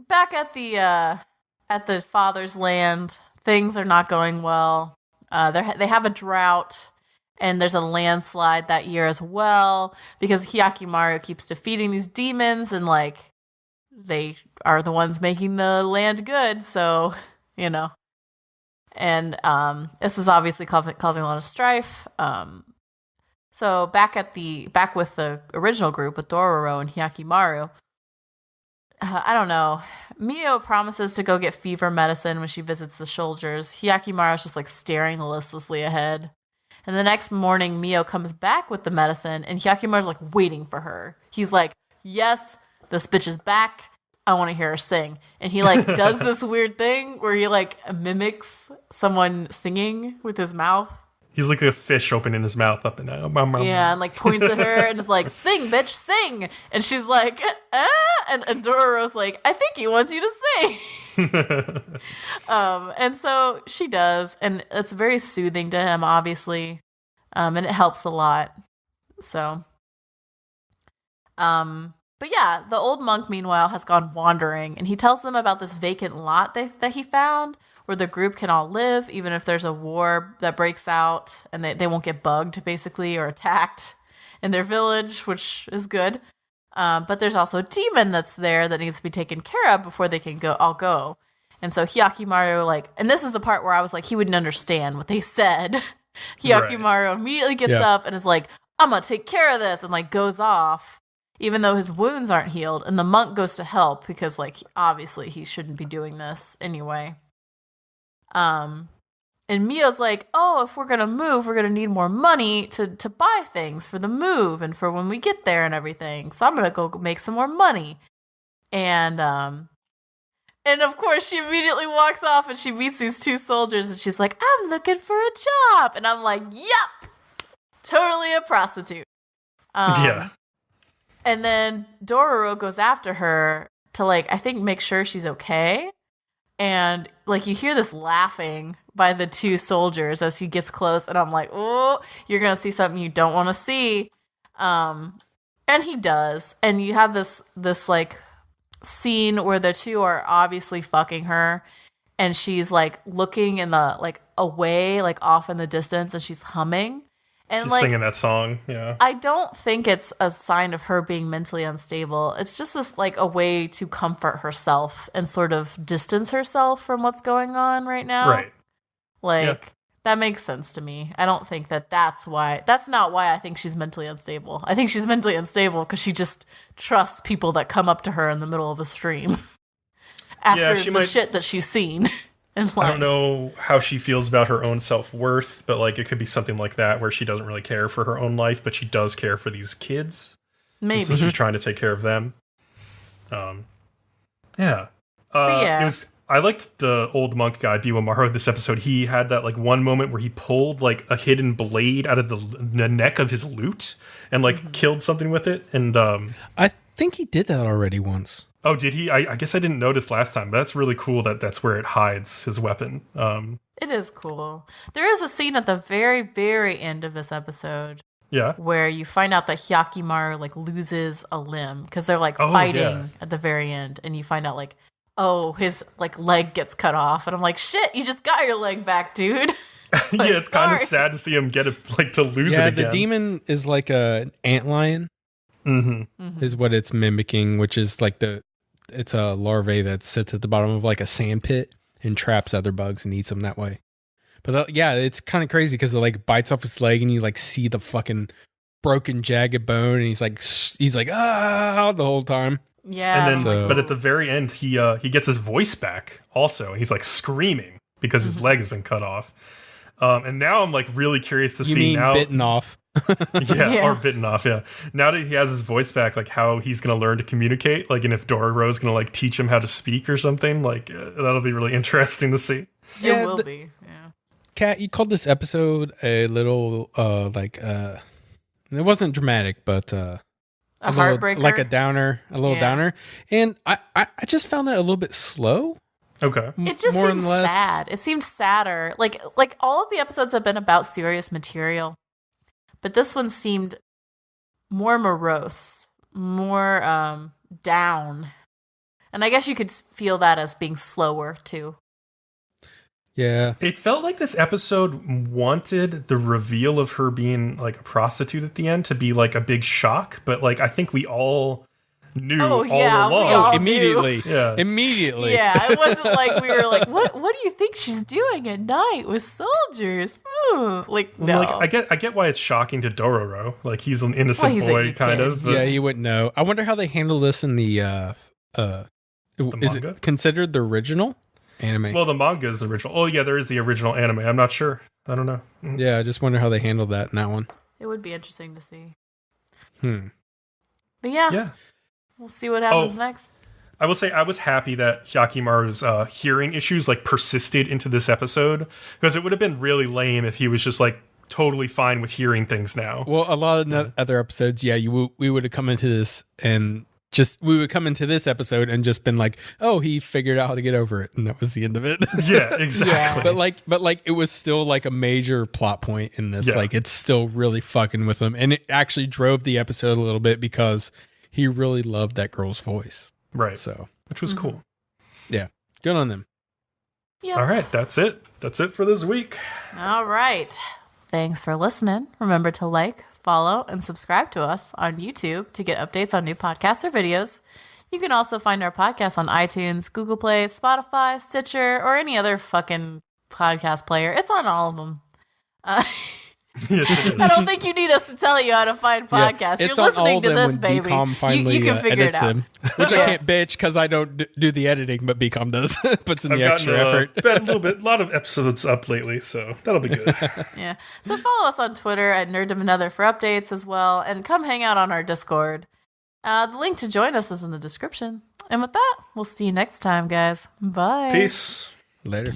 back at the father's land, things are not going well. They have a drought, and there's a landslide that year as well, because Hyakkimaru keeps defeating these demons, and, like, they are the ones making the land good. So, you know, and this is obviously causing a lot of strife. So back with the original group with Dororo and Hyakkimaru, I don't know. Mio promises to go get fever medicine when she visits the soldiers. Hyakkimaru's just, like, staring listlessly ahead. And the next morning, Mio comes back with the medicine, and Hyakkimaru's, like, waiting for her. He's like, yes, this bitch is back. I want to hear her sing. And he, like, does this weird thing where he, like, mimics someone singing with his mouth. He's like a fish opening his mouth up and down. Yeah, and, like, points at her and is like, sing, bitch, sing. And she's like, ah. And Dororo's like, I think he wants you to sing. And so she does. And it's very soothing to him, obviously. And it helps a lot. So, but yeah, the old monk, meanwhile, has gone wandering. And he tells them about this vacant lot that he found, where the group can all live, even if there's a war that breaks out, and they won't get bugged, basically, or attacked in their village, which is good. But there's also a demon that's there that needs to be taken care of before they can all go. And so Hyakkimaru, like, and this is the part where I was like, he wouldn't understand what they said. Hyakkimaru immediately gets up and is like, I'm gonna take care of this, and, like, goes off, even though his wounds aren't healed. And the monk goes to help because, like, obviously he shouldn't be doing this anyway. And And Mio's like, oh, if we're going to move, we're going to need more money to buy things for the move and for when we get there and everything. So I'm going to go make some more money. And of course, she immediately walks off and she meets these two soldiers and she's like, I'm looking for a job. And I'm like, yep, totally a prostitute. Yeah. And then Dororo goes after her to, like, I think make sure she's okay. And, like, you hear this laughing by the two soldiers as he gets close. And I'm like, oh, you're going to see something you don't want to see. And he does. And you have this like, scene where the two are obviously fucking her. And she's, like, looking in the, like, away, like, off in the distance. And she's humming. And She's like, singing that song, yeah. I don't think it's a sign of her being mentally unstable. It's just this, like, a way to comfort herself and sort of distance herself from what's going on right now. Right. Like, that makes sense to me. I don't think that's why. That's not why I think she's mentally unstable. I think she's mentally unstable because she just trusts people that come up to her in the middle of a stream after the shit that she's seen. I don't know how she feels about her own self-worth, but like it could be something like that where she doesn't really care for her own life, but she does care for these kids. Maybe. So she's trying to take care of them. Yeah. I liked the old monk guy, Biwamaru, this episode. He had that like one moment where he pulled like a hidden blade out of the neck of his lute and like killed something with it. And I think he did that already once. Oh, did he? I guess I didn't notice last time, but that's really cool that that's where it hides his weapon. It is cool. There is a scene at the very, very end of this episode. Yeah. Where you find out that Hyakkimaru like loses a limb because they're like fighting at the very end, and you find out like, oh, his like leg gets cut off, and I'm like, shit, you just got your leg back, dude. Like, yeah, it's kind of sad to see him get it like to lose it again. Yeah, the demon is like a antlion. Is what it's mimicking, which is like it's a larvae that sits at the bottom of like a sand pit and traps other bugs and eats them that way. But yeah, it's kind of crazy because it like bites off his leg and you like see the fucking broken jagged bone and he's like ah the whole time. Yeah. And then but at the very end he gets his voice back also. He's like screaming because his leg has been cut off. And now I'm like really curious to see now bitten off. Or bitten off, yeah. Now that he has his voice back, like how he's going to learn to communicate, like, and if Dororo's going to like teach him how to speak or something, like that'll be really interesting to see. It will be, yeah. Kat, you called this episode a little, it wasn't dramatic, but a heartbreaker, like a downer, downer, and I just found that a little bit slow. Okay, it just seems sad. It seemed sadder. Like all of the episodes have been about serious material. But this one seemed more morose, more down. And I guess you could feel that as being slower, too. Yeah. It felt like this episode wanted the reveal of her being, like, a prostitute at the end to be, like, a big shock. But, like, I think we all knew all along. Immediately. Yeah. Immediately. Yeah, it wasn't like we were like, what do you think she's doing at night with soldiers? Ooh. Like, no. Like, I get why it's shocking to Dororo. Like, he's an innocent boy, kind of. Yeah, he wouldn't know. I wonder how they handle this in the manga? Is it considered the original anime? Well, the manga is the original. Oh, yeah, there is the original anime. I'm not sure. I don't know. Yeah, I just wonder how they handled that in that one. It would be interesting to see. But yeah. We'll see what happens next. I will say I was happy that Hyakkimaru's hearing issues like persisted into this episode because it would have been really lame if he was just like totally fine with hearing things now. Well, a lot of other episodes, we would have come into this and we would come into this episode and just been like, oh, he figured out how to get over it, and that was the end of it. Yeah, exactly. But it was still like a major plot point in this. Yeah. Like it's still really fucking with him, and it actually drove the episode a little bit because he really loved that girl's voice. Right. So, which was cool. Yeah. Good on them. Yep. All right. That's it. That's it for this week. All right. Thanks for listening. Remember to like, follow, and subscribe to us on YouTube to get updates on new podcasts or videos. You can also find our podcast on iTunes, Google Play, Spotify, Stitcher, or any other fucking podcast player. It's on all of them. Yes, it is. I don't think you need us to tell you how to find podcasts. It's You're on all listening of to them this, when baby. Bcom finally You can figure it edits out. them, which I can't bitch because I don't do the editing, but Bcom does. Puts in I've the gotten extra effort. a lot of episodes up lately, so that'll be good. Yeah. So follow us on Twitter at Nerdom and Other for updates as well, and come hang out on our Discord. The link to join us is in the description. And with that, we'll see you next time, guys. Bye. Peace. Later.